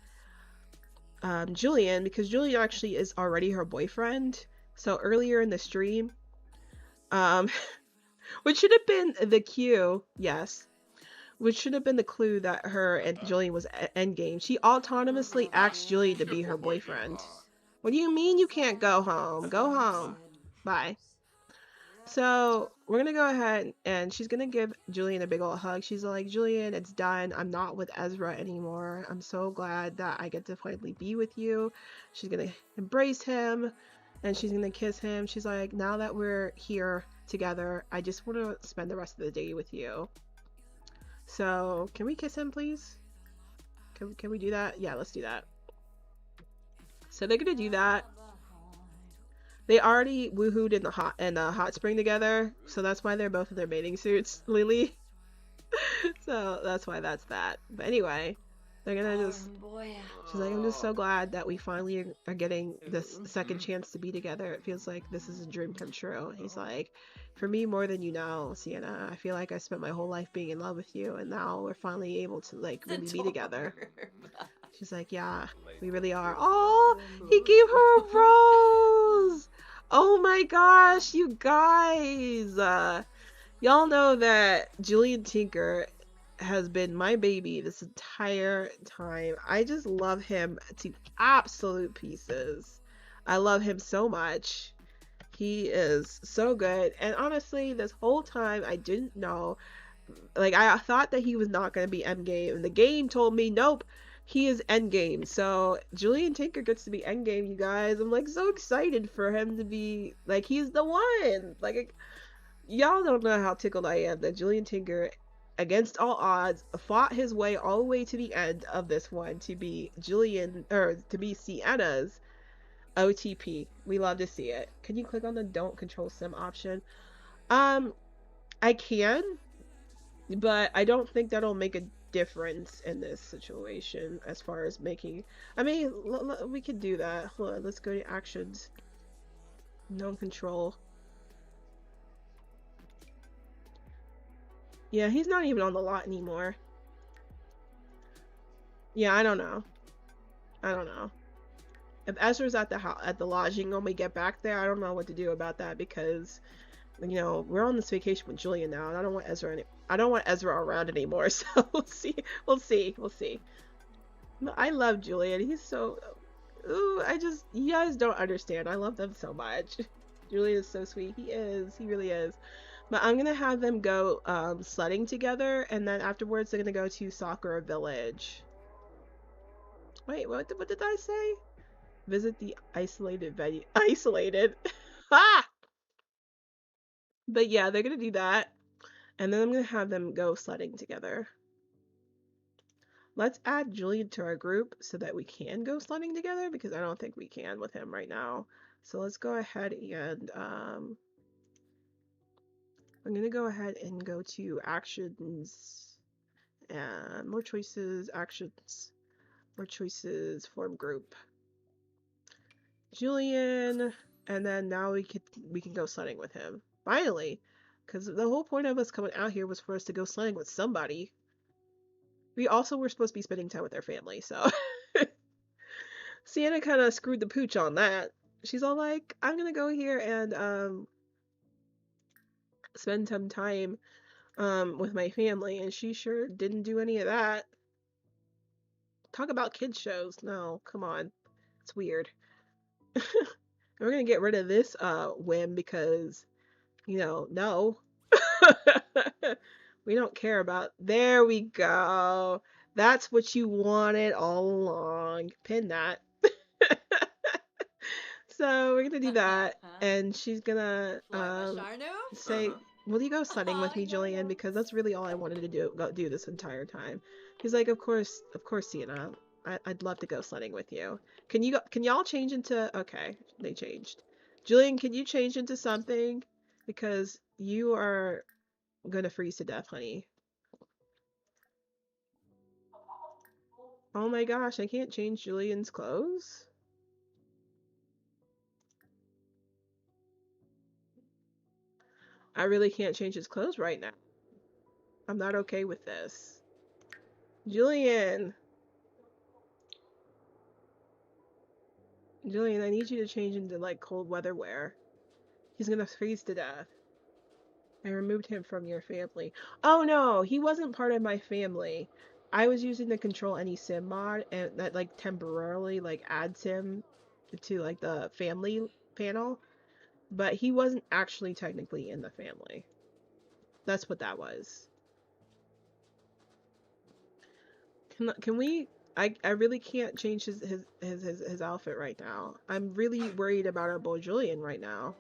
Julien, because Julien actually is already her boyfriend. So earlier in the stream, which should have been the cue, yes, which should have been the clue that her and Julien was endgame. She autonomously asked Julien to be her boyfriend. What do you mean you can't go home? Go home. Bye. So we're gonna go ahead and she's gonna give Julien a big old hug. She's like, Julien, it's done. I'm not with Ezra anymore. I'm so glad that I get to finally be with you. She's gonna embrace him and she's gonna kiss him. She's like, now that we're here together, I just want to spend the rest of the day with you. So can we kiss him, please? Can we do that? Yeah, let's do that. So they're gonna do that. They already woohooed in the hot spring together, so that's why they're both in their bathing suits, Lily. So that's why that's that. But anyway, they're gonna just. She's like, I'm just so glad that we finally are getting this second chance to be together. It feels like this is a dream come true. He's like, for me, more than you know, Sienna. I feel like I spent my whole life being in love with you, and now we're finally able to like really be together. She's like, yeah, we really are. Oh, he gave her a rose. Oh my gosh, you guys. Y'all know that Julien Tinker has been my baby this entire time. I just love him to absolute pieces. I love him so much. He is so good. And honestly, this whole time I didn't know. Like, I thought that he was not going to be endgame. And the game told me, nope. He is endgame. So Julien Tinker gets to be endgame, you guys. I'm like so excited for him to be like, he's the one. Like, y'all don't know how tickled I am that Julien Tinker, against all odds, fought his way all the way to the end of this one to be Sienna's OTP. We love to see it. Can you click on the don't control sim option? I can, but I don't think that'll make a difference in this situation as far as making. I mean, we could do that. Hold on, let's go to actions. No control. Yeah, he's not even on the lot anymore. Yeah, I don't know. If Ezra's at the lodging when we get back there, I don't know what to do about that because, you know, we're on this vacation with Julien now, and I don't want Ezra around anymore. So we'll see. But I love Julien. He's so. Ooh, you guys don't understand. I love them so much. Julian is so sweet. He is. He really is. But I'm gonna have them go sledding together, and then afterwards they're gonna go to soccer village. Wait, what did I say? Visit the isolated venue. Isolated. Ah! But yeah, they're gonna do that, and then I'm gonna have them go sledding together. Let's add Julien to our group so that we can go sledding together, because I don't think we can with him right now. So let's go ahead and I'm gonna go ahead and go to actions and more choices, actions, more choices, form group. Julien, and then now we can go sledding with him. Finally. Because the whole point of us coming out here was for us to go sledding with somebody. We also were supposed to be spending time with our family, so Sienna kind of screwed the pooch on that. She's all like, I'm gonna go here and spend some time with my family, and she sure didn't do any of that. Talk about kids shows. No, come on. It's weird. We're gonna get rid of this whim because, you know, no. We don't care about. There we go. That's what you wanted all along. Pin that. So we're gonna do that, and she's gonna say, "Will you go sledding with me, Julien?" Because that's really all I wanted to do this entire time. He's like, "Of course, Sienna. I'd love to go sledding with you. Can you go? Can y'all change into? Okay, they changed. Julien, can you change into something? Because you are gonna freeze to death, honey. Oh my gosh, I can't change Julien's clothes. I really can't change his clothes right now. I'm not okay with this. Julien, I need you to change into like cold weather wear. He's gonna freeze to death. I removed him from your family. Oh no, he wasn't part of my family. I was using the control any sim mod, and that like temporarily like adds him to like the family panel, but he wasn't actually technically in the family. That's what that was. Can we? I really can't change his outfit right now. I'm really worried about our boy Julien right now.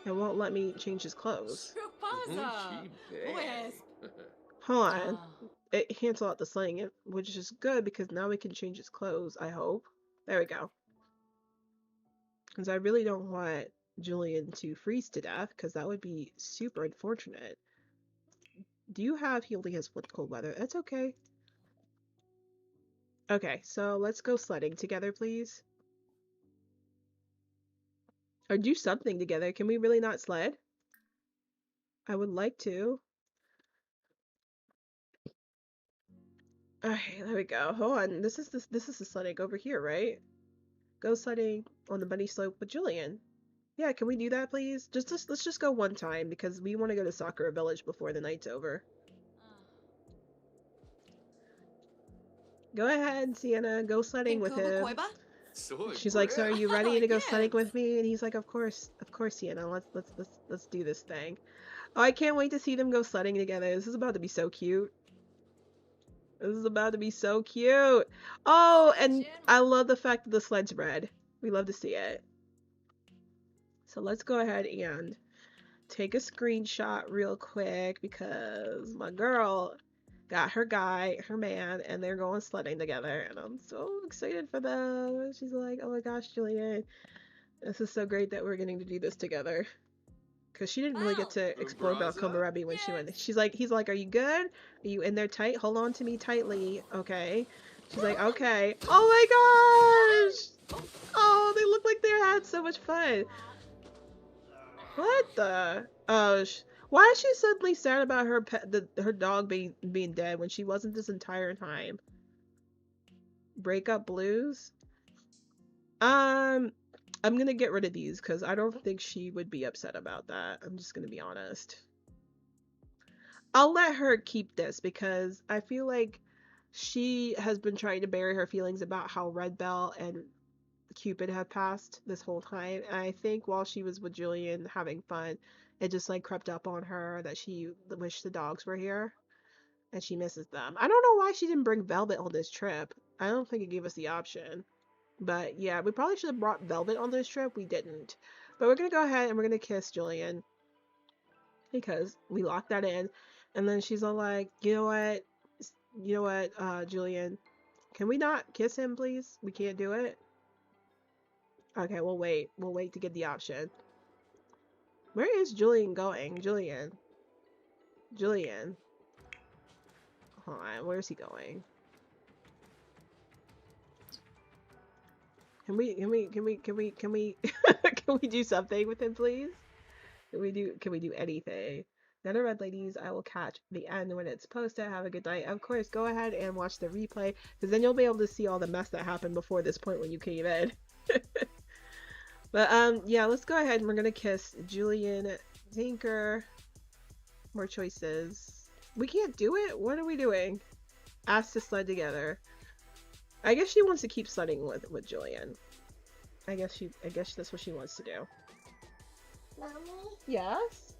It won't let me change his clothes. Hold on. It cancel out the sling, which is good because now we can change his clothes, I hope. There we go. Because I really don't want Julien to freeze to death, because that would be super unfortunate. Do you have, he only has one cold weather. That's okay. Okay, so let's go sledding together, please. Or do something together. Can we really not sled? I would like to. Okay, there we go. Hold on. This is the sledding over here, right? Go sledding on the bunny slope with Julien. Yeah, can we do that, please? Let's just go one time because we want to go to Sakura Village before the night's over. Go ahead, Sienna. Go sledding with him. She's like, "So are you ready to go sledding with me?" And he's like, "Of course, Sienna. Let's do this thing." Oh, I can't wait to see them go sledding together. This is about to be so cute. This is about to be so cute. Oh, and I love the fact that the sled's red. We love to see it. So let's go ahead and take a screenshot real quick because my girl got her guy, her man, and they're going sledding together, and I'm so excited for them. She's like, "Oh my gosh, Julien, this is so great that we're getting to do this together." Because she didn't really get to explore about Komorebi when she went. He's like, "Are you good? Are you in there tight? Hold on to me tightly, okay?" She's like, "Okay." Oh my gosh! Oh, they look like they had so much fun. What the? Oh, why is she suddenly sad about her her dog being dead when she wasn't this entire time? Breakup blues? I'm gonna get rid of these because I don't think she would be upset about that. I'm just gonna be honest. I'll let her keep this because I feel like she has been trying to bury her feelings about how Red Bell and Cupid had passed this whole time. And I think while she was with Julien having fun, it just like crept up on her that she wished the dogs were here and she misses them. I don't know why she didn't bring Velvet on this trip. I don't think it gave us the option. But yeah, we probably should have brought Velvet on this trip. We didn't. But we're gonna go ahead and we're gonna kiss Julien because we locked that in. And then she's all like, you know what, Julien, can we not kiss him, please? We can't do it. Okay, we'll wait. We'll wait to get the option. Where is Julien going? Julien. Hold on, where is he going? Can we can we do something with him, please? Can we do anything? None of red ladies, I will catch the end when it's posted. Have a good night. Of course, go ahead and watch the replay, because then you'll be able to see all the mess that happened before this point when you came in. But yeah, let's go ahead and we're gonna kiss Julien Tinker. More choices. We can't do it? What are we doing? Ask to sled together. I guess she wants to keep sledding with Julien. I guess that's what she wants to do. Mommy, Yes?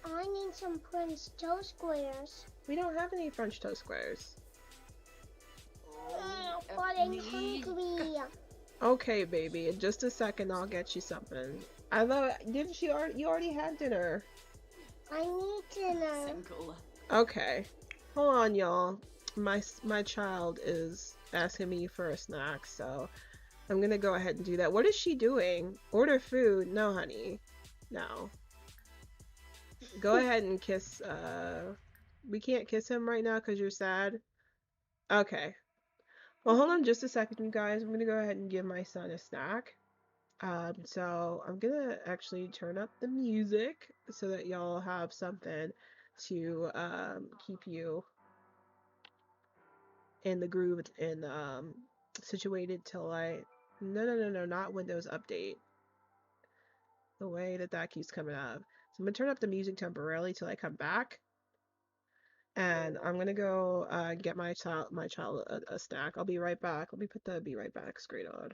I need some French toast squares. We don't have any French toast squares. But I'm hungry. Okay, baby. In just a second, I'll get you something. I love it. Didn't you already had dinner? I need dinner. Simple. Okay. Hold on, y'all. My child is asking me for a snack, so I'm gonna go ahead and do that. What is she doing? Order food? No, honey. No. Go ahead and kiss, we can't kiss him right now because you're sad? Okay. Well, hold on just a second, you guys. I'm gonna go ahead and give my son a snack. So I'm gonna actually turn up the music so that y'all have something to, keep you in the groove and, situated till no, not Windows Update. The way that keeps coming up. So I'm gonna turn up the music temporarily till I come back. And I'm gonna go get my child a snack. I'll be right back. Let me put the be right back screen on.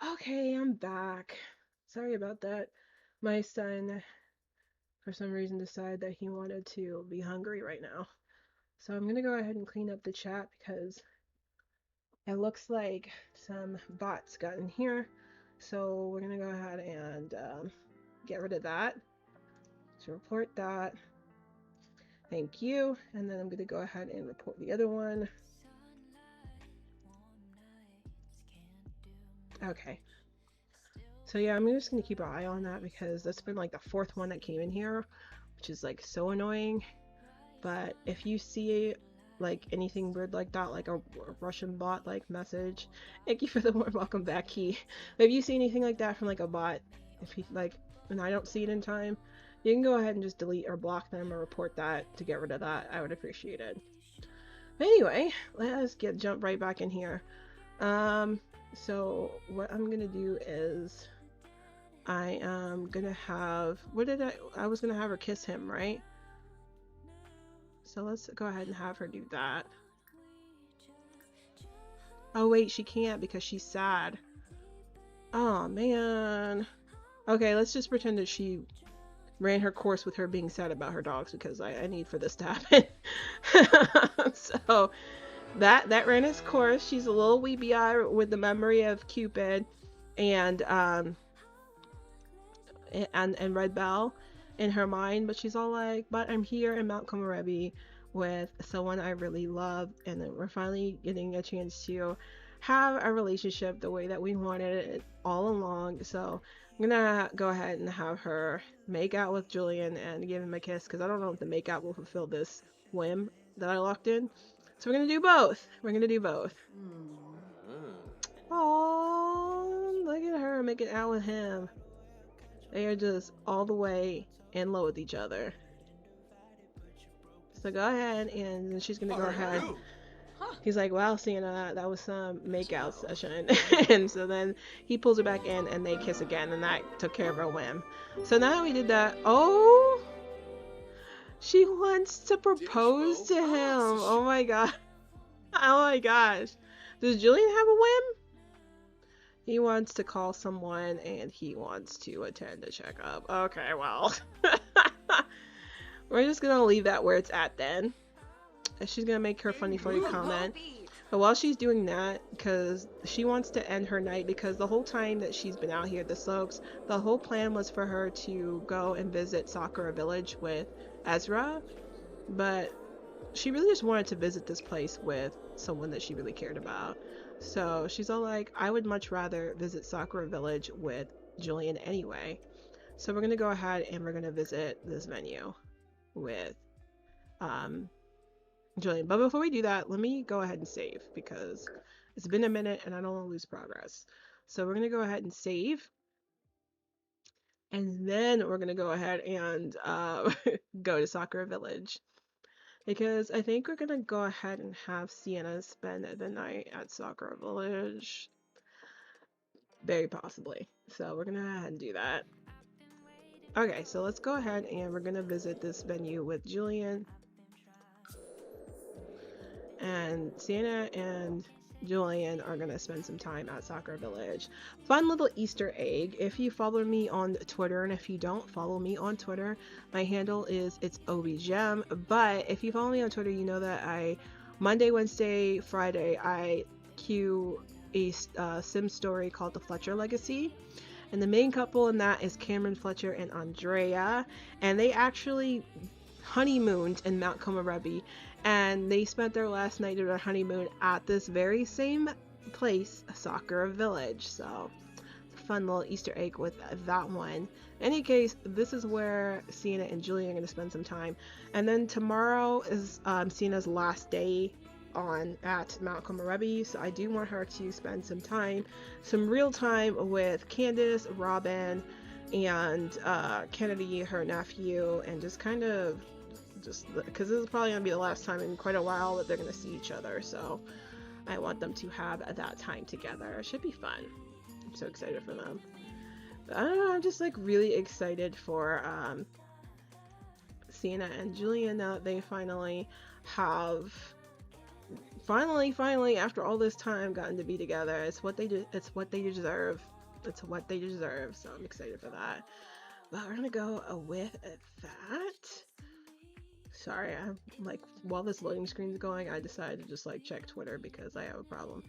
Okay, I'm back. Sorry about that. My son, for some reason, decided that he wanted to be hungry right now. So I'm gonna go ahead and clean up the chat because it looks like some bots got in here. So we're gonna go ahead and get rid of that. So report that. Thank you. And then I'm gonna go ahead and report the other one. Okay. So yeah, I'm just gonna keep an eye on that because that's been like the fourth one that came in here, which is like so annoying. But if you see like anything weird like that, like a Russian bot like message, thank you for the warm welcome back key. If you see anything like that from like a bot, if you like, and I don't see it in time, you can go ahead and just delete or block them or report that to get rid of that. I would appreciate it. But anyway, let's jump right back in here. So what I'm gonna do is I am gonna have, I was gonna have her kiss him, right? So let's go ahead and have her do that. Oh wait, she can't because she's sad. Oh man. Okay, let's just pretend that she ran her course with her being sad about her dogs because I need for this to happen. So that ran its course. She's a little weepy eye with the memory of Cupid and Red Bell in her mind, but she's all like, but I'm here in Mount Komorebi with someone I really love, and then we're finally getting a chance to have a relationship the way that we wanted it all along. So I'm gonna go ahead and have her make out with Julien and give him a kiss because I don't know if the make out will fulfill this whim that I locked in. So we're gonna do both. We're gonna do both. Oh, look at her making out with him. They are just all the way in love with each other. So go ahead, and then she's gonna go ahead. He's like, wow, Sienna, that was some makeout session. And so then he pulls her back in and they kiss again, and that took care of her whim. So now that we did that, oh, she wants to propose to him. Oh my god. Oh my gosh. Does Julien have a whim? He wants to call someone and he wants to attend a checkup. Okay, well. We're just gonna leave that where it's at then. She's gonna make her funny comment. But while she's doing that, because she wants to end her night, because the whole time that she's been out here at the slopes, the whole plan was for her to go and visit Sakura Village with Ezra. But she really just wanted to visit this place with someone that she really cared about. So she's all like, I would much rather visit Sakura Village with Julien anyway. So we're gonna go ahead and we're gonna visit this venue with Julien. But before we do that, let me go ahead and save because it's been a minute and I don't want to lose progress. So we're gonna go ahead and save. And then we're gonna go ahead and go to Sakura Village. Because I think we're gonna go ahead and have Sienna spend the night at Sakura Village. Very possibly. So we're gonna go ahead and do that. Okay, so let's go ahead and we're gonna visit this venue with Julien. And Sienna and Julien are gonna spend some time at Sakura Village. Fun little Easter egg. If you follow me on Twitter, and if you don't follow me on Twitter, my handle is it's OBiGem. But if you follow me on Twitter, you know that Monday, Wednesday, Friday, I queue a sim story called The Fletcher Legacy. And the main couple in that is Cameron Fletcher and Andrea. And they actually honeymooned in Mount Komorebi, and they spent their last night of their honeymoon at this very same place, Sakura Village. So it's a fun little Easter egg with that one. In any case, this is where Sienna and Julien are going to spend some time, and then tomorrow is Sienna's last day at Mount Komorebi, so I do want her to spend some real time with Candace, Robin, and Kennedy, her nephew, and just because this is probably going to be the last time in quite a while that they're going to see each other, so I want them to have that time together. It should be fun. I'm so excited for them. But I don't know, I'm just like really excited for Sienna and Julien now that they finally have finally, after all this time, gotten to be together. It's what they do. It's what they deserve. It's what they deserve. So I'm excited for that. But we're gonna go with that. Sorry, I'm like, while this loading screen's going, I decided to just like check Twitter because I have a problem.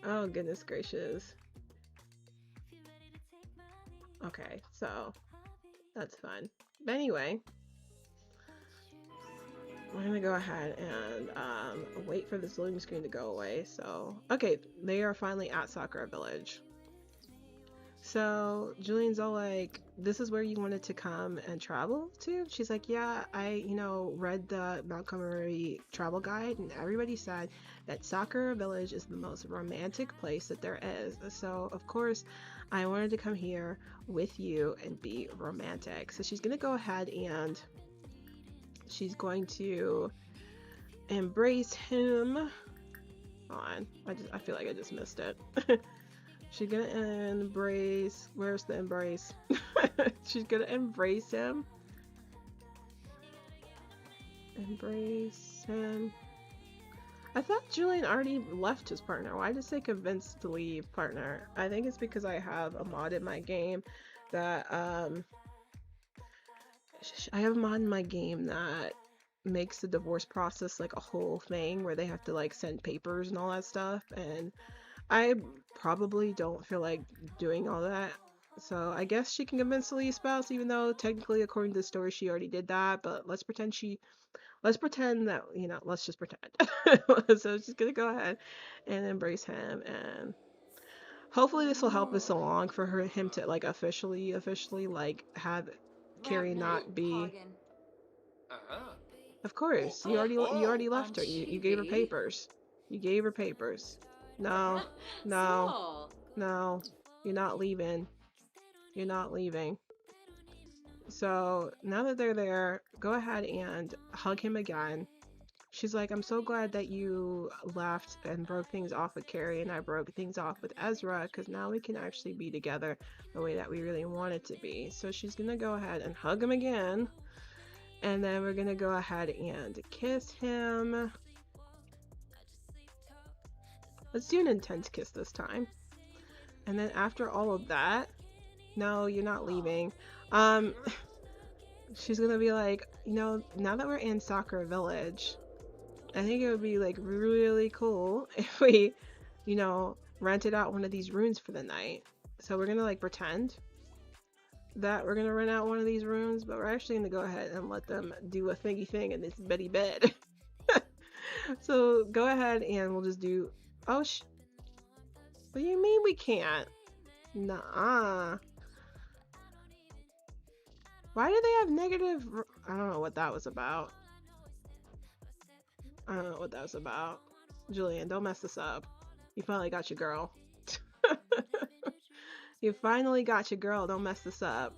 Oh, goodness gracious. Okay, so that's fun. But anyway, we're gonna go ahead and wait for this loading screen to go away. So, okay, they are finally at Sakura Village. So Julian's all like, this is where you wanted to come and travel to? She's like, yeah, I, read the Mount Komorebi travel guide, and everybody said that Sakura Village is the most romantic place that there is. So, of course, I wanted to come here with you and be romantic. So she's going to go ahead and she's going to embrace him. Hold on. I feel like I just missed it. She's gonna embrace. Where's the embrace? She's gonna embrace him. Embrace him. I thought Julien already left his partner. Why did it say convinced to leave partner? I think it's because I have a mod in my game that I have a mod in my game that makes the divorce process like a whole thing where they have to like send papers and all that stuff, and I probably don't feel like doing all that. So I guess she can convince the lead spouse, even though technically according to the story she already did that, but let's pretend that, let's just pretend. So she's gonna go ahead and embrace him, and hopefully this will help us along for him to like officially like have Carrie not be. Of course, you already left her. You gave her papers. You gave her papers. No, no, no, you're not leaving. You're not leaving. So now that they're there, go ahead and hug him again. She's like, I'm so glad that you left and broke things off with Carrie and I broke things off with Ezra, because now we can actually be together the way that we really want it to be. So she's gonna go ahead and hug him again, and then we're gonna go ahead and kiss him. Let's do an intense kiss this time. And then after all of that, no, you're not leaving. She's gonna be like, now that we're in Sakura Village, I think it would be like really cool if we, rented out one of these rooms for the night. So we're gonna like pretend that we're gonna rent out one of these rooms, but we're actually gonna go ahead and let them do a thingy thing in this Betty bed. So go ahead and we'll just do. Oh, what do you mean we can't? Nah. Why do they have negative? I don't know what that was about. I don't know what that was about. Julien, don't mess this up. You finally got your girl. You finally got your girl. Don't mess this up.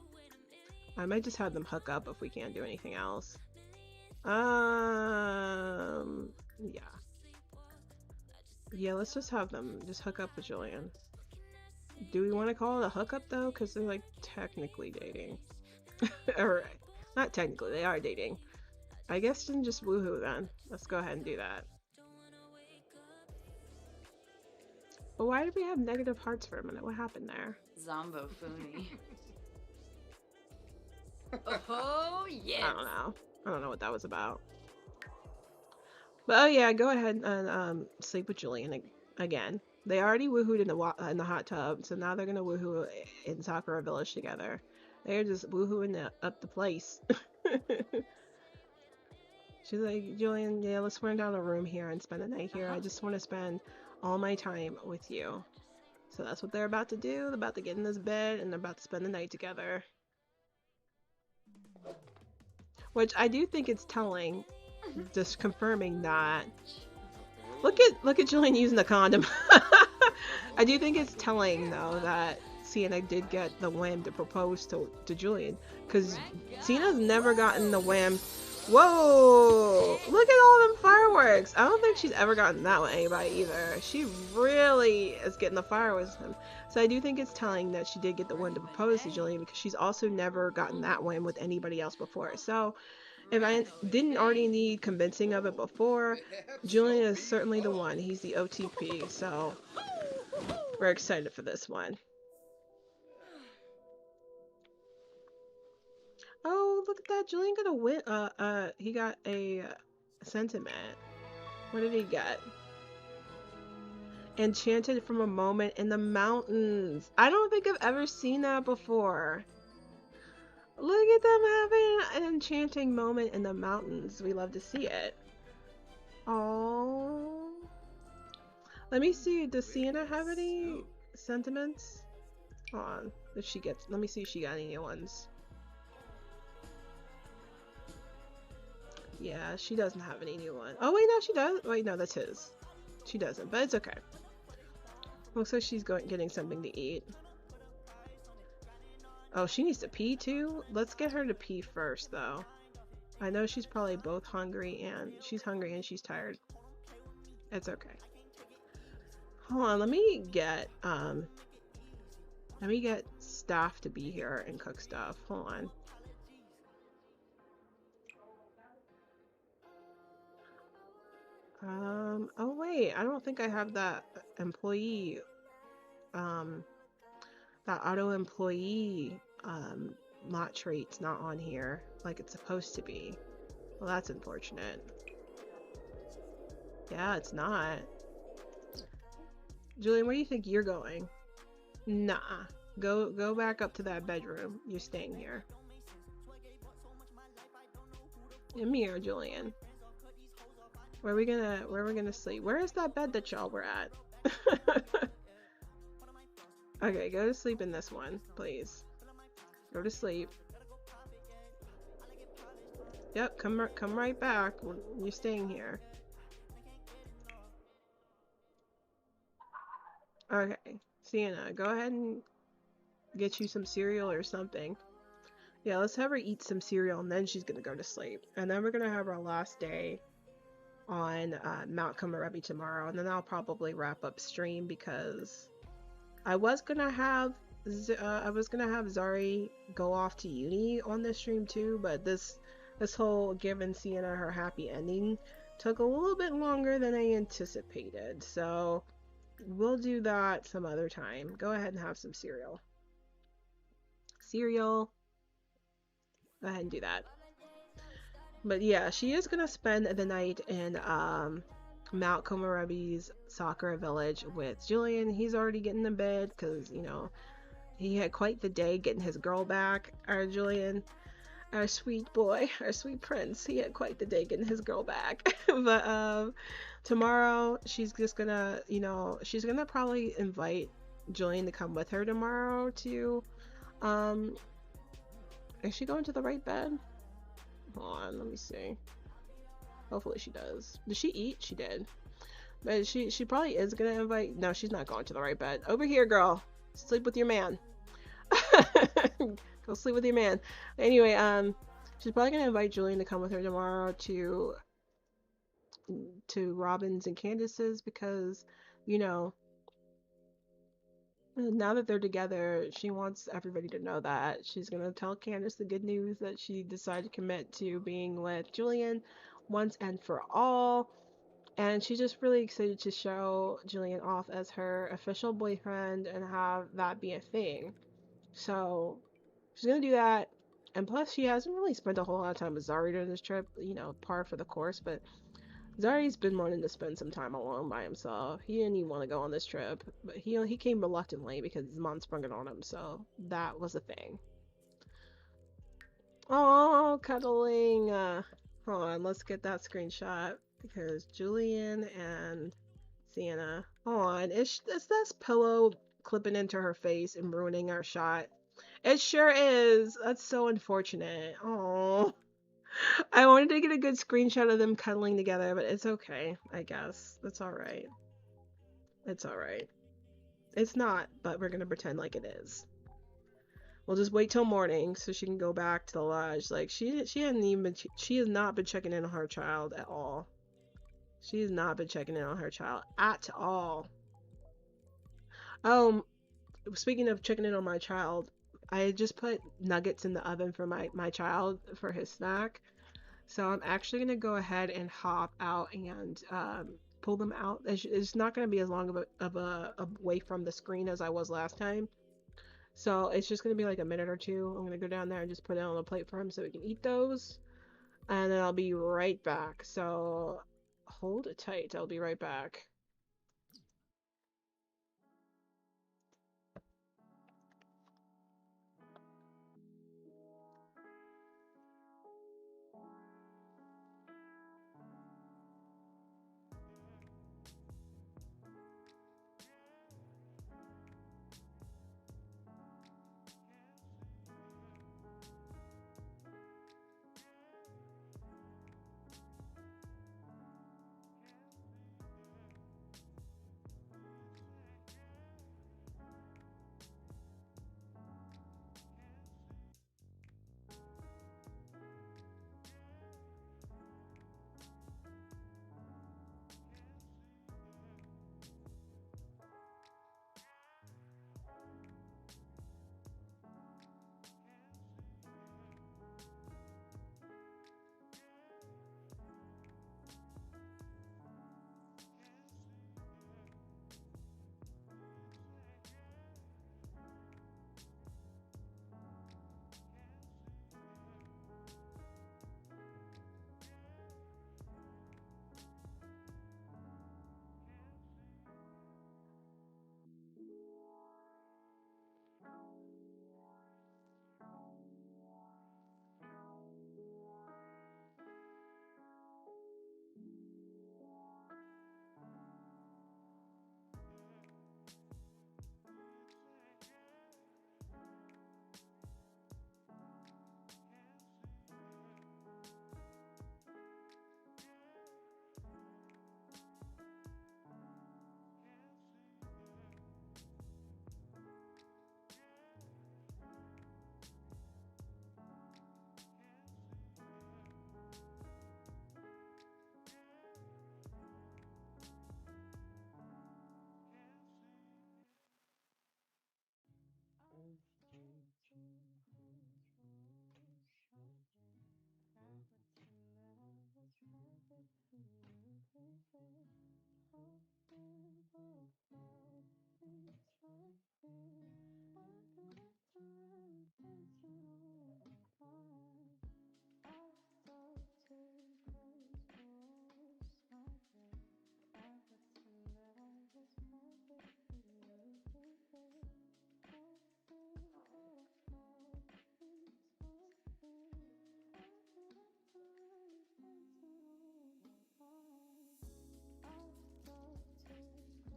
I might just have them hook up if we can't do anything else. Yeah. Yeah, let's just have them just hook up with Julien. Do we want to call it a hookup though? Because they're like technically dating. Or not technically, they are dating. I guess then just woohoo then. Let's go ahead and do that. But why did we have negative hearts for a minute? What happened there? Zombo Funi. Oh, yes. I don't know what that was about. But oh yeah, go ahead and sleep with Julien again. They already woohooed in the hot tub, so now they're gonna woohoo in Sakura Village together. They're just woohooing up the place. She's like, Julien, yeah, let's rent out a room here and spend the night here. I just want to spend all my time with you. So that's what they're about to do. They're about to get in this bed and they're about to spend the night together. Which I do think it's telling. Just confirming that. Look at Julien using the condom. I do think it's telling though that Sienna did get the whim to propose to Julien, because Sienna's never gotten the whim. Whoa! Look at all them fireworks. I don't think she's ever gotten that with anybody either. She really is getting the fireworks with him. So I do think it's telling that she did get the whim to propose to Julien, because she's also never gotten that whim with anybody else before. So If I didn't already need convincing of it before, Julien is certainly the one. He's the OTP, so we're excited for this one. Oh, look at that. Julien got a win. He got a sentiment. What did he get? Enchanted from a moment in the mountains. I don't think I've ever seen that before. Look at them having an enchanting moment in the mountains. We love to see it. Oh. Let me see. Does Sienna have any sentiments? Hold on. If she gets, let me see if she got any new ones. Yeah, she doesn't have any new ones. Oh wait, no, she does. Wait, no, that's his. She doesn't, but it's okay. Looks like she's getting something to eat. Oh, she needs to pee too? Let's get her to pee first, though. I know she's probably both hungry and she's tired. It's okay. Hold on, let me get staff to be here and cook stuff. Hold on. Oh wait, I don't think I have that employee, that auto employee, lot trait's not on here like it's supposed to be. Well, that's unfortunate. Yeah, it's not. Julien, where do you think you're going? Nah. Go back up to that bedroom. You're staying here. Come here, Julien. Where are we gonna sleep? Where is that bed that y'all were at? Okay, go to sleep in this one, please. Go to sleep. Yep, come right back. You're staying here. Okay, Sienna, go ahead and get you some cereal or something. Yeah, let's have her eat some cereal and then she's gonna go to sleep. And then we're gonna have our last day on Mount Komorebi tomorrow, and then I'll probably wrap up stream because I was gonna have Zari go off to uni on this stream too, but this whole giving Sienna her happy ending took a little bit longer than I anticipated, so we'll do that some other time. Go ahead and have some cereal. Cereal. Go ahead and do that. But yeah, she is gonna spend the night in Mount Komorebi's soccer village with Julien. He's already getting to bed because, you know, he had quite the day getting his girl back. Our Julien, our sweet boy, our sweet prince, he had quite the day getting his girl back. But tomorrow she's just gonna, you know, she's gonna probably invite Julien to come with her tomorrow to is she going to the right bed? Hold on, let me see. Hopefully she does. Did she eat? She did. But she probably is gonna invite. No, she's not going to the right bed. Over here, girl. Sleep with your man. Go sleep with your man. Anyway, she's probably gonna invite Julien to come with her tomorrow to Robin's and Candace's because, you know, now that they're together, she wants everybody to know that. She's gonna tell Candace the good news that she decided to commit to being with Julien once and for all. And she's just really excited to show Julien off as her official boyfriend and have that be a thing. So she's gonna do that. And plus, she hasn't really spent a whole lot of time with Zari during this trip, you know, par for the course, but Zari's been wanting to spend some time alone by himself. He didn't even want to go on this trip, but he came reluctantly because his mom sprung it on him, so that was a thing. Oh, cuddling. Hold on, let's get that screenshot because Julien and Sienna. Hold on, is this pillow clipping into her face and ruining our shot? It sure is. That's so unfortunate. Oh. I wanted to get a good screenshot of them cuddling together, but it's okay, I guess. It's alright. It's alright. It's not, but we're gonna pretend like it is. We'll just wait till morning so she can go back to the lodge. Like, she has not been checking in on her child at all. She has not been checking in on her child at all. Speaking of checking in on my child, I just put nuggets in the oven for my child for his snack. So I'm actually gonna go ahead and hop out and pull them out. It's not gonna be as long of a away from the screen as I was last time. So it's just gonna be like a minute or two. I'm gonna go down there and just put it on a plate for him so we can eat those. And then I'll be right back. So hold it tight. I'll be right back.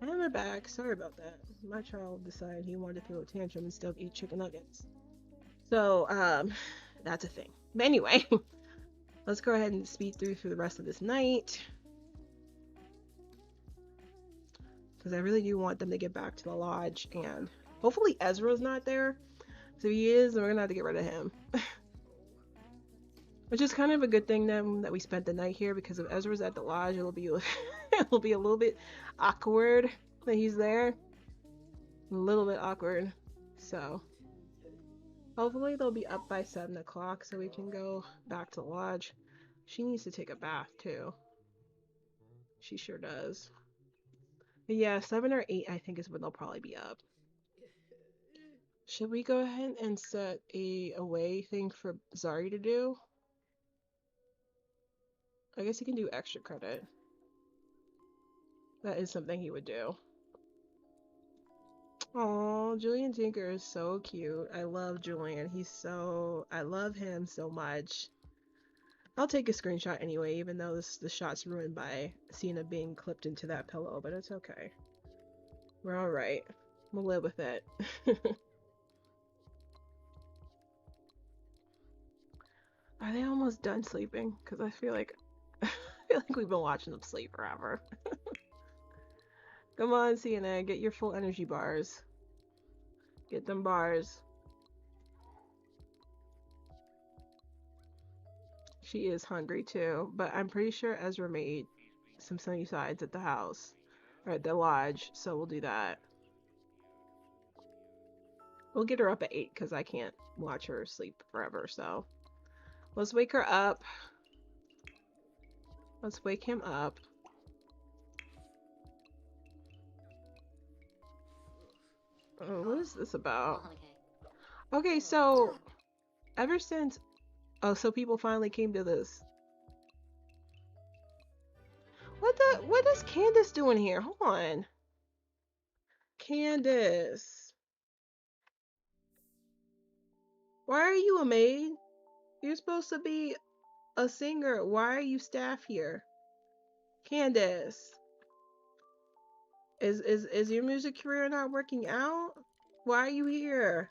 And we're back. Sorry about that. My child decided he wanted to throw a tantrum instead of eat chicken nuggets. So, that's a thing. But anyway, let's go ahead and speed through for the rest of this night. Because I really do want them to get back to the lodge. And hopefully Ezra's not there. So if he is, then we're going to have to get rid of him. Which is kind of a good thing then that we spent the night here. Because if Ezra's at the lodge, it'll be, it'll be a little bit awkward that he's there. A little bit awkward. So hopefully they'll be up by 7 o'clock so we can go back to the lodge. She needs to take a bath too. She sure does. But yeah, 7 or 8 I think is when they'll probably be up. Should we go ahead and set a away thing for Zari to do? I guess he can do extra credit. That is something he would do. Oh, Julien Tinker is so cute. I love Julien. I love him so much. I'll take a screenshot anyway, even though the shot's ruined by Sienna being clipped into that pillow, but it's okay. We're alright. We'll live with it. Are they almost done sleeping? Because I feel like we've been watching them sleep forever. Come on, Sienna, get your full energy bars. Get them bars. She is hungry too, but I'm pretty sure Ezra made some sunny sides at the house. Or at the lodge, so we'll do that. We'll get her up at 8 because I can't watch her sleep forever, so let's wake her up. Let's wake him up. Oh, what is this about? Okay, so ever since, oh, so people finally came to this. What is Candace doing here? Hold on. Candace. Why are you a maid? You're supposed to be a singer. Why are you staff here? Candace. Is your music career not working out? Why are you here?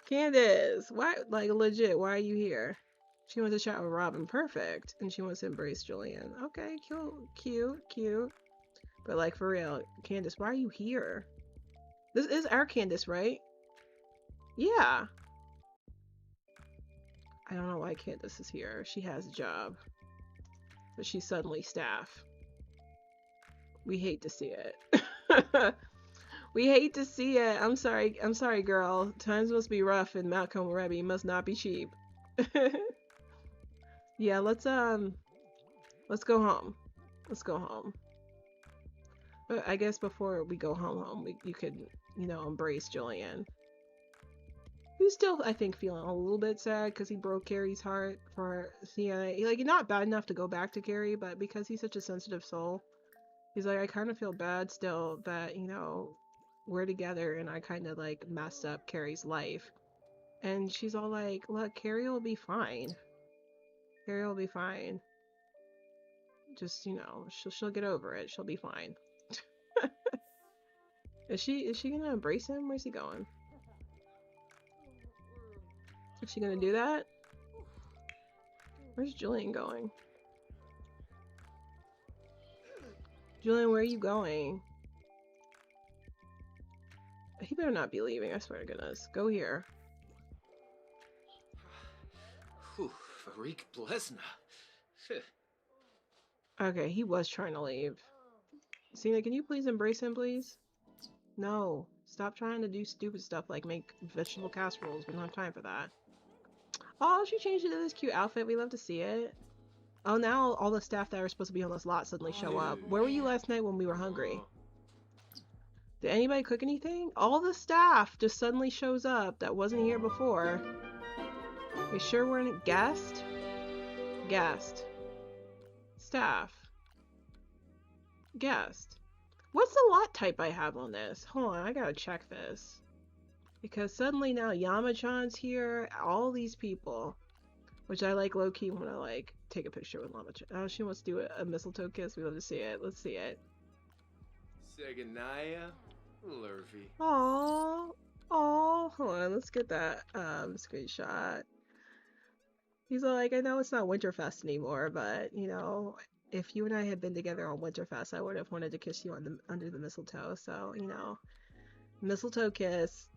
Candace, why, like, legit, why are you here? She wants to chat with Robin, perfect. And she wants to embrace Julien. Okay, cute. But, like, for real, Candace, why are you here? This is our Candace, right? Yeah. I don't know why Candace is here. She has a job. But she's suddenly staff. We hate to see it. We hate to see it. I'm sorry, girl. Times must be rough in Mount Komorebi. Must not be cheap. Yeah, let's go home. Let's go home. But I guess before we go home, you could, you know, embrace Julien. He's still, I think, feeling a little bit sad because he broke Carrie's heart for Sienna. Like, he's not bad enough to go back to Carrie, but because he's such a sensitive soul, he's like, I kind of feel bad still that, you know, we're together and I kind of, like, messed up Carrie's life. And she's all like, look, Carrie will be fine. Carrie will be fine. Just, you know, she'll get over it. She'll be fine. Is she gonna embrace him? Where's he going? Is she gonna do that? Where's Julien going? Julien, where are you going? He better not be leaving, I swear to goodness. Go here. Whew, Farik Blesna. Okay, he was trying to leave. Sienna, can you please embrace him, please? No. Stop trying to do stupid stuff like make vegetable casseroles. We don't have time for that. Oh, she changed into this cute outfit. We love to see it. Oh, now all the staff that are supposed to be on this lot suddenly show up. Where were you last night when we were hungry? Did anybody cook anything? All the staff just suddenly shows up that wasn't here before. We sure weren't guest? Guest. Staff. Guest. What's the lot type I have on this? Hold on, I gotta check this. Because suddenly now Yama-chan's here, all these people. Which I like low-key want to like take a picture with Yama-chan. Oh, she wants to do a mistletoe kiss. We love to see it. Let's see it. Seganaya Lurvy. Aww. Aww. Hold on, let's get that screenshot. He's like, I know it's not Winterfest anymore, but you know, if you and I had been together on Winterfest, I would have wanted to kiss you on under the mistletoe. So, you know, mistletoe kiss.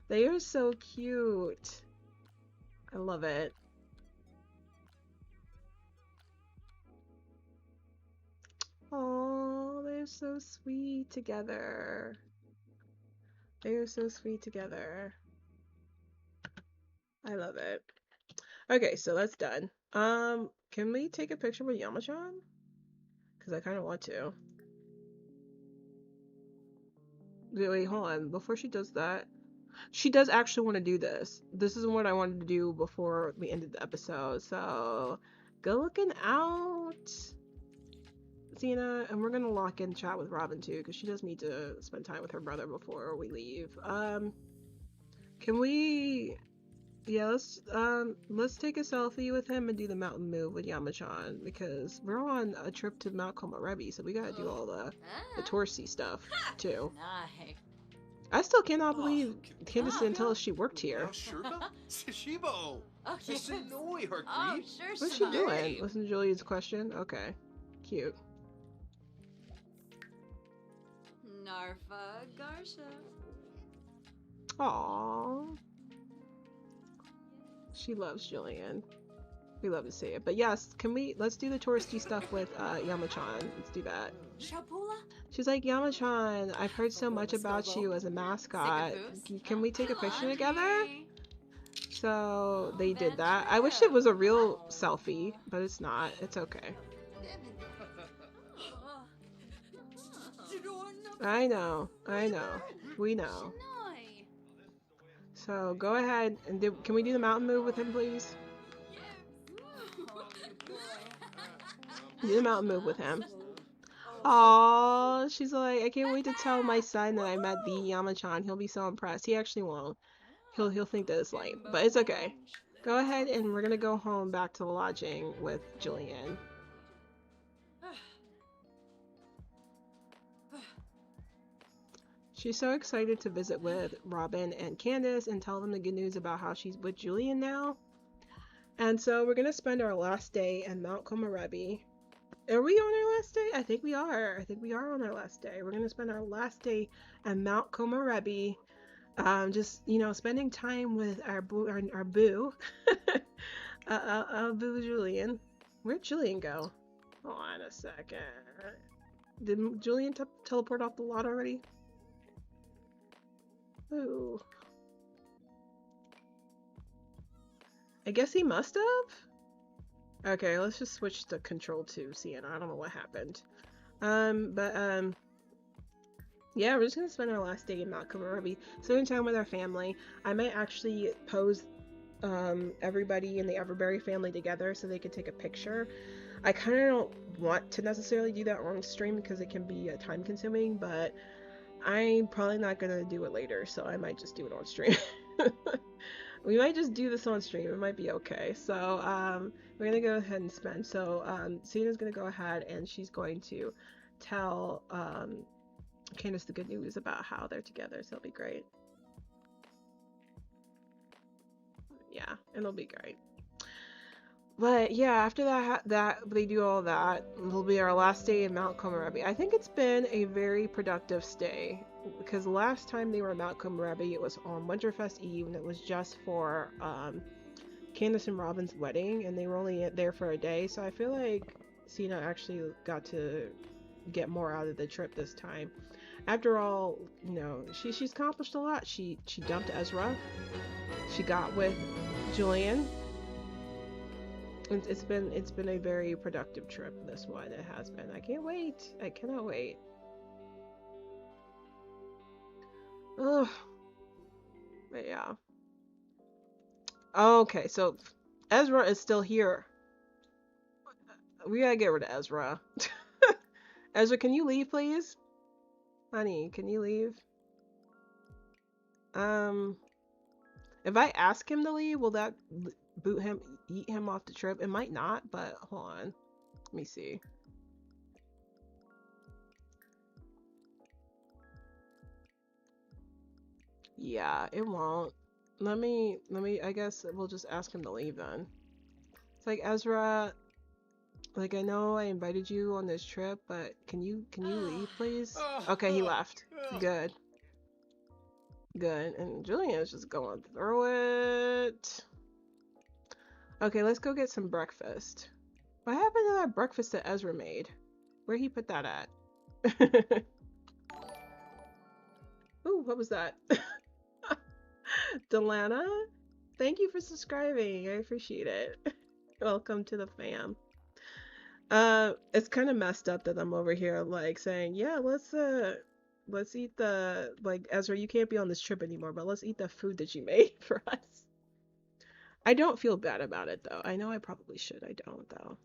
They are so cute. I love it. Oh, they're so sweet together. They are so sweet together. I love it. Okay, so that's done. Can we take a picture with Yama-chan? Because I kind of want to. Wait, hold on. Before she does that, she does actually want to do this. This is what I wanted to do before we ended the episode. So, go looking out, Sienna. And we're going to lock in chat with Robin too, because she does need to spend time with her brother before we leave. Can we... Yeah, let's take a selfie with him and do the mountain move with Yama-chan, because we're on a trip to Mount Komorebi, so we gotta do all the touristy stuff too. Nice. I still cannot believe Candace didn't tell us she worked here. Sishibo. Oh, yes. Oh, sure. What's she doing? Listen to Julian's question. Okay, cute. Narfa Garsha. Aww. She loves Julien. We love to see it. But yes, let's do the touristy stuff with Yama-chan. Let's do that. Shapula? She's like, Yama-chan, I've heard so much about you as a mascot. Can we take a picture together? So they did that. I wish it was a real selfie, but it's not. It's okay. I know. We know. So go ahead and can we do the mountain move with him, please? Do the mountain move with him. Oh, she's like, I can't wait to tell my son that I met the Yamachan. He'll be so impressed. He actually won't. He'll think that it's lame, but it's okay. Go ahead and we're gonna go home back to the lodging with Julien. She's so excited to visit with Robin and Candace and tell them the good news about how she's with Julien now. And so we're gonna spend our last day in Mount Komorebi. Are we on our last day? I think we are. I think we are on our last day. We're gonna spend our last day at Mount Komorebi. Just, you know, spending time with our boo, our boo Julien. Where'd Julien go? Hold on a second. Did Julien teleport off the lot already? Ooh. I guess he must have? Okay, let's just switch the control to Sienna. I don't know what happened. Yeah, we're just gonna spend our last day in Mount Komorebi, spending time with our family. I might actually pose everybody in the Everberry family together so they could take a picture. I kind of don't want to necessarily do that on stream because it can be time consuming, but I'm probably not gonna do it later, so I might just do it on stream. We might just do this on stream. It might be okay. So we're gonna go ahead and spend. So Sienna's gonna go ahead and she's going to tell Candace the good news about how they're together. So it'll be great. Yeah, it'll be great. But yeah, after that they do all that, it'll be our last day in Mount Komorebi. I think it's been a very productive stay because the last time they were at Mount Komorebi, it was on Winterfest Eve, and it was just for Candace and Robin's wedding, and they were only there for a day. So I feel like Sienna actually got to get more out of the trip this time. After all, you know, she's accomplished a lot. She dumped Ezra. She got with Julien. It's been a very productive trip, this one. It has been. I can't wait. I cannot wait. Ugh. But yeah. Okay, so Ezra is still here. We gotta get rid of Ezra. Ezra, can you leave, please? Honey, can you leave? If I ask him to leave, will that eat him off the trip? It might not, but hold on. Let me see. Yeah, it won't. Let me, I guess we'll just ask him to leave then. It's like, Ezra, like, I know I invited you on this trip, but can you leave, please? Okay, he left. Good. Good. And Julien is just going through it. Okay, let's go get some breakfast. What happened to that breakfast that Ezra made? Where he put that at? Ooh, what was that? Delana? Thank you for subscribing. I appreciate it. Welcome to the fam. It's kind of messed up that I'm over here like saying, yeah, let's eat the, like, Ezra, you can't be on this trip anymore, but let's eat the food that you made for us. I don't feel bad about it though. I know I probably should. I don't though.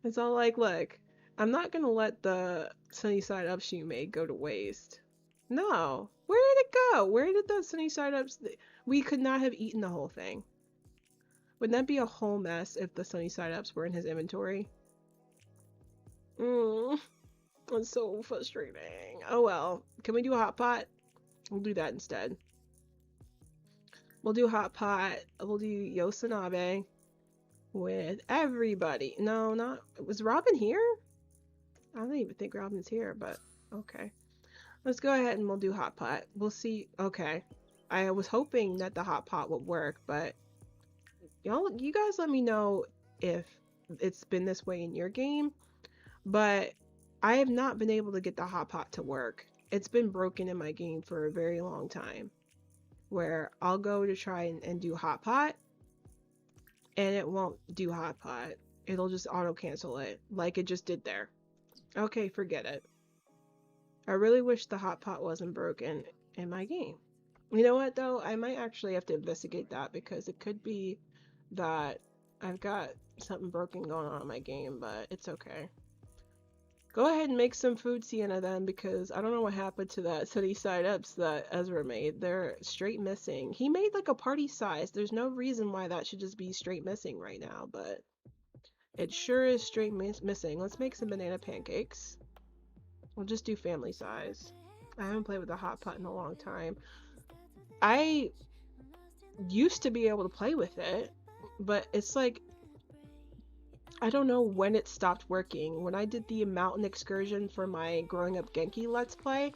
It's all like, look, I'm not gonna let the sunny side ups you made go to waste. No. Where did it go? Where did the sunny side ups? We could not have eaten the whole thing. Wouldn't that be a whole mess if the sunny side ups were in his inventory? That's so frustrating. Oh well. Can we do a hot pot? We'll do that instead. We'll do hot pot. We'll do Yosanabe with everybody. No, not. Was Robin here? I don't even think Robin's here, but okay. Let's go ahead and we'll do hot pot. We'll see. Okay. I was hoping that the hot pot would work, but you guys let me know if it's been this way in your game. But I have not been able to get the hot pot to work. It's been broken in my game for a very long time. where I'll go to try and do hot pot, and it won't do hot pot. It'll just auto cancel it like it just did there. Okay, forget it. I really wish the hot pot wasn't broken in my game. You know what though? I might actually have to investigate that because it could be that I've got something broken going on in my game, but it's okay. Go ahead and make some food, Sienna, then, because I don't know what happened to that sunny side ups that Ezra made. They're straight missing. He made like a party size. There's no reason why that should just be straight missing right now, but it sure is straight missing. Let's make some banana pancakes. We'll just do family size. I haven't played with a hot pot in a long time. I used to be able to play with it, but it's like, I don't know when it stopped working. When I did the mountain excursion for my Growing Up Genki Let's Play,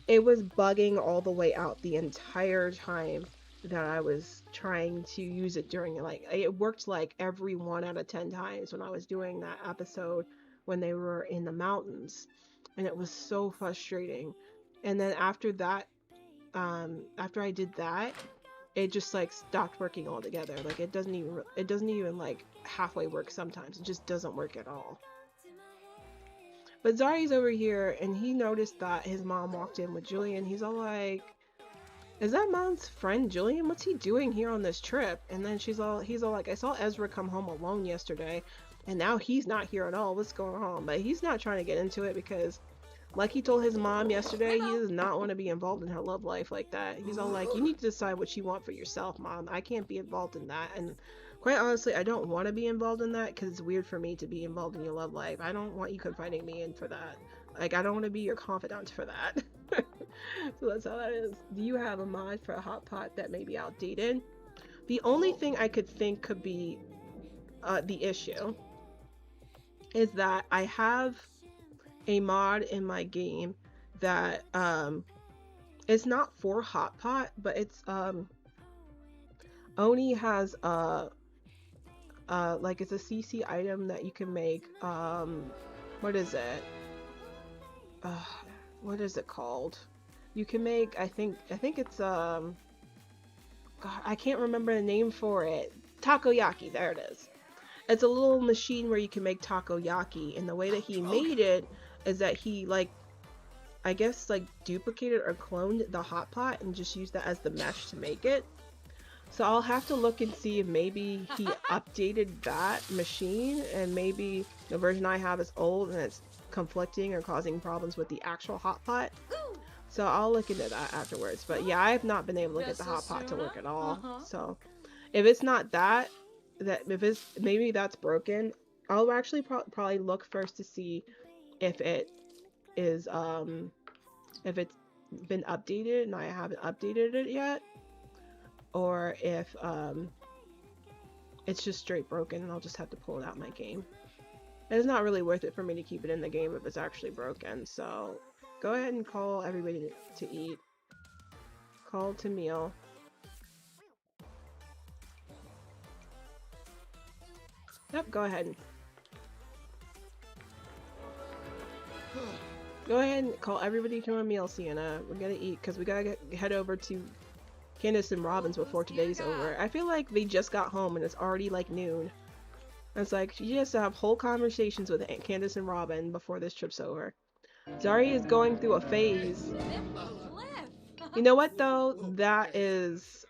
it was bugging all the way out the entire time that I was trying to use it during, like, it worked like every 1 out of 10 times when I was doing that episode when they were in the mountains. And it was so frustrating. And then after that, after I did that, it just like stopped working altogether. Like it doesn't even like halfway work sometimes. It just doesn't work at all. But Zari's over here and he noticed that his mom walked in with Julien. He's all like, is that mom's friend Julien? What's he doing here on this trip? And then he's all like, I saw Ezra come home alone yesterday and now he's not here at all. What's going on? But he's not trying to get into it because like he told his mom yesterday, he does not want to be involved in her love life like that. He's all like, you need to decide what you want for yourself, Mom. I can't be involved in that. And quite honestly, I don't want to be involved in that because it's weird for me to be involved in your love life. I don't want you confiding me in for that. Like, I don't want to be your confidant for that. So that's how that is. Do you have a mod for a hot pot that may be outdated? The only thing I could think could be the issue is that I have a mod in my game that it's not for hot pot, but it's Oni has like it's a CC item that you can make. What is it? What is it called? You can make, I think it's God, I can't remember the name for it. Takoyaki, there it is. It's a little machine where you can make takoyaki, and the way that he made it is that he, like, I guess, like, duplicated or cloned the hot pot and just used that as the mesh to make it. So I'll have to look and see if maybe he updated that machine, and maybe the version I have is old and it's conflicting or causing problems with the actual hot pot. So I'll look into that afterwards. But yeah, I have not been able to get the hot pot to work at all. So if it's not that if it's, maybe that's broken, I'll actually probably look first to see if it is if it's been updated and I haven't updated it yet, or if it's just straight broken and I'll just have to pull it out of my game. And it's not really worth it for me to keep it in the game if it's actually broken. So go ahead and call everybody to eat. Call to meal. Yep, go ahead. Go ahead and call everybody to a meal, Sienna. We're gonna eat because we gotta head over to Candace and Robin's before today's over. I feel like they just got home and it's already like noon. It's like you just have whole conversations with Candace and Robin before this trip's over. Zari is going through a phase. You know what though? That is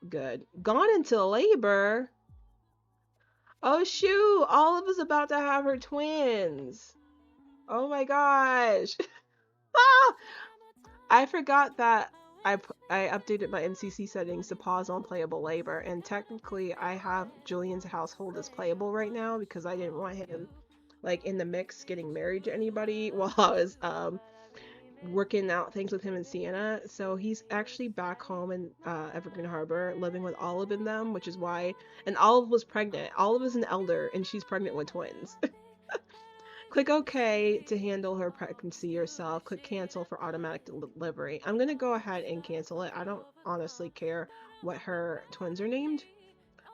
good. Gone into labor. Oh shoot! Olive is about to have her twins. Oh my gosh. Ah! I forgot that I updated my MCC settings to pause on playable labor, and technically I have Julien's household as playable right now because I didn't want him like in the mix getting married to anybody while I was working out things with him and Sienna. So he's actually back home in Evergreen Harbor living with Olive and them, which is why, and Olive was pregnant. Olive is an elder and she's pregnant with twins. Click OK to handle her pregnancy yourself. Click cancel for automatic delivery. I'm gonna go ahead and cancel it. I don't honestly care what her twins are named.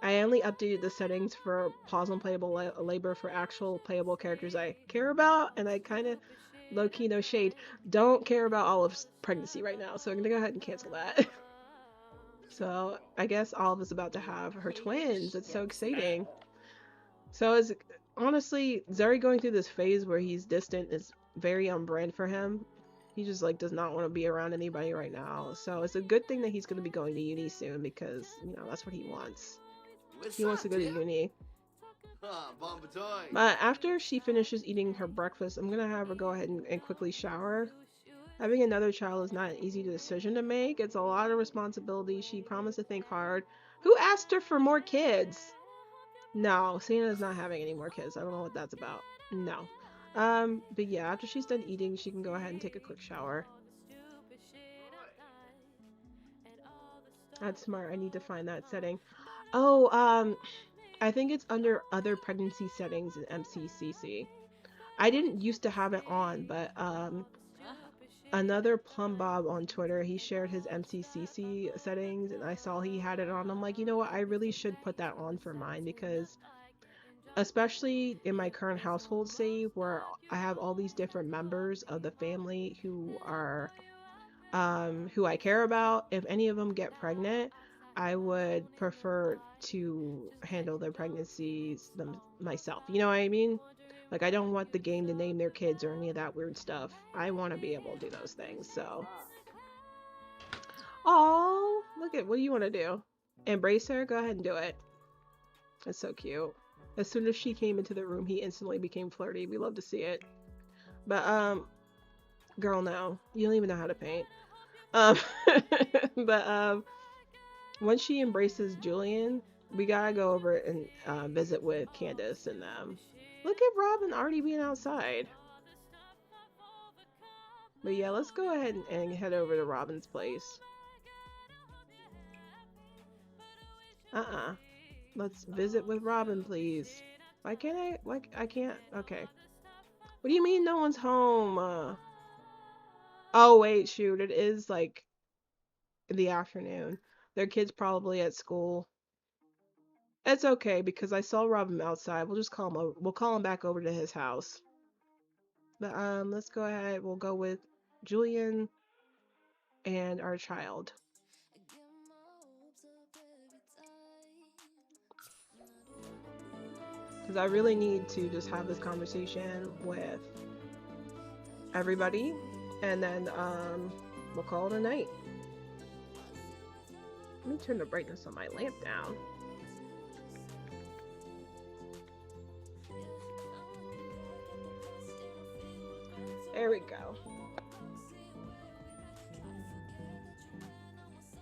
I only updated the settings for pause on playable labor for actual playable characters I care about, and I kind of, low-key, no shade, don't care about Olive's pregnancy right now, so I'm gonna go ahead and cancel that. So I guess Olive's about to have her twins. It's so exciting. So it's honestly Zari going through this phase where he's distant is very on brand for him. He just like does not want to be around anybody right now. So it's a good thing that he's going to be going to uni soon because, you know, that's what he wants. He wants to go to uni. But after she finishes eating her breakfast, I'm going to have her go ahead and quickly shower. Having another child is not an easy decision to make. It's a lot of responsibility. She promised to think hard. Who asked her for more kids? No, Sienna's not having any more kids. I don't know what that's about. No. But yeah, after she's done eating, she can go ahead and take a quick shower. That's smart. I need to find that setting. Oh, I think it's under other pregnancy settings in MCCC. I didn't used to have it on, but another Plum Bob on Twitter, he shared his MCCC settings and I saw he had it on. I'm like, you know what? I really should put that on for mine because especially in my current household save where I have all these different members of the family who are who I care about. If any of them get pregnant, I would prefer to handle their pregnancies myself. You know what I mean? Like, I don't want the game to name their kids or any of that weird stuff. I want to be able to do those things, so. Oh, look at, what do you want to do? Embrace her? Go ahead and do it. That's so cute. As soon as she came into the room, he instantly became flirty. We love to see it. But, girl, no. You don't even know how to paint. But, once she embraces Julien, we gotta go over and visit with Candace and them. Look at Robin already being outside. But yeah, let's go ahead and head over to Robin's place. Let's visit with Robin, please. Why can't I? Why I can't? Okay. What do you mean no one's home? Oh wait, shoot. It is like in the afternoon. Their kid's probably at school. It's okay because I saw Robin outside. We'll just call him. We'll call him back over to his house. But let's go ahead. We'll go with Julien and our child. Because I really need to just have this conversation with everybody, and then we'll call it a night. Let me turn the brightness on my lamp down. There we go.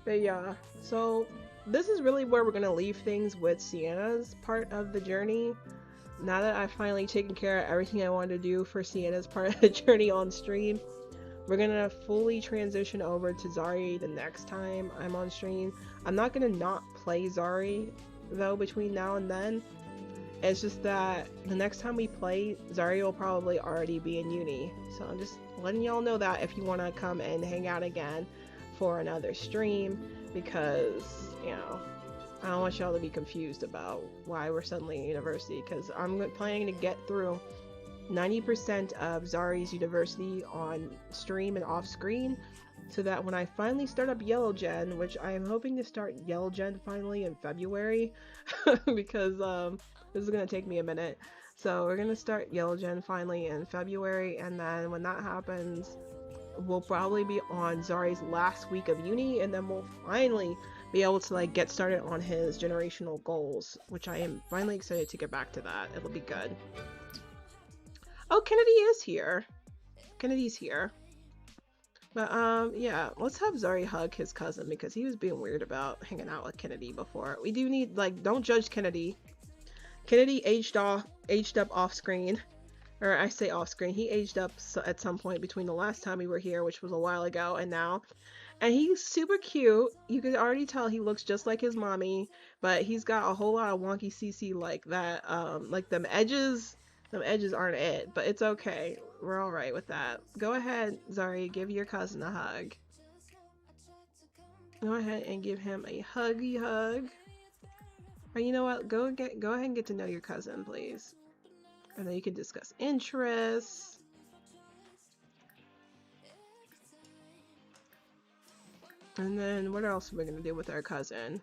But yeah, so this is really where we're gonna leave things with Sienna's part of the journey. Now that I've finally taken care of everything I wanted to do for Sienna's part of the journey on stream, we're gonna fully transition over to Zari the next time I'm on stream. I'm not gonna not play Zari though between now and then. It's just that the next time we play, Zari will probably already be in uni. So I'm just letting y'all know that if you want to come and hang out again for another stream, because, you know, I don't want y'all to be confused about why we're suddenly in university, because I'm planning to get through 90% of Zari's university on stream and off screen, so that when I finally start up Yellow Gen, which I am hoping to start Yellow Gen finally in February, because this is going to take me a minute. So we're going to start Yellow Gen finally in February, and then when that happens, we'll probably be on Zari's last week of uni, and then we'll finally be able to like get started on his generational goals, which I am finally excited to get back to that. It'll be good. Oh, Kennedy is here. Kennedy's here. But yeah, let's have Zari hug his cousin because he was being weird about hanging out with Kennedy before. We do need, like, don't judge Kennedy. Kennedy aged up off screen. Or I say off screen. He aged up at some point between the last time we were here, which was a while ago, and now. And he's super cute. You can already tell he looks just like his mommy, but he's got a whole lot of wonky CC like that. Like them edges aren't it, but it's okay. We're all right with that. Go ahead, Zari, give your cousin a hug. Go ahead and give him a huggy hug. Or you know what? Go ahead and get to know your cousin, please. And then you can discuss interests. And then what else are we gonna do with our cousin?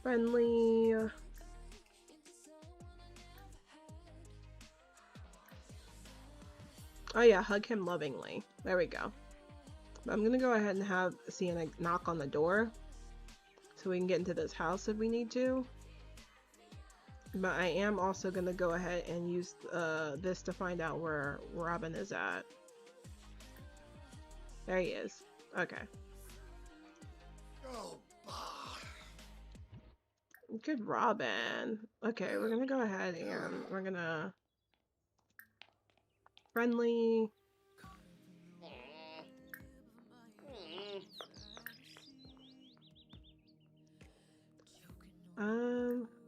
Friendly. Oh yeah, hug him lovingly. There we go. I'm gonna go ahead and have Sienna knock on the door so we can get into this house if we need to. But I am also gonna go ahead and use this to find out where Robin is at. There he is. Okay. Oh, Good Robin. Okay, we're gonna go ahead and we're gonna friendly.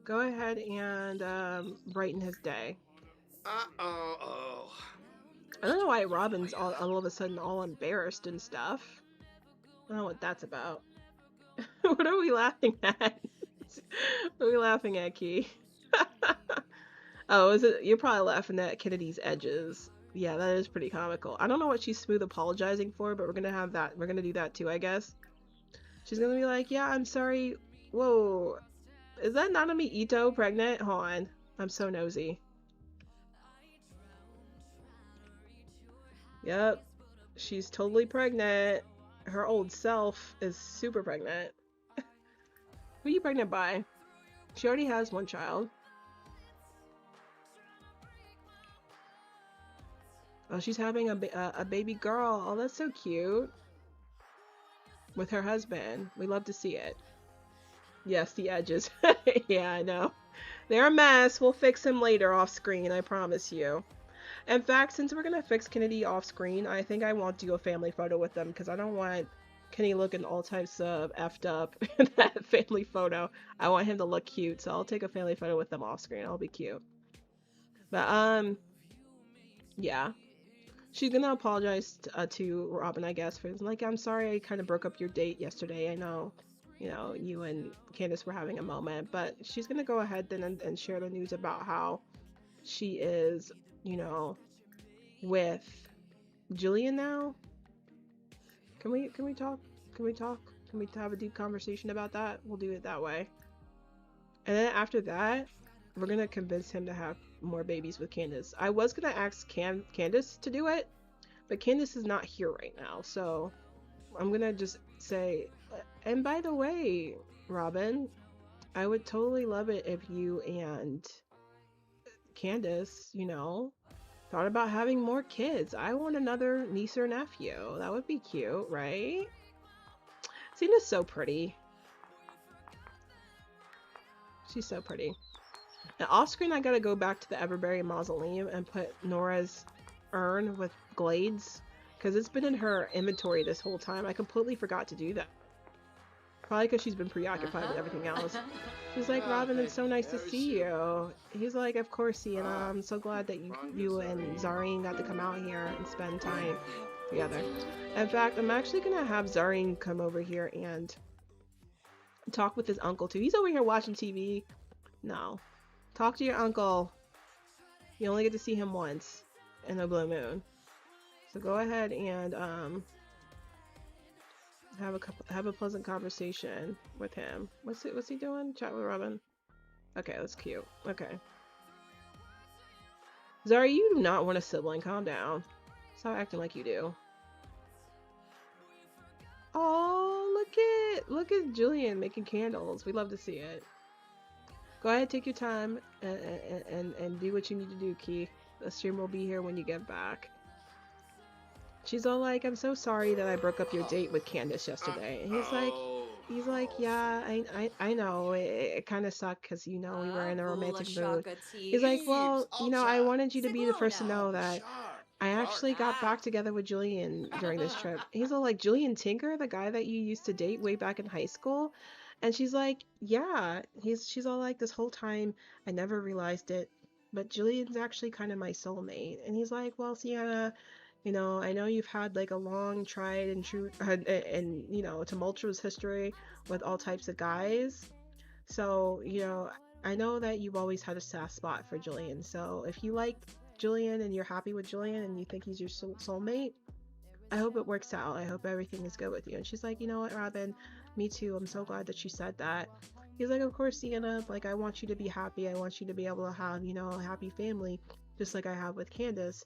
Go ahead and brighten his day. oh. I don't know why Robin's all of a sudden all embarrassed and stuff. I don't know what that's about. What are we laughing at? What are we laughing at, Key? Oh, is it? You're probably laughing at Kennedy's edges. Yeah, that is pretty comical. I don't know what she's smooth apologizing for, but we're gonna have that. We're gonna do that too, I guess. She's gonna be like, yeah, I'm sorry. Whoa. Is that Nanami Ito pregnant? Hold on. I'm so nosy. Yep. She's totally pregnant. Her old self is super pregnant. Who are you pregnant by? She already has one child. Oh, she's having a baby girl. Oh, that's so cute. With her husband. We love to see it. Yes, the edges. Yeah, I know. They're a mess. We'll fix them later off screen, I promise you. In fact, since we're gonna fix Kennedy off screen, I think I want to do a family photo with them because I don't want Kenny looking all types of effed up in that family photo. I want him to look cute, so I'll take a family photo with them off screen. I'll be cute. But yeah. She's gonna apologize to Robin, I guess, for like, I'm sorry I kind of broke up your date yesterday. I know, you know, you and Candace were having a moment, but she's gonna go ahead then and share the news about how she is, you know, with Julien now. Can we talk? Can we talk? Can we have a deep conversation about that? We'll do it that way. And then after that, we're gonna convince him to have more babies with Candace. I was gonna ask Candace to do it, but Candace is not here right now, so I'm gonna just say, and by the way, Robin, I would totally love it if you and Candace, you know, thought about having more kids. I want another niece or nephew. That would be cute, right? Sienna's so pretty. She's so pretty. Now, off screen, I gotta go back to the Everberry Mausoleum and put Nora's urn with glades, because it's been in her inventory this whole time. I completely forgot to do that. Probably because she's been preoccupied with everything else. She's like, Robin, it's so nice to see you. He's like, of course, Sienna. I'm so glad that you and Zari got to come out here and spend time together. In fact, I'm actually gonna have Zari come over here and talk with his uncle too. He's over here watching TV. No. Talk to your uncle. You only get to see him once in a blue moon. So go ahead and have a pleasant conversation with him. What's he doing? Chat with Robin. Okay, that's cute. Okay. Zari, you do not want a sibling. Calm down. Stop acting like you do. Oh, look at Julien making candles. We love to see it. Go ahead, take your time and do what you need to do, Key. The stream will be here when you get back. She's all like, I'm so sorry that I broke up your date with Candace yesterday. And he's like, yeah, I know. It kind of sucked because, you know, we were in a romantic mood. He's like, well, you know, I wanted you to be the first to know that I actually got back together with Julien during this trip. He's all like, Julien Tinker, the guy that you used to date way back in high school? And she's like, yeah. She's all like, this whole time, I never realized it, but Julian's actually kind of my soulmate. And he's like, well, Sienna, you know, I know you've had like a long tried and true and you know, tumultuous history with all types of guys. So, you know, I know that you've always had a soft spot for Julien. So if you like Julien and you're happy with Julien and you think he's your soulmate, I hope it works out. I hope everything is good with you. And she's like, you know what, Robin? Me too. I'm so glad that you said that. He's like, of course, Sienna. Like, I want you to be happy. I want you to be able to have, you know, a happy family, just like I have with Candace.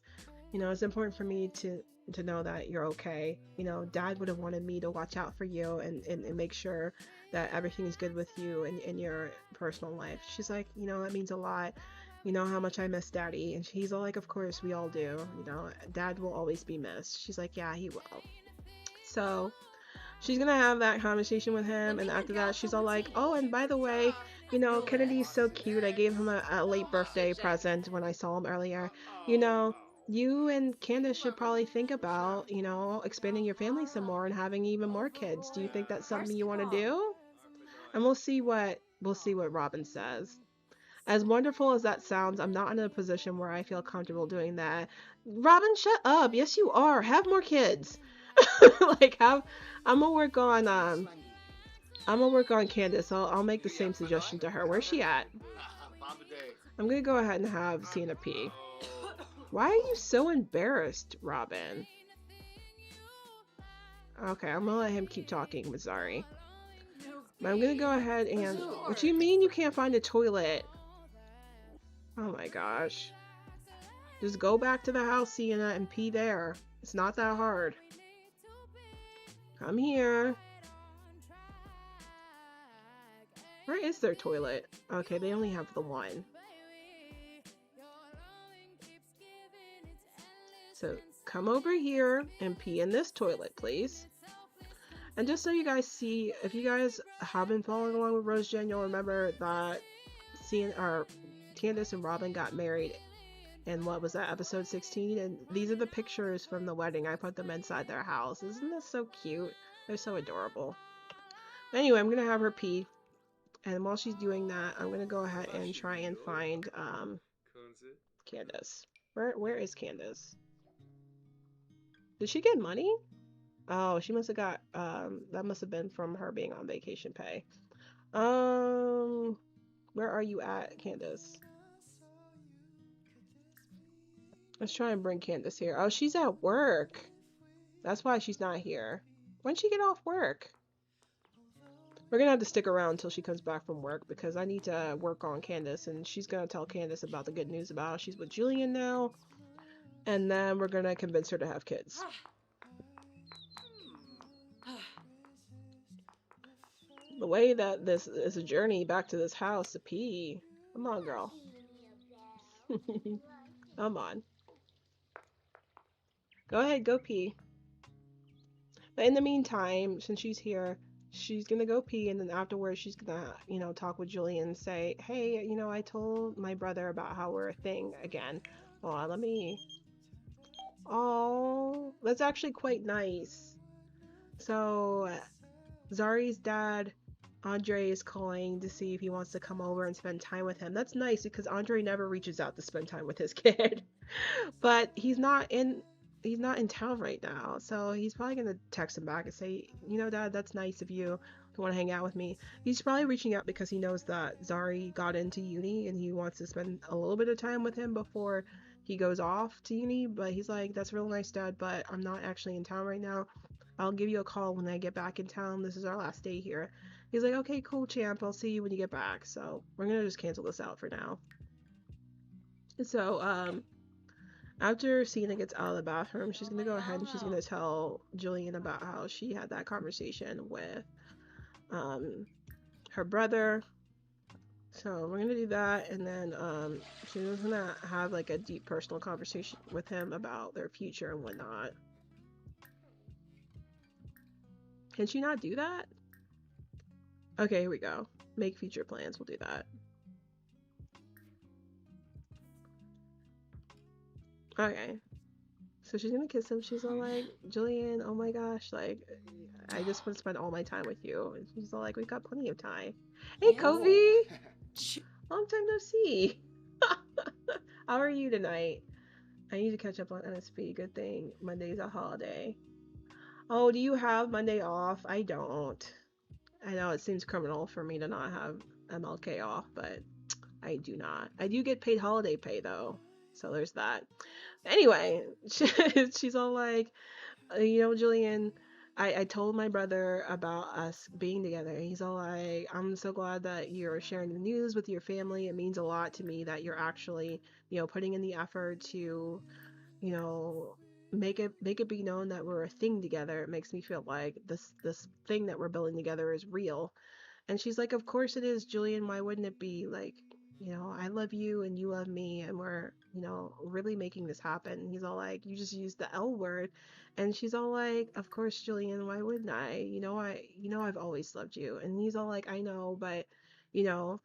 You know, it's important for me to know that you're okay. You know, Dad would have wanted me to watch out for you and make sure that everything's good with you and in your personal life. She's like, you know, that means a lot. You know how much I miss Daddy. And he's all like, of course, we all do. You know, Dad will always be missed. She's like, yeah, he will. So she's gonna have that conversation with him, and after that she's all like, oh, and by the way, you know, Kennedy's so cute. I gave him a late birthday present when I saw him earlier. You know, you and Candace should probably think about, you know, expanding your family some more and having even more kids. Do you think that's something you want to do? And we'll see what Robin says. As wonderful as that sounds, I'm not in a position where I feel comfortable doing that. Robin, shut up. Yes, you are. Have more kids. Like, have I'm gonna work on Candace. I'll make the same suggestion to her. Where's she at? I'm gonna go ahead and have Sienna P. Why are you so embarrassed, Robin? Okay, I'm gonna let him keep talking with Zari. But I'm gonna go ahead and... What do you mean you can't find a toilet? Oh my gosh. Just go back to the house, Sienna, and pee there. It's not that hard. Come here. Where is their toilet? Okay, they only have the one. So come over here and pee in this toilet, please. And just so you guys see, if you guys have been following along with Rose Jen, you'll remember that Candace and Robin got married in, what was that, episode 16? And these are the pictures from the wedding. I put them inside their house. Isn't this so cute? They're so adorable. Anyway, I'm gonna have her pee. And while she's doing that, I'm gonna go ahead and try and find Candace. Where is Candace? Did she get money? Oh, she must have got that must have been from her being on vacation pay. Where are you at, Candace? Let's try and bring Candace here. Oh, she's at work. That's why she's not here. When'd she get off work? We're gonna have to stick around until she comes back from work because I need to work on Candace, and she's gonna tell Candace about the good news about how she's with Julien now, and then we're gonna convince her to have kids. The way that this is a journey back to this house to pee. Come on, girl. Come on. Go ahead, go pee. But in the meantime, since she's here, she's gonna go pee, and then afterwards she's gonna, you know, talk with Julien and say, hey, you know, I told my brother about how we're a thing again. Oh, let me... Oh, that's actually quite nice. So, Zari's dad, Andre, is calling to see if he wants to come over and spend time with him. That's nice because Andre never reaches out to spend time with his kid. But he's not in town right now, so he's probably gonna text him back and say, you know, Dad, that's nice of you to want to hang out with me. He's probably reaching out because he knows that Zari got into uni and he wants to spend a little bit of time with him before he goes off to uni. But he's like, that's real nice, Dad, but I'm not actually in town right now. I'll give you a call when I get back in town. This is our last day here. He's like, okay, cool, champ, I'll see you when you get back. So we're gonna just cancel this out for now. So after Sienna gets out of the bathroom, she's gonna go ahead and she's gonna tell Julien about how she had that conversation with her brother. So we're gonna do that, and then she's gonna have like a deep personal conversation with him about their future and whatnot. Can she not do that? Okay, here we go. Make future plans. We'll do that. Okay. So she's gonna kiss him. She's all like, Julien, oh my gosh, like, I just want to spend all my time with you. And she's all like, we've got plenty of time. Hey, Kofi! Long time no see. How are you tonight? I need to catch up on NSP. Good thing Monday's a holiday. Oh, do you have Monday off? I don't. I know it seems criminal for me to not have MLK off, but I do not. I do get paid holiday pay though, so there's that. Anyway, she's all like, Julian, I told my brother about us being together, and he's all like, I'm so glad that you're sharing the news with your family. It means a lot to me that you're actually, putting in the effort to, you know, make it be known that we're a thing together. It makes me feel like this thing that we're building together is real. And she's like, of course it is, Julian. Why wouldn't it be? Like, I love you and you love me, and we're, really making this happen. And he's all like, you just used the L word. And she's all like, of course, Julian, why wouldn't I? I've always loved you. And he's all like, I know, but, you know,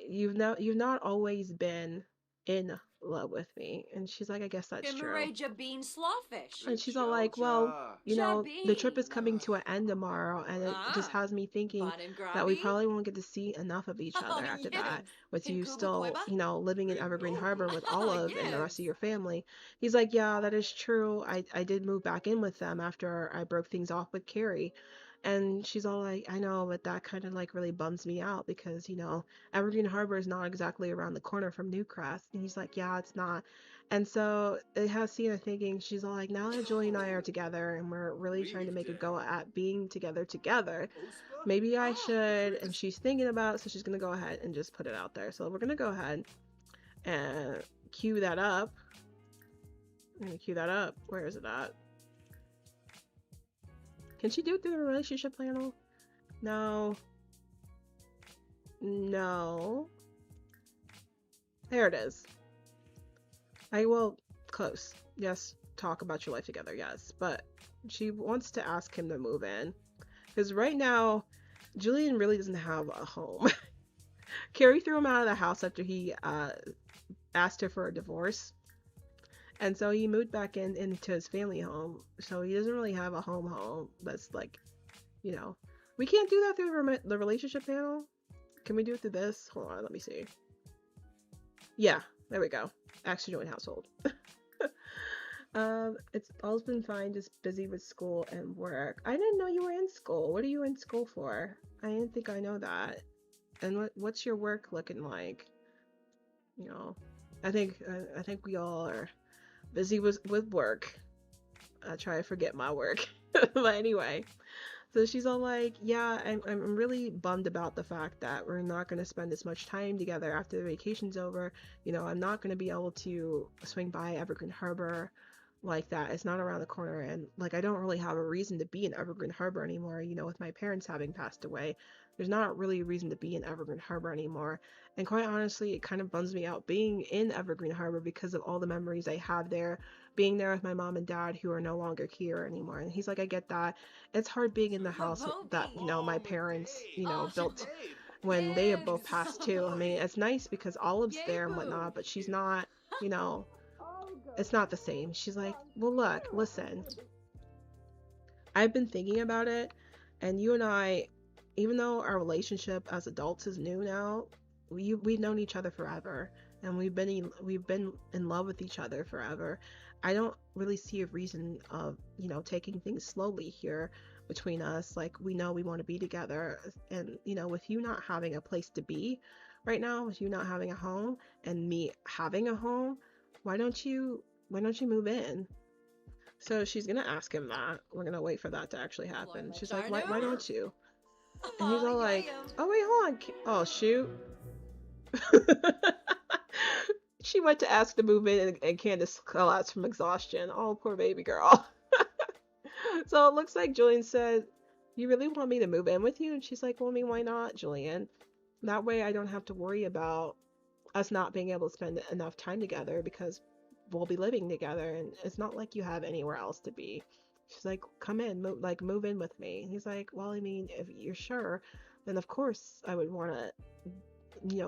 you've not always been in love with me. And she's like, I guess that's true. Komorebi bean slawfish. And she's all like, well, the trip is coming to an Jabin. end tomorrow, and it just Ah. has me thinking Badin that we Grabi. probably won't get to see enough of each other after that, with you Tinkuba still, Kweba? living in Evergreen Harbor with Oh, Olive and the rest of yes. your family. He's like, yeah, that is true. I did move back in with them after I broke things off with Carrie. And she's all like, I know, but that kind of like really bums me out because, Evergreen Harbor is not exactly around the corner from Newcrest. And he's like, yeah, it's not. And so it has Sienna thinking, she's all like, now that Julie and I are together and we're really trying to make a go at being together, maybe I should. And she's thinking about it, so she's going to go ahead and just put it out there. So we're going to go ahead and cue that up. I'm going to cue that up. Where is it at? Can she do it through the relationship panel? No. No. There it is. Close. Yes, talk about your life together, yes. But she wants to ask him to move in. Because right now, Julian really doesn't have a home. Carrie threw him out of the house after he asked her for a divorce. And so he moved back into his family home. So he doesn't really have a home that's like, We can't do that through the relationship panel. Can we do it through this? Hold on, let me see. Yeah, there we go. Actually join household. It's always been fine, just busy with school and work. I didn't know you were in school. What are you in school for? I didn't think I know that. And what's your work looking like? I think we all are busy with work. I try to forget my work. But anyway, so she's all like, yeah, I'm really bummed about the fact that we're not going to spend as much time together after the vacation's over. I'm not going to be able to swing by Evergreen Harbor like that. It's not around the corner, and like I don't really have a reason to be in Evergreen Harbor anymore. With my parents having passed away, there's not really a reason to be in Evergreen Harbor anymore. And quite honestly, it kind of bums me out being in Evergreen Harbor because of all the memories I have there, being there with my mom and dad who are no longer here anymore. And he's like, I get that. It's hard being in the house that, my parents, built when they have both passed too. I mean, it's nice because Olive's there and whatnot, but she's not, it's not the same. She's like, well, look, listen, I've been thinking about it, and you and I, even though our relationship as adults is new now, we've known each other forever, and we've been in love with each other forever. I don't really see a reason of, taking things slowly here between us. Like, we know we want to be together, and, with you not having a place to be right now, with you not having a home, and me having a home, why don't you move in? So she's gonna ask him that. We're gonna wait for that to actually happen. She's like, why don't you? And he's all like, oh wait, hold on. Oh shoot. She went to ask to move in, and Candace collapsed from exhaustion. Oh, poor baby girl. So it looks like Julian said, you really want me to move in with you? And she's like, well, I mean, why not, Julian? That way I don't have to worry about us not being able to spend enough time together because we'll be living together, and it's not like you have anywhere else to be. She's like, come in, move in with me. And he's like, well, I mean, if you're sure, then of course I would want to,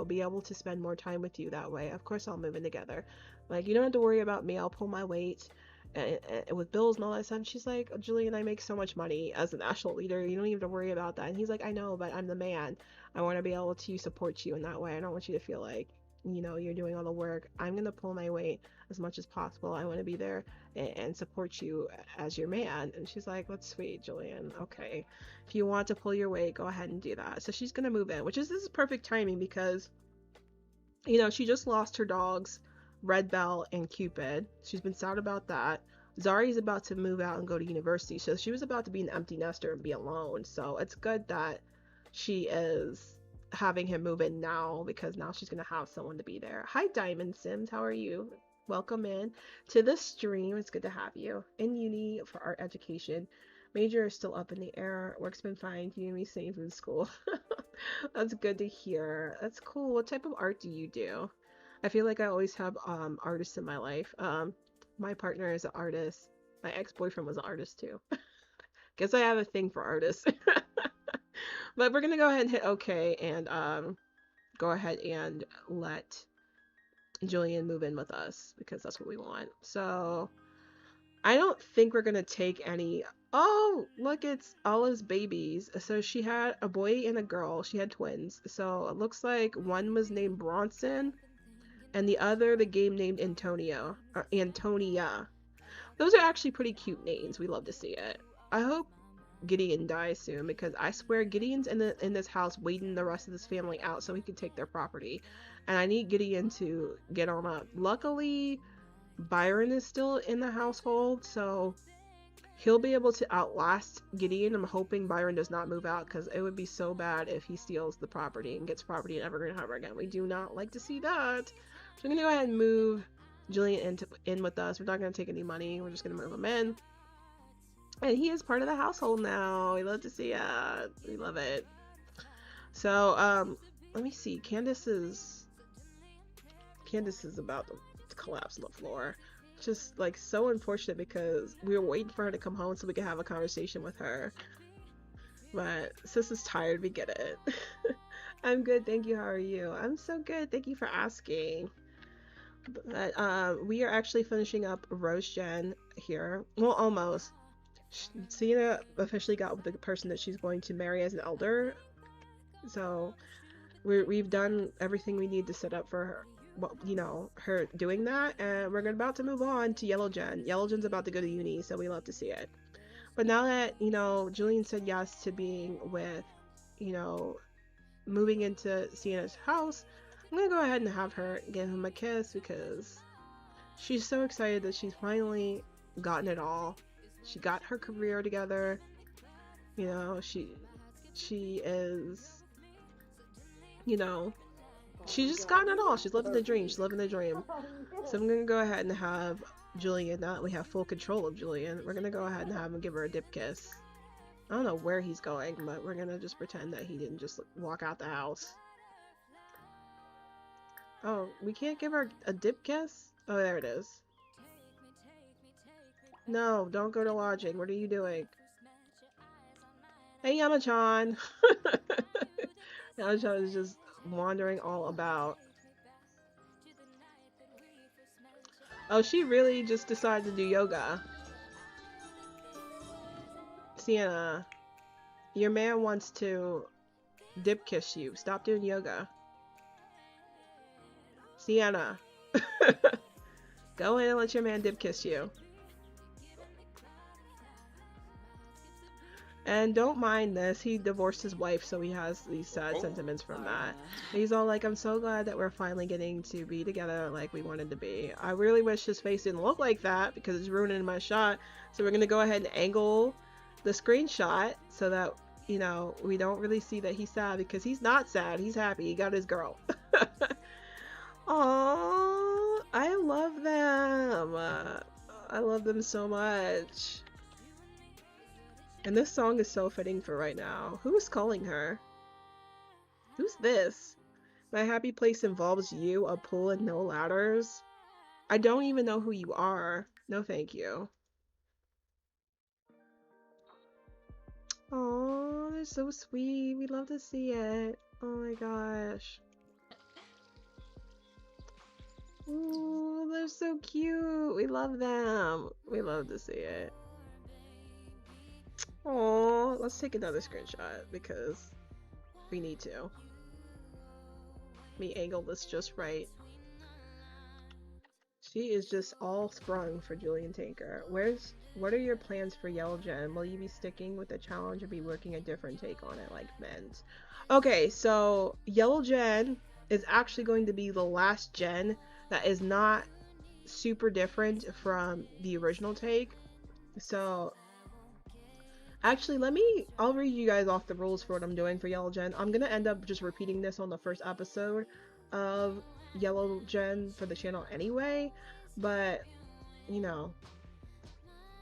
be able to spend more time with you that way. Of course I'll move in together. Like, you don't have to worry about me. I'll pull my weight and with bills and all that stuff. And she's like, Julian, I make so much money as a national leader. You don't even have to worry about that. And he's like, I know, but I'm the man. I want to be able to support you in that way. I don't want you to feel like, you're doing all the work. I'm going to pull my weight as much as possible. I want to be there and support you as your man. And she's like, that's sweet, Julian. Okay. If you want to pull your weight, go ahead and do that. So she's going to move in, this is perfect timing because, she just lost her dogs, Red Bell and Cupid. She's been sad about that. Zari's about to move out and go to university, so she was about to be an empty nester and be alone. So it's good that she is having him move in now, because now she's gonna have someone to be there. Hi Diamond Sims, how are you? Welcome in to the stream. It's good to have you. In uni for art education. Major is still up in the air. Work's been fine. Keeping me safe in school. That's good to hear. That's cool. What type of art do you do? I feel like I always have artists in my life. My partner is an artist. My ex-boyfriend was an artist too. Guess I have a thing for artists. But we're gonna go ahead and hit OK and go ahead and let Julien move in with us, because that's what we want. So I don't think we're gonna take any. Oh, look, it's Olive's babies. So she had a boy and a girl. She had twins. So it looks like one was named Bronson and the other the game named Antonio or Antonia. Those are actually pretty cute names. We love to see it. I hope Gideon dies soon, because I swear Gideon's in this house waiting the rest of this family out so he can take their property. And I need Gideon to get on up. Luckily, Byron is still in the household, so he'll be able to outlast Gideon. I'm hoping Byron does not move out, because it would be so bad if he steals the property and gets property and never going to have her again. We do not like to see that. So I'm going to go ahead and move Julien in with us. We're not going to take any money. We're just going to move him in. And he is part of the household now. We love to see it. We love it. So, let me see. Candace is about to collapse on the floor. Just like so unfortunate, because we were waiting for her to come home so we could have a conversation with her. But sis is tired. We get it. I'm good. Thank you. How are you? I'm so good. Thank you for asking. But, we are actually finishing up Rose Gen here. Well, almost. Sienna officially got with the person that she's going to marry as an elder, so we've done everything we need to set up for her, well, you know, her doing that, and we're about to move on to Yellow Gen. Yellow Gen's about to go to uni, so we love to see it. But now that, you know, Julien said yes to being with, you know, moving into Sienna's house, I'm gonna go ahead and have her give him a kiss, because she's so excited that she's finally gotten it all. She got her career together, you know, she is, you know, she's just gotten it all. She's living the dream. She's living the dream. So I'm gonna go ahead and have Julien, now that we have full control of Julien, we're gonna go ahead and have him give her a dip kiss. I don't know where he's going, but we're gonna just pretend that he didn't just walk out the house. Oh, we can't give her a dip kiss? Oh, there it is. No, don't go to lodging. What are you doing? Hey, Yama-chan! Yama-chan is just wandering all about. Oh, she really just decided to do yoga. Sienna, your man wants to dip kiss you. Stop doing yoga. Sienna. Go in and let your man dip kiss you. And don't mind this, he divorced his wife, so he has these sad sentiments from that. He's all like, I'm so glad that we're finally getting to be together like we wanted to be. I really wish his face didn't look like that, because it's ruining my shot. So we're going to go ahead and angle the screenshot so that, you know, we don't really see that he's sad, because he's not sad. He's happy. He got his girl. Aww, I love them. I love them so much. And this song is so fitting for right now. Who is calling her? Who's this? My happy place involves you, a pool, and no ladders. I don't even know who you are. No thank you. Oh, they're so sweet. We love to see it. Oh my gosh. Ooh, they're so cute. We love them. We love to see it. Oh, let's take another screenshot because we need to. Let me angle this just right. She is just all sprung for Julien Tanker. What are your plans for Yellow Gen? Will you be sticking with the challenge or be working a different take on it like Men's? Okay, so Yellow Gen is actually going to be the last gen that is not super different from the original take. So actually, I'll read you guys off the rules for what I'm doing for Yellow Gen. I'm gonna end up just repeating this on the first episode of Yellow Gen for the channel anyway, but you know,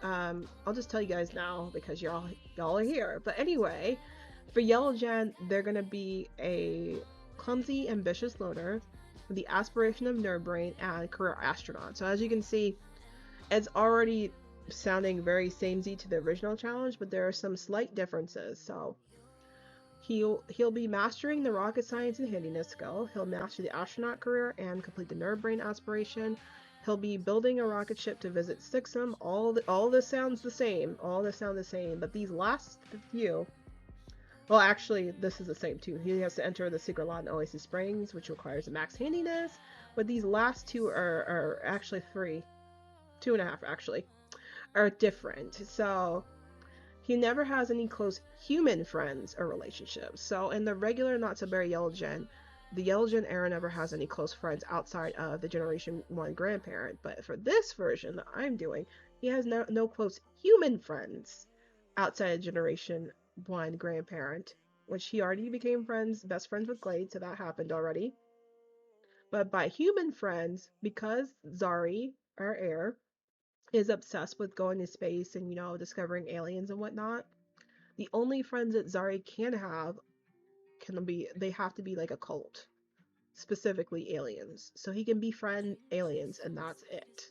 I'll just tell you guys now because y'all are here. But anyway, for Yellow Gen, they're gonna be a clumsy, ambitious loner with the aspiration of nerd brain and career astronaut. So as you can see, it's already sounding very samey to the original challenge, but there are some slight differences. So he'll be mastering the rocket science and handiness skill. He'll master the astronaut career and complete the nerd brain aspiration. He'll be building a rocket ship to visit Sixum. All this sounds the same. All this sound the same, but these last few, well, actually, this is the same too. He has to enter the secret lot in Oasis Springs, which requires a max handiness. But these last two are actually 2.5 actually, are different. So he never has any close human friends or relationships. So in the regular not so very Yellow Gen, the Yellow Gen era never has any close friends outside of the Generation 1 grandparent. But for this version that I'm doing, he has no close human friends outside of Generation 1 grandparent, which he already became best friends with Glade, so that happened already. But by human friends, because Zari, our heir, is obsessed with going to space and, you know, discovering aliens and whatnot, the only friends that Zari can have they have to be like a cult, specifically aliens. So he can befriend aliens and that's it.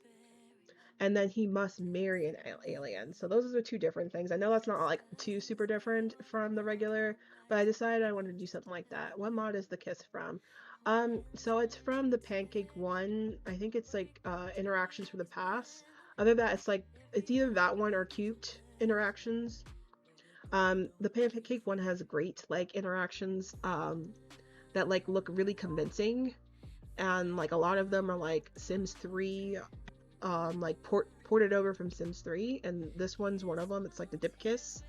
And then he must marry an alien. So those are the two different things. I know that's not like too super different from the regular, but I decided I wanted to do something like that. What mod is the kiss from? So it's from the Pancake one. I think it's like interactions from the past. Other than that, it's either that one or cute interactions. The Pancake one has great like interactions that like look really convincing, and like a lot of them are like Sims 3, like ported over from Sims 3, and this one's one of them. It's like the dip kiss,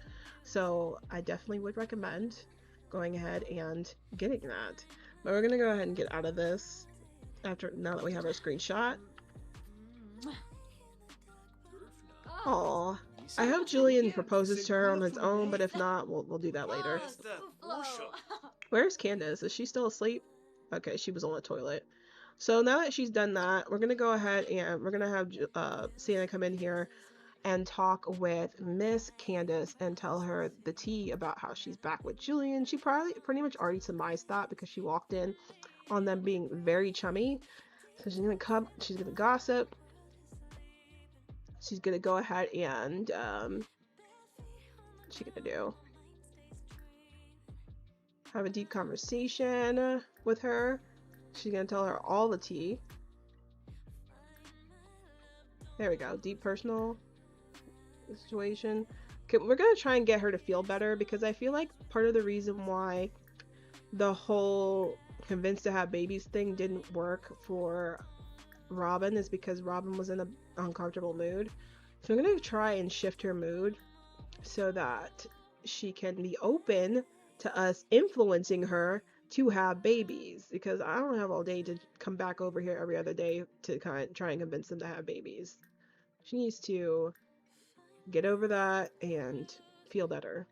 so I definitely would recommend going ahead and getting that. But we're gonna go ahead and get out of this now that we have our screenshot. Aww. I hope Julien proposes to her on his own, but if not, we'll do that later. Where's Candace? Is she still asleep? Okay, she was on the toilet. So now that she's done that, we're gonna go ahead and we're gonna have Sienna come in here and talk with Miss Candace and tell her the tea about how she's back with Julien. She pretty much already surmised that because she walked in on them being very chummy. So she's gonna come, she's gonna gossip. She's gonna go ahead and what's she gonna do? Have a deep conversation with her. She's gonna tell her all the tea. There we go. Deep personal situation. Okay, we're gonna try and get her to feel better because I feel like part of the reason why the whole convinced to have babies thing didn't work for Robin is because Robin was in an uncomfortable mood. So I'm gonna try and shift her mood so that she can be open to us influencing her to have babies, because I don't have all day to come back over here every other day to kind of try and convince them to have babies. She needs to get over that and feel better.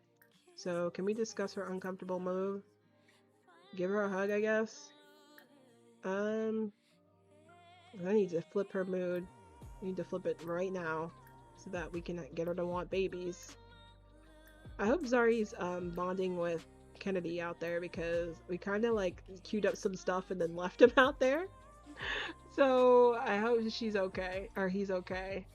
So can we discuss her uncomfortable mood? Give her a hug, I guess. I need to flip her mood. I need to flip it right now so that we can get her to want babies. I hope Zari's bonding with Kennedy out there, because we kind of like queued up some stuff and then left him out there. So I hope she's okay, or he's okay.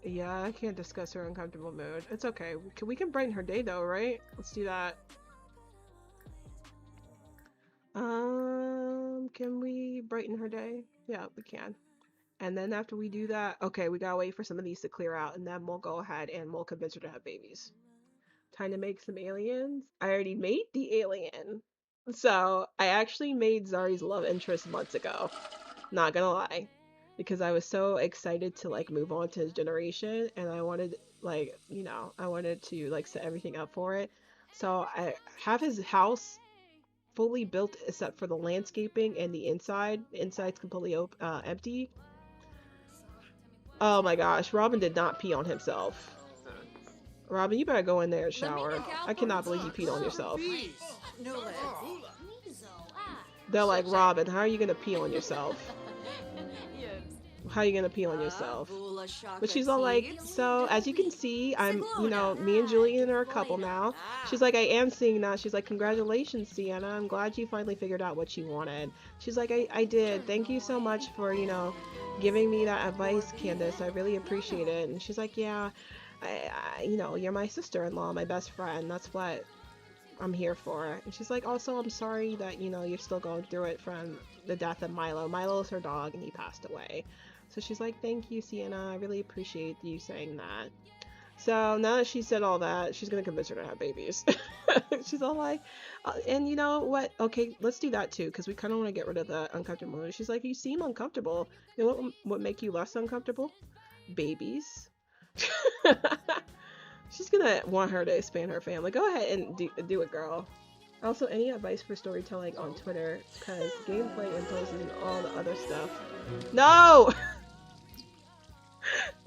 Yeah, I can't discuss her uncomfortable mood. It's okay. We can brighten her day though, right? Let's do that. Can we brighten her day? Yeah, we can. And then after we do that, okay, we gotta wait for some of these to clear out, and then we'll go ahead and we'll convince her to have babies. Time to make some aliens. I already made the alien. So I actually made Zari's love interest months ago. Not gonna lie. Because I was so excited to like move on to his generation, and I wanted like, you know, I wanted to like set everything up for it. So I have his house fully built except for the landscaping and the inside. The inside's completely empty. Oh my gosh, Robin did not pee on himself. Robin, you better go in there and shower. I cannot believe you peed on yourself. They're like, Robin, how are you gonna pee on yourself? How are you gonna pee on yourself? But she's all like, so as you can see, I'm, you know, me and Julien are a couple now. She's like, I am seeing that. She's like, congratulations, Sienna. I'm glad you finally figured out what you wanted. She's like, I did. Thank you so much for, you know, giving me that advice, Candace. I really appreciate it. And she's like, yeah, you know, you're my sister-in-law, my best friend. That's what I'm here for. And she's like, also, I'm sorry that, you know, you're still going through it from the death of Milo. Milo's her dog and he passed away. So she's like, thank you, Sienna. I really appreciate you saying that. So now that she said all that, she's going to convince her to have babies. She's all like, and you know what? Okay, let's do that too, because we kind of want to get rid of the uncomfortable mood. She's like, you seem uncomfortable. You know what would make you less uncomfortable? Babies. She's going to want her to expand her family. Go ahead and do it, girl. Also, any advice for storytelling on Twitter? Because gameplay and poses and all the other stuff. No!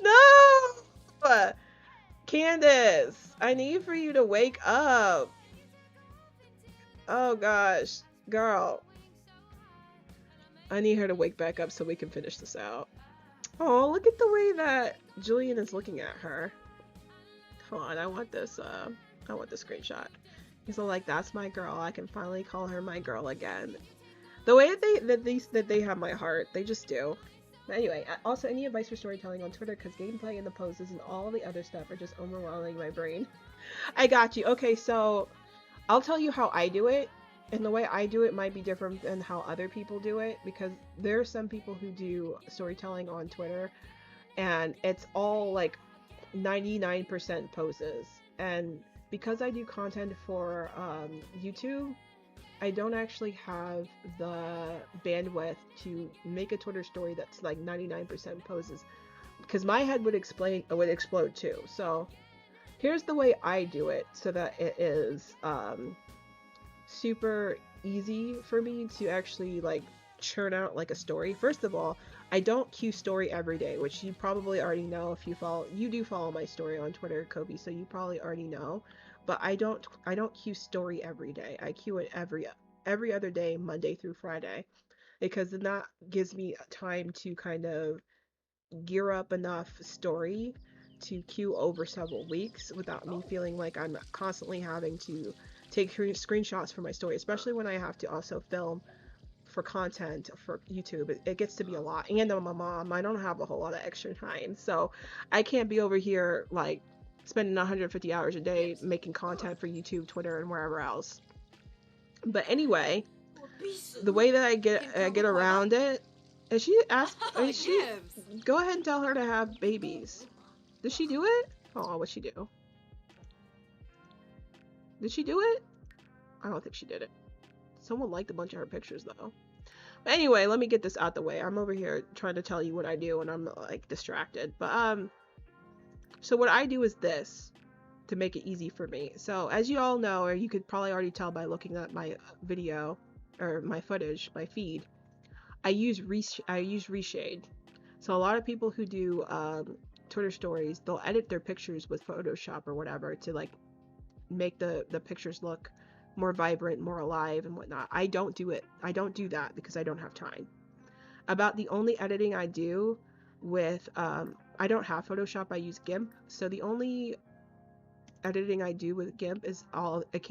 No! Candace, I need for you to wake up. Oh gosh, girl. I need her to wake back up so we can finish this out. Oh, look at the way that Julien is looking at her. Hold on, I want this screenshot. He's all like, that's my girl. I can finally call her my girl again. The way that they have my heart, they just do. But anyway, also any advice for storytelling on Twitter, because gameplay and the poses and all the other stuff are just overwhelming my brain. I got you. Okay, so I'll tell you how I do it, and the way I do it might be different than how other people do it, because there are some people who do storytelling on Twitter, and it's all like 99% poses. And because I do content for YouTube, I don't actually have the bandwidth to make a Twitter story that's like 99% poses, because my head would explode too. So here's the way I do it so that it is super easy for me to actually like churn out like a story. First of all, I don't queue story every day, which you probably already know if you do follow my story on Twitter, Kobe, so you probably already know. But I don't queue story every day. I queue it every other day, Monday through Friday, because then that gives me time to kind of gear up enough story to queue over several weeks without me feeling like I'm constantly having to take screenshots for my story, especially when I have to also film for content for YouTube. It gets to be a lot, and I'm a mom. I don't have a whole lot of extra time, so I can't be over here like spending 150 hours a day making content for YouTube, Twitter, and wherever else. But anyway, the way that I get around it is go ahead and tell her to have babies. Did she do it? Oh, what'd she do? Did she do it? I don't think she did it. Someone liked a bunch of her pictures though. But anyway, let me get this out the way. I'm over here trying to tell you what I do and I'm like distracted. But so what I do is this to make it easy for me. So as you all know, or you could probably already tell by looking at my video or my footage, my feed, I use reshade. So a lot of people who do Twitter stories, they'll edit their pictures with Photoshop or whatever to like make the pictures look more vibrant, more alive and whatnot. I don't do it. I don't do that because I don't have time. About the only editing I do with I don't have Photoshop, I use GIMP. So the only editing I do with GIMP is I'll take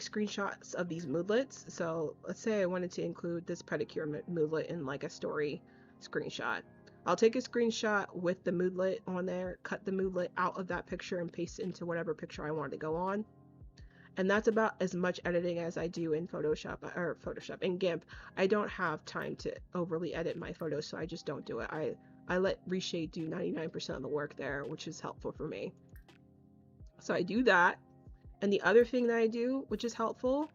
screenshots of these moodlets. So let's say I wanted to include this pedicure moodlet in like a story screenshot. I'll take a screenshot with the moodlet on there, cut the moodlet out of that picture and paste it into whatever picture I want to go on. And that's about as much editing as I do in in GIMP. I don't have time to overly edit my photos, so I just don't do it. I let Reshade do 99% of the work there, which is helpful for me. So I do that. And the other thing that I do, which is helpful,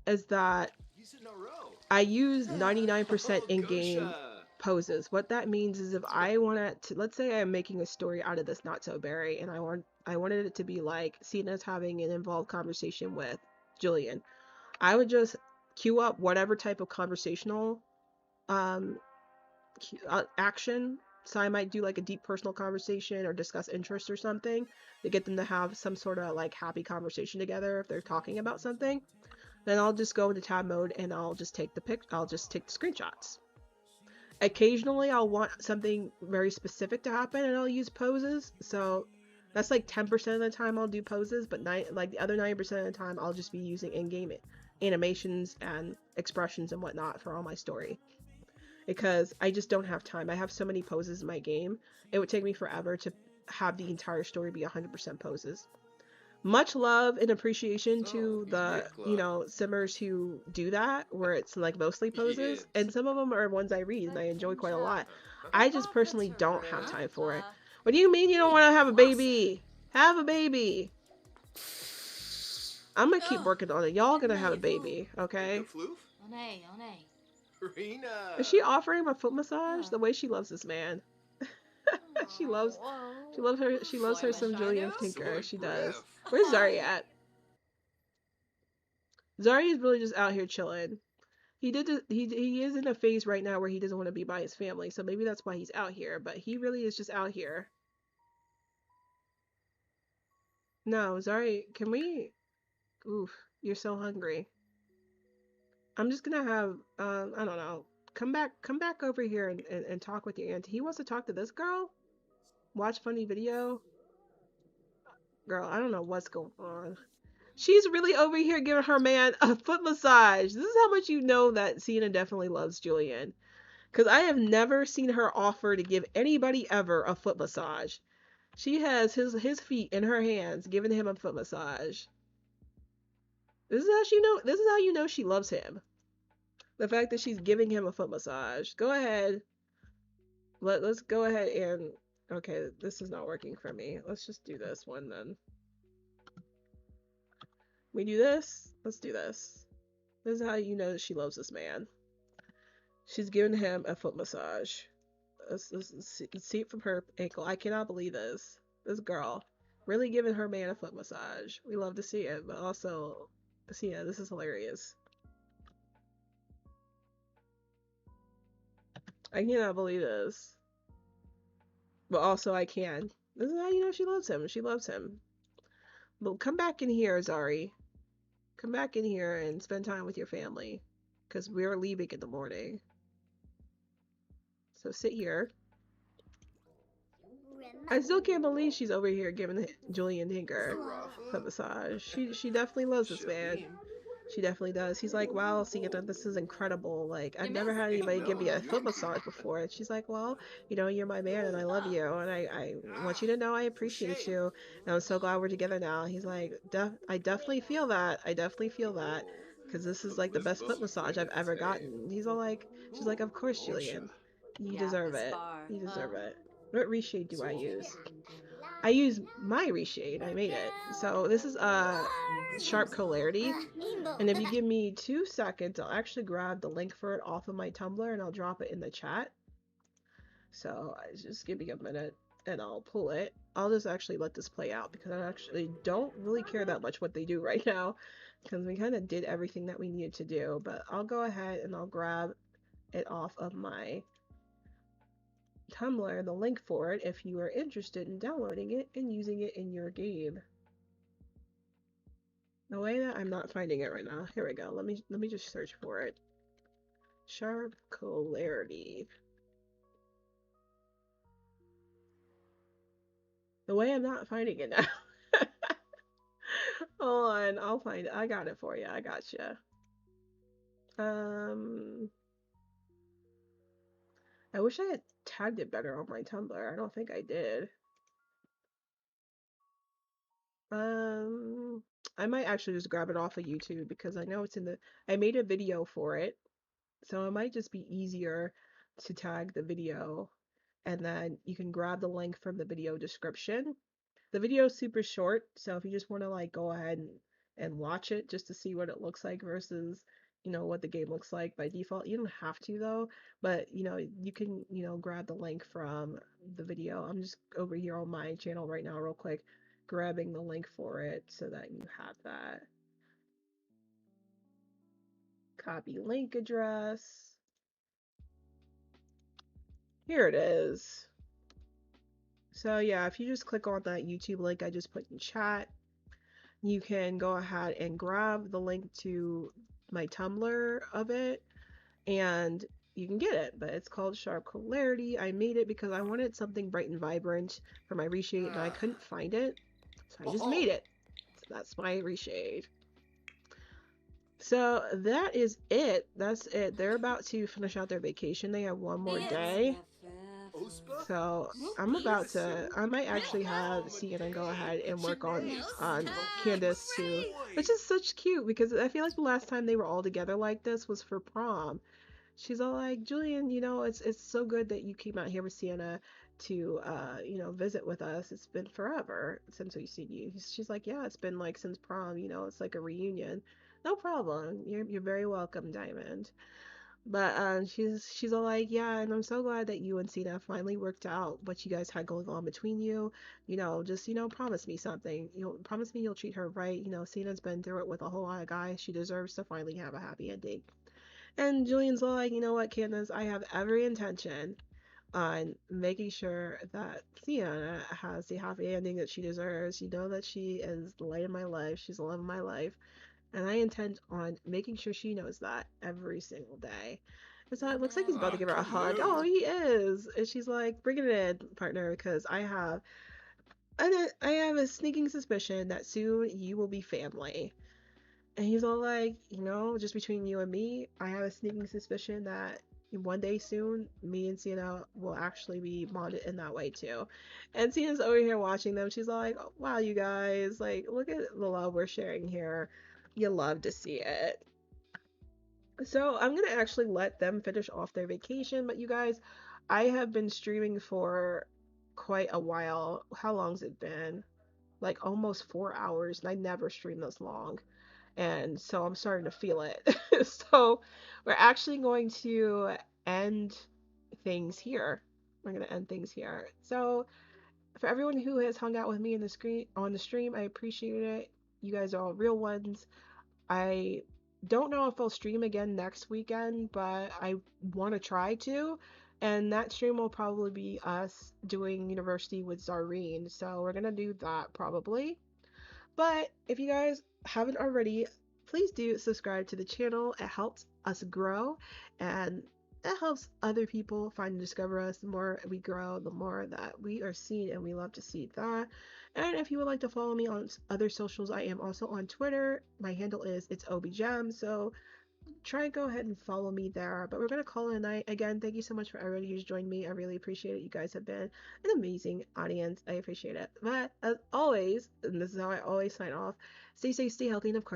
is that I use 99% in-game poses. What that means is if I want to, let's say I'm making a story out of this Not So Berry, and I wanted it to be like Sienna's having an involved conversation with Julien. I would just queue up whatever type of conversational action. So I might do like a deep personal conversation or discuss interests or something to get them to have some sort of like happy conversation together if they're talking about something. Then I'll just go into tab mode and I'll just take the screenshots. Occasionally I'll want something very specific to happen and I'll use poses. So that's like 10% of the time I'll do poses, but like the other 90% of the time I'll just be using in-game animations and expressions and whatnot for all my story. Because I just don't have time. I have so many poses in my game. It would take me forever to have the entire story be 100% poses. Much love and appreciation to the, simmers who do that, where it's like mostly poses. And some of them are ones I read and I enjoy quite a lot. I just personally don't have time for it. What do you mean you don't want to have a baby? Have a baby. I'm gonna keep working on it. Y'all gonna have a baby, okay? Is she offering my foot massage? The way she loves this man. she loves her some Julien Tinker. She does. Where's Zari at? Zari is really just out here chilling. He is in a phase right now where he doesn't want to be by his family, so maybe that's why he's out here, but he really is just out here. No, Zari, can we... Oof, you're so hungry. I'm just gonna have, I don't know, come back over here and talk with your auntie. He wants to talk to this girl? Watch funny video? Girl, I don't know what's going on. She's really over here giving her man a foot massage. This is how much you know that Sienna definitely loves Julien. Because I have never seen her offer to give anybody ever a foot massage. She has his feet in her hands, giving him a foot massage. This is how you know she loves him. The fact that she's giving him a foot massage. Go ahead. Let's go ahead and... Okay, this is not working for me. Let's just do this one then. We do this? Let's do this. This is how you know that she loves this man. She's giving him a foot massage. Let's see it from her ankle. I cannot believe this. This girl really giving her man a foot massage. We love to see it, but also, yeah, this is hilarious. I cannot believe this. But also I can. This is how you know she loves him. She loves him. But come back in here, Zari. Come back in here and spend time with your family. Because we're leaving in the morning. So sit here. I still can't believe she's over here giving Julien Tinker a massage. She definitely loves this man. She definitely does. He's like, wow, Sienna, this is incredible. Like, I've never had anybody give me a foot massage before. And she's like, well, you're my man and I love you. And I want you to know I appreciate you. And I'm so glad we're together now. He's like, I definitely feel that. I definitely feel that. Because this is like the best foot massage I've ever gotten. He's all like, she's like, of course, Julien. You deserve it. You deserve it. What reshade do I use? I use my reshade. I made it. So this is sharp polarity. And if you give me 2 seconds, I'll actually grab the link for it off of my Tumblr and I'll drop it in the chat. So just give me a minute and I'll pull it. I'll just actually let this play out because I actually don't really care that much what they do right now because we kind of did everything that we needed to do. But I'll go ahead and I'll grab it off of my Tumblr, the link for it, if you are interested in downloading it and using it in your game. The way that I'm not finding it right now. Here we go. Let me just search for it. Sharp polarity. The way I'm not finding it now. Hold on, I'll find it. I got it for you. I gotcha. I wish I had tagged it better on my Tumblr. I don't think I did. I might actually just grab it off of YouTube because I know it's in the... I made a video for it, so it might just be easier to tag the video, and then you can grab the link from the video description. The video is super short, so if you just want to like go ahead and watch it just to see what it looks like versus, what the game looks like by default. You don't have to though, but you can, grab the link from the video. I'm just over here on my channel right now real quick, grabbing the link for it so that you have that. Copy link address. Here it is. So yeah, if you just click on that YouTube link I just put in chat, you can go ahead and grab the link to my Tumblr of it, and you can get it. But it's called Sharp Clarity. I made it because I wanted something bright and vibrant for my reshade, and I couldn't find it, so I just made it. So that's my reshade. So that is it. That's it. They're about to finish out their vacation. They have one more day. So I might actually have Sienna go ahead and work on Candace too, which is such cute because I feel like the last time they were all together like this was for prom. She's all like, Julien, it's so good that you came out here with Sienna to visit with us. It's been forever since we've seen you. She's like, yeah, it's been like since prom. It's like a reunion. No problem. You're very welcome, Diamond. But she's all like, yeah, and I'm so glad that you and Cena finally worked out what you guys had going on between you. Just promise me something. Promise me you'll treat her right. Cena's been through it with a whole lot of guys. She deserves to finally have a happy ending. And Julian's all like, you know what, Candace, I have every intention on making sure that Sienna has the happy ending that she deserves. You know that she is the light of my life. She's the love of my life. And I intend on making sure she knows that every single day. And so it looks like he's about to give her a hug. Oh, he is. And she's like, bring it in, partner, because I have a sneaking suspicion that soon you will be family. And he's all like, just between you and me, I have a sneaking suspicion that one day soon, me and Sienna will actually be bonded in that way too. And Siena's over here watching them. She's all like, oh, wow, you guys, like, look at the love we're sharing here. You love to see it. So I'm going to actually let them finish off their vacation. But you guys, I have been streaming for quite a while. How long's it been? Like almost 4 hours, and I never stream this long. And so I'm starting to feel it. So we're actually going to end things here. We're going to end things here. So for everyone who has hung out with me in the screen on the stream, I appreciate it. You guys are all real ones. I don't know if I'll stream again next weekend, but I want to try to. And that stream will probably be us doing University with Zari. So we're going to do that probably. But if you guys haven't already, please do subscribe to the channel. It helps us grow, and it helps other people find and discover us. The more we grow, the more that we are seen, and we love to see that. And if you would like to follow me on other socials, I am also on Twitter. My handle is it's OBiGem, so try and go ahead and follow me there. But we're going to call it a night. Again, thank you so much for everybody who's joined me. I really appreciate it. You guys have been an amazing audience. I appreciate it. But as always, and this is how I always sign off, stay safe, stay healthy, and of course,